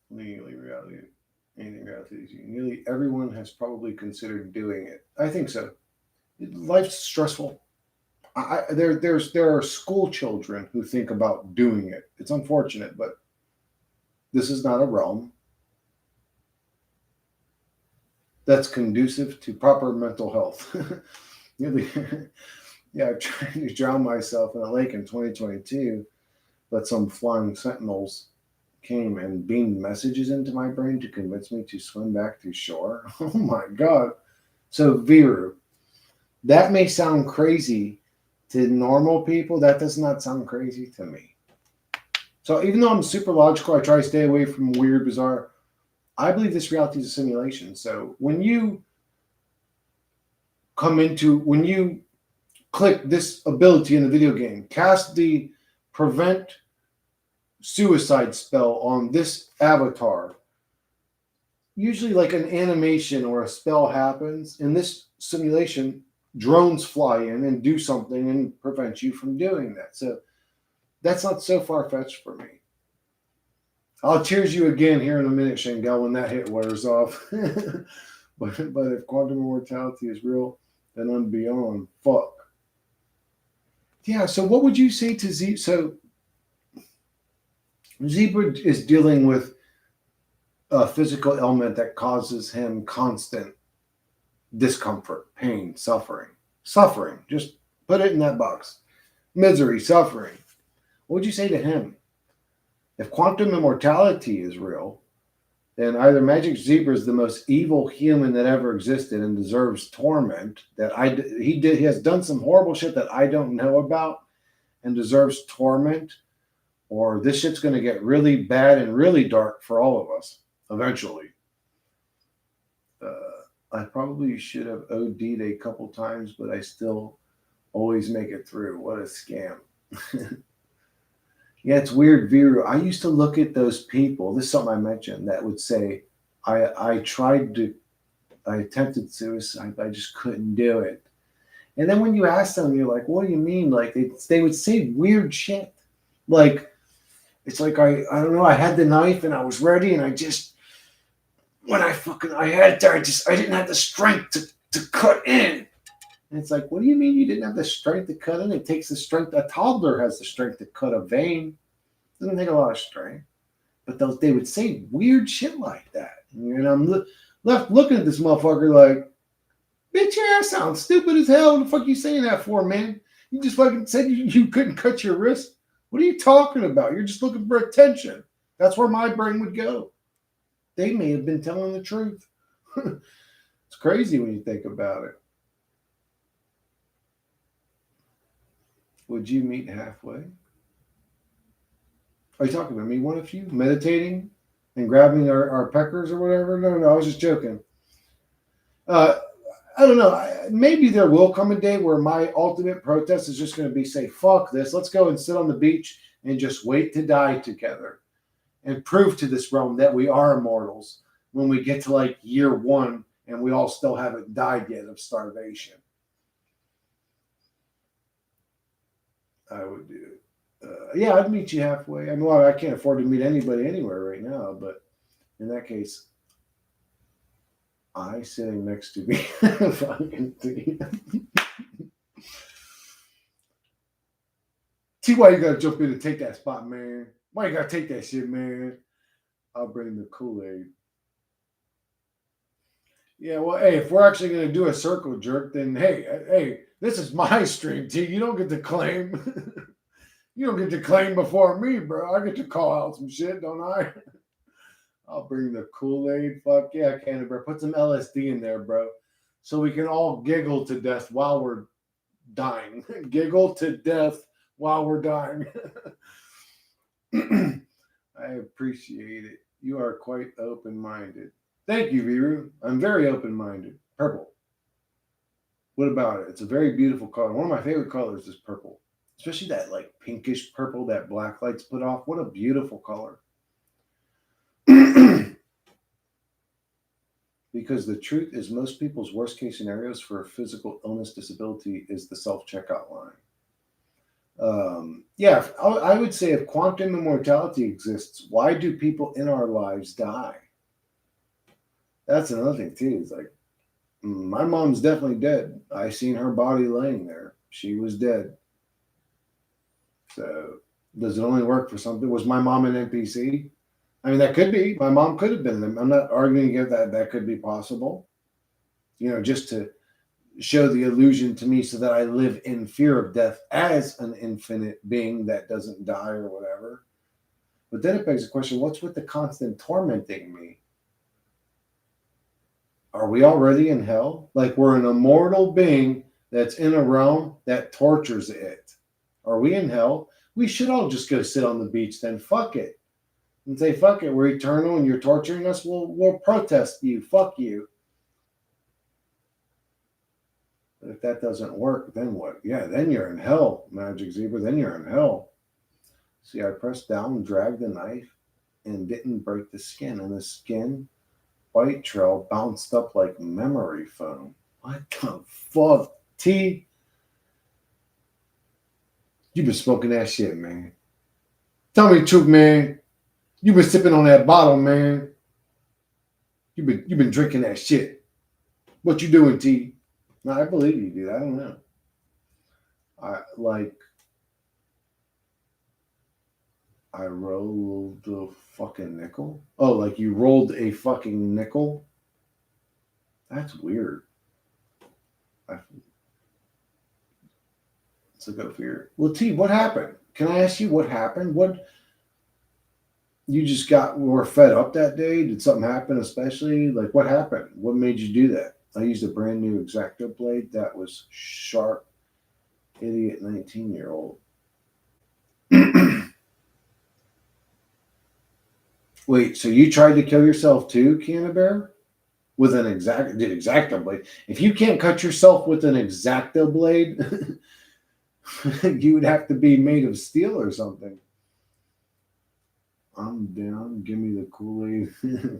Legally, reality, anything reality. Nearly everyone has probably considered doing it. I think so. Life's stressful. There are school children who think about doing it. It's unfortunate, but this is not a realm that's conducive to proper mental health. Yeah, I tried to drown myself in a lake in 2022, but some flying sentinels came and beamed messages into my brain to convince me to swim back to shore. Oh my God. So, Viru, that may sound crazy to normal people. That does not sound crazy to me. So, even though I'm super logical, I try to stay away from weird, bizarre. I believe this reality is a simulation. So, when you click this ability in the video game, cast the prevent suicide spell on this avatar. Usually, like an animation or a spell happens. In this simulation, drones fly in and do something and prevent you from doing that. So, that's not so far-fetched for me. I'll cheers you again here in a minute, Shangal, when that hit wears off. but if quantum immortality is real, then I'm beyond. Fuck. Yeah, so what would you say to Z? So Zebra is dealing with a physical ailment that causes him constant discomfort, pain, suffering. Suffering. Just put it in that box. Misery, suffering. What would you say to him? If quantum immortality is real, then either Magic Zebra is the most evil human that ever existed and deserves torment. He has done some horrible shit that I don't know about and deserves torment, or this shit's going to get really bad and really dark for all of us eventually. I probably should have OD'd a couple times, but I still always make it through. What a scam. Yeah, it's weird, Viru. I used to look at those people, this is something I mentioned, that would say, I attempted suicide, but I just couldn't do it. And then when you ask them, you're like, what do you mean? Like, they would say weird shit. Like, it's like, I don't know, I had the knife and I was ready, and I just, when I didn't have the strength to cut in. And it's like, what do you mean you didn't have the strength to cut in? It takes the strength. A toddler has the strength to cut a vein. It doesn't take a lot of strength. But they would say weird shit like that. And I'm left looking at this motherfucker like, bitch, your ass sounds stupid as hell. What the fuck you saying that for, man? You just fucking said you couldn't cut your wrist. What are you talking about? You're just looking for attention. That's where my brain would go. They may have been telling the truth. It's crazy when you think about it. Would you meet halfway? Are you talking about me? One of you meditating and grabbing our peckers or whatever? No, I was just joking. I don't know. Maybe there will come a day where my ultimate protest is just going to be say, fuck this. Let's go and sit on the beach and just wait to die together and prove to this realm that we are immortals when we get to like year 1 and we all still haven't died yet of starvation. I would do it. Yeah, I'd meet you halfway. I mean, well, I can't afford to meet anybody anywhere right now, but in that case, I sitting next to me. Fucking See why you gotta jump in and take that spot, man. Why you gotta take that shit, man? I'll bring the Kool-Aid. Yeah, well, hey, if we're actually going to do a circle jerk, then hey, this is my stream, T. You don't get to claim. You don't get to claim before me, bro. I get to call out some shit, don't I? I'll bring the Kool-Aid. Fuck yeah, Candy, bro. Put some LSD in there, bro. So we can all giggle to death while we're dying. Giggle to death while we're dying. I appreciate it. You are quite open minded. Thank you, Viru. I'm very open minded. Purple. What about it? It's a very beautiful color. One of my favorite colors is purple, especially that like pinkish purple that black lights put off. What a beautiful color. Because the truth is, most people's worst case scenarios for physical illness disability is the self checkout line. Yeah, I would say if quantum immortality exists, why do people in our lives die? That's another thing too. It's like my mom's definitely dead. I seen her body laying there. She was dead. So does it only work for something? Was my mom an NPC? I mean, that could be. My mom could have been. I'm not arguing against that. That could be possible. You know, just to show the illusion to me so that I live in fear of death as an infinite being that doesn't die or whatever. But then it begs the question, what's with the constant tormenting me? Are we already in hell? Like we're an immortal being that's in a realm that tortures it. Are we in hell? We should all just go sit on the beach then. Fuck it. And say, fuck it, we're eternal and you're torturing us. We'll protest you. Fuck you. But if that doesn't work, then what? Yeah, then you're in hell, Magic Zebra. Then you're in hell. See, I pressed down and dragged the knife and didn't break the skin. And the skin white trail bounced up like memory foam. What the fuck? T? You been smoking that shit, man. Tell me the truth, man. You been sipping on that bottle, man. You been drinking that shit. What you doing, T? No, I believe you, dude. I don't know. I rolled a fucking nickel. Oh, like you rolled a fucking nickel? That's weird. So go figure. Well, T, what happened? Can I ask you what happened? What you just were fed up that day? Did something happen especially? Like what happened? What made you do that? I used a brand new X-Acto blade that was sharp. Idiot 19-year-old. Wait, so you tried to kill yourself too, Canterbury? With an X-Acto blade. If you can't cut yourself with an X-Acto blade, you would have to be made of steel or something. I'm down. Give me the Kool-Aid.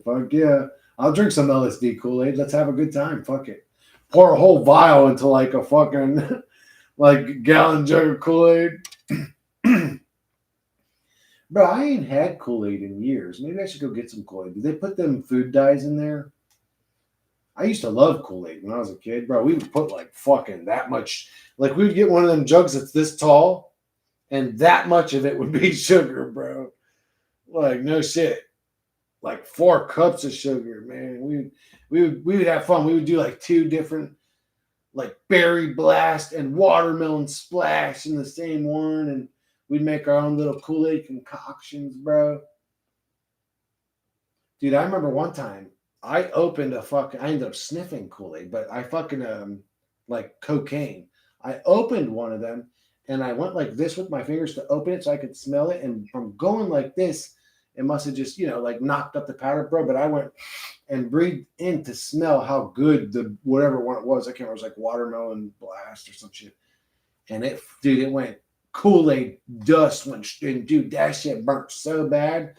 Fuck yeah. I'll drink some LSD Kool-Aid. Let's have a good time. Fuck it. Pour a whole vial into like a fucking like gallon jug of Kool-Aid. Bro, I ain't had Kool-Aid in years. Maybe I should go get some Kool-Aid. Do they put them food dyes in there? I used to love Kool-Aid when I was a kid, bro. We would put like fucking that much. Like we would get one of them jugs that's this tall, and that much of it would be sugar, bro. Like no shit. Like 4 cups of sugar, man. We would have fun. We would do like 2 different like berry blast and watermelon splash in the same one, and we'd make our own little Kool-Aid concoctions, bro. Dude, I remember one time I ended up sniffing Kool-Aid, but I fucking like cocaine. I opened one of them and I went like this with my fingers to open it so I could smell it. And from going like this, it must have just, like knocked up the powder, bro. But I went and breathed in to smell how good the whatever one it was. I can't remember. It was like watermelon blast or some shit. And it went Kool-Aid dust went, and dude, that shit burnt so bad.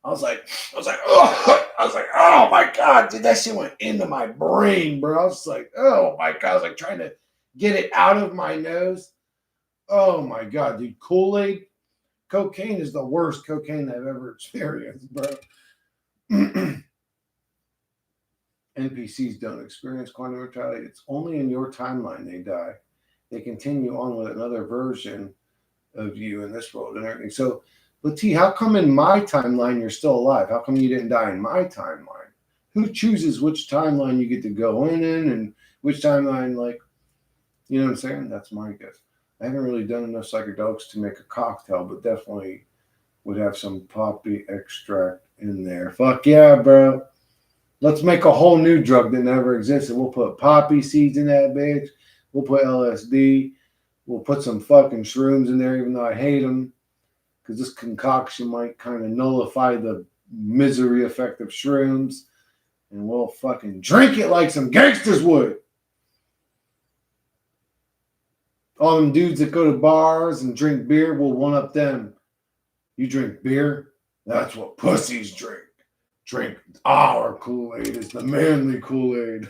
I was like, oh my God, dude, that shit went into my brain, bro. I was like, oh my God. I was like trying to get it out of my nose. Oh my God, dude. Kool-Aid, cocaine is the worst cocaine I've ever experienced, bro. NPCs don't experience quantum immortality. It's only in your timeline they die. They continue on with another version of you in this world and everything. So, but T, how come in my timeline you're still alive? How come you didn't die in my timeline? Who chooses which timeline you get to go in and which timeline, like, you know what I'm saying? That's my guess. I haven't really done enough psychedelics to make a cocktail, but definitely would have some poppy extract in there. Fuck yeah, bro. Let's make a whole new drug that never existed. We'll put poppy seeds in that bitch. We'll put LSD. We'll put some fucking shrooms in there, even though I hate them. Because this concoction might kind of nullify the misery effect of shrooms. And we'll fucking drink it like some gangsters would. All them dudes that go to bars and drink beer, we'll one up them. You drink beer? That's what pussies drink. Drink our Kool-Aid. It's the manly Kool-Aid.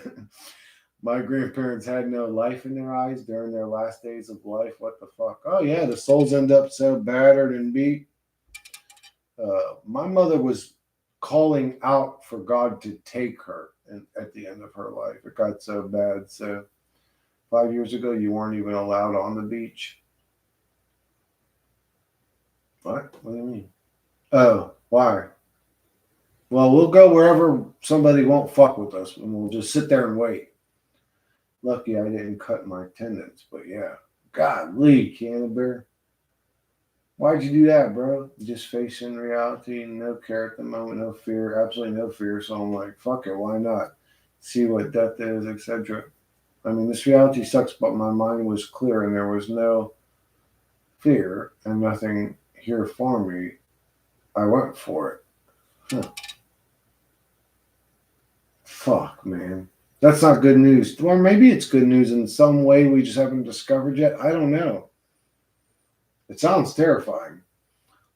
My grandparents had no life in their eyes during their last days of life. What the fuck? Oh, yeah, the souls end up so battered and beat. My mother was calling out for God to take her at the end of her life. It got so bad. So 5 years ago, you weren't even allowed on the beach. What? What do you mean? Oh, why? Well, we'll go wherever somebody won't fuck with us, and we'll just sit there and wait. Lucky I didn't cut my tendons, but yeah. Godly, Canterbury. Why'd you do that, bro? Just facing reality, no care at the moment, no fear, absolutely no fear. So I'm like, fuck it, why not? See what death is, etc. I mean, this reality sucks, but my mind was clear and there was no fear and nothing here for me. I went for it. Huh. Fuck, man. That's not good news. Or maybe it's good news in some way we just haven't discovered yet. I don't know. It sounds terrifying.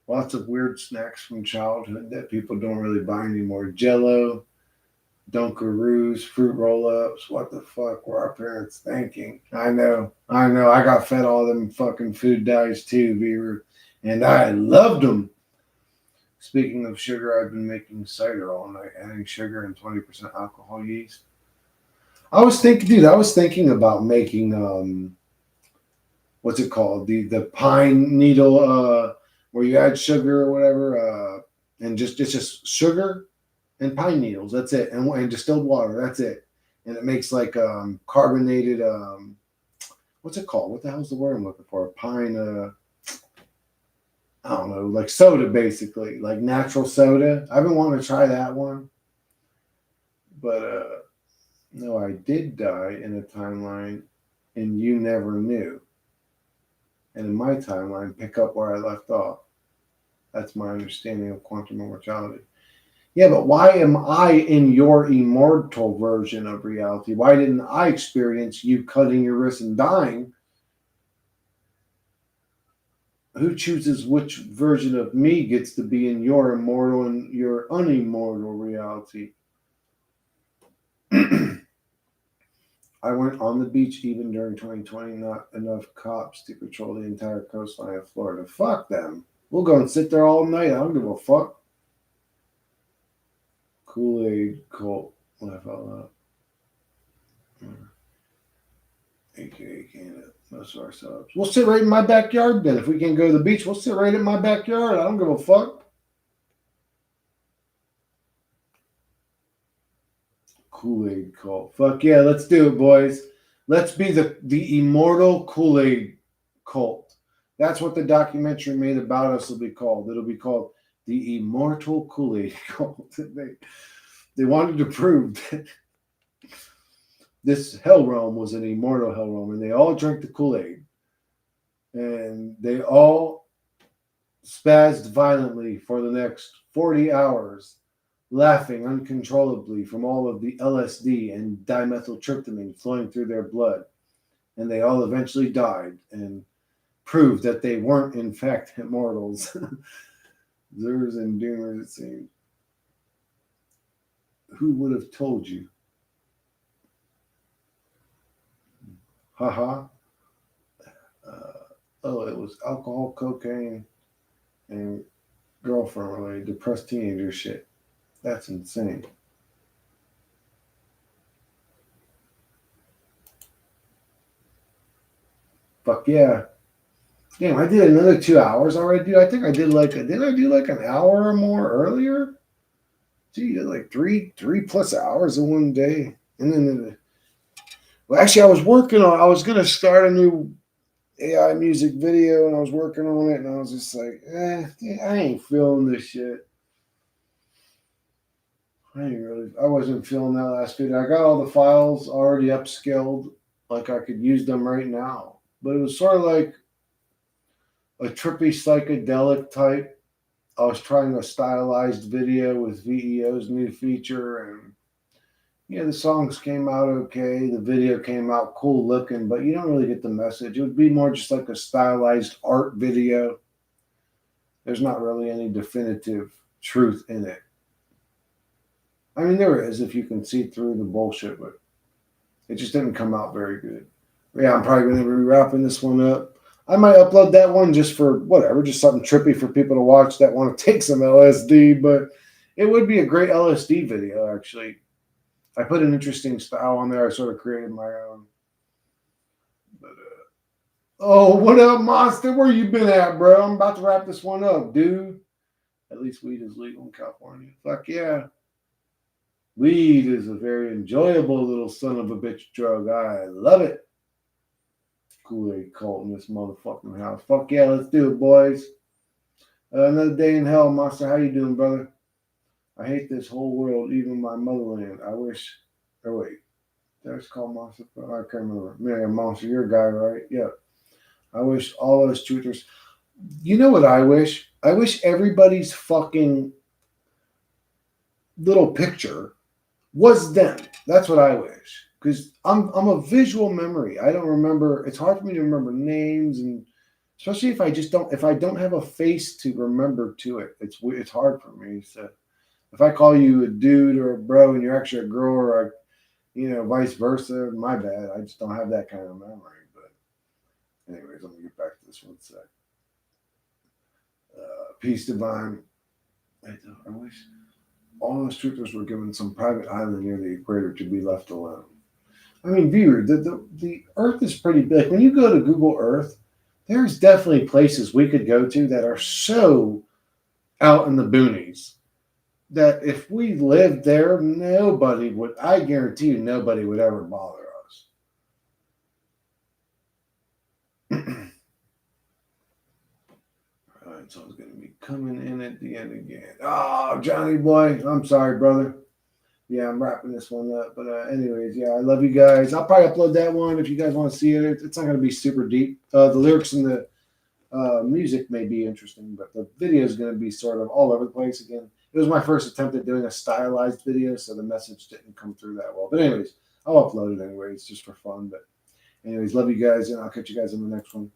Lots of weird snacks from childhood that people don't really buy anymore. Jello, Dunkaroos, fruit roll-ups. What the fuck were our parents thinking? I know. I got fed all them fucking food dyes too, Beaver. And I loved them. Speaking of sugar, I've been making cider all night, adding sugar and 20% alcohol yeast. I was thinking about making what's it called? The pine needle where you add sugar or whatever, and it's just sugar and pine needles. That's it, and distilled water. That's it, and it makes like carbonated. What's it called? What the hell's the word I'm looking for? Pine. I don't know, like soda, basically, like natural soda. I've been wanting to try that one, but no, I did die in a timeline, and you never knew. And in my timeline, pick up where I left off. That's my understanding of quantum immortality. Yeah, but why am I in your immortal version of reality? Why didn't I experience you cutting your wrist and dying? Who chooses which version of me gets to be in your immortal and your unimmortal reality? I went on the beach even during 2020, not enough cops to patrol the entire coastline of Florida. Fuck them. We'll go and sit there all night. I don't give a fuck. Kool-Aid cult. When I fell out. AKA Canada. Most of our subs. We'll sit right in my backyard then. If we can't go to the beach, we'll sit right in my backyard. I don't give a fuck. Kool-Aid cult. Fuck yeah, let's do it, boys. Let's be the immortal Kool-Aid cult. That's what the documentary made about us will be called. It'll be called the Immortal Kool-Aid cult. They wanted to prove that this hell realm was an immortal hell realm, and they all drank the Kool-Aid. And they all spazzed violently for the next 40 hours, laughing uncontrollably from all of the LSD and dimethyltryptamine flowing through their blood. And they all eventually died and proved that they weren't, in fact, immortals. Zers and doomers, it seems. Who would have told you? Haha. It was alcohol, cocaine, and girlfriend related, depressed teenager shit. That's insane. Fuck yeah. Damn, I did another 2 hours already, dude. I think I did I do like an hour or more earlier? Gee, like three plus hours in one day. And then, well, actually, I was going to start a new AI music video and I was working on it and I was just like, I ain't feeling this shit. I wasn't feeling that last video. I got all the files already upscaled, like I could use them right now. But it was sort of like a trippy psychedelic type. I was trying a stylized video with VEO's new feature, and yeah, the songs came out okay. The video came out cool looking, but you don't really get the message. It would be more just like a stylized art video. There's not really any definitive truth in it. I mean, there is if you can see through the bullshit, but it just didn't come out very good. Yeah, I'm probably going to be wrapping this one up. I might upload that one just for whatever, just something trippy for people to watch that want to take some LSD, but it would be a great LSD video, actually. I put an interesting style on there. I sort of created my own. But, oh, what up, Monster? Where you been at, bro? I'm about to wrap this one up, dude. At least weed is legal in California. Fuck yeah. Weed is a very enjoyable little son of a bitch drug. I love it. Kool-Aid cult in this motherfucking house. Fuck yeah, let's do it, boys. Another day in hell, Monster. How you doing, brother? I hate this whole world, even my motherland. I wish. Oh wait, that's called Monster. I can't remember. Man, Monster, you're a guy, right? Yeah. I wish all those truthers. You know what I wish? I wish everybody's fucking little picture was them. That's what I wish. Because I'm a visual memory. I don't remember. It's hard for me to remember names, and especially if I don't have a face to remember to it. It's hard for me. So if I call you a dude or a bro and you're actually a girl or vice versa, my bad. I just don't have that kind of memory. But anyways, let me get back to this one sec. Peace divine. I wish all those truthers were given some private island near the equator to be left alone. I mean, viewer, the Earth is pretty big. When you go to Google Earth, there's definitely places we could go to that are so out in the boonies that if we lived there, I guarantee you, nobody would ever bother us. All right, so it's going to be coming in at the end again. Oh, Johnny boy, I'm sorry, brother. Yeah, I'm wrapping this one up. But anyways, yeah, I love you guys. I'll probably upload that one if you guys want to see it. It's not going to be super deep. The lyrics and the music may be interesting, but the video is going to be sort of all over the place again. It was my first attempt at doing a stylized video, so the message didn't come through that well. But anyways, I'll upload it anyways, just for fun. But anyways, love you guys, and I'll catch you guys in the next one.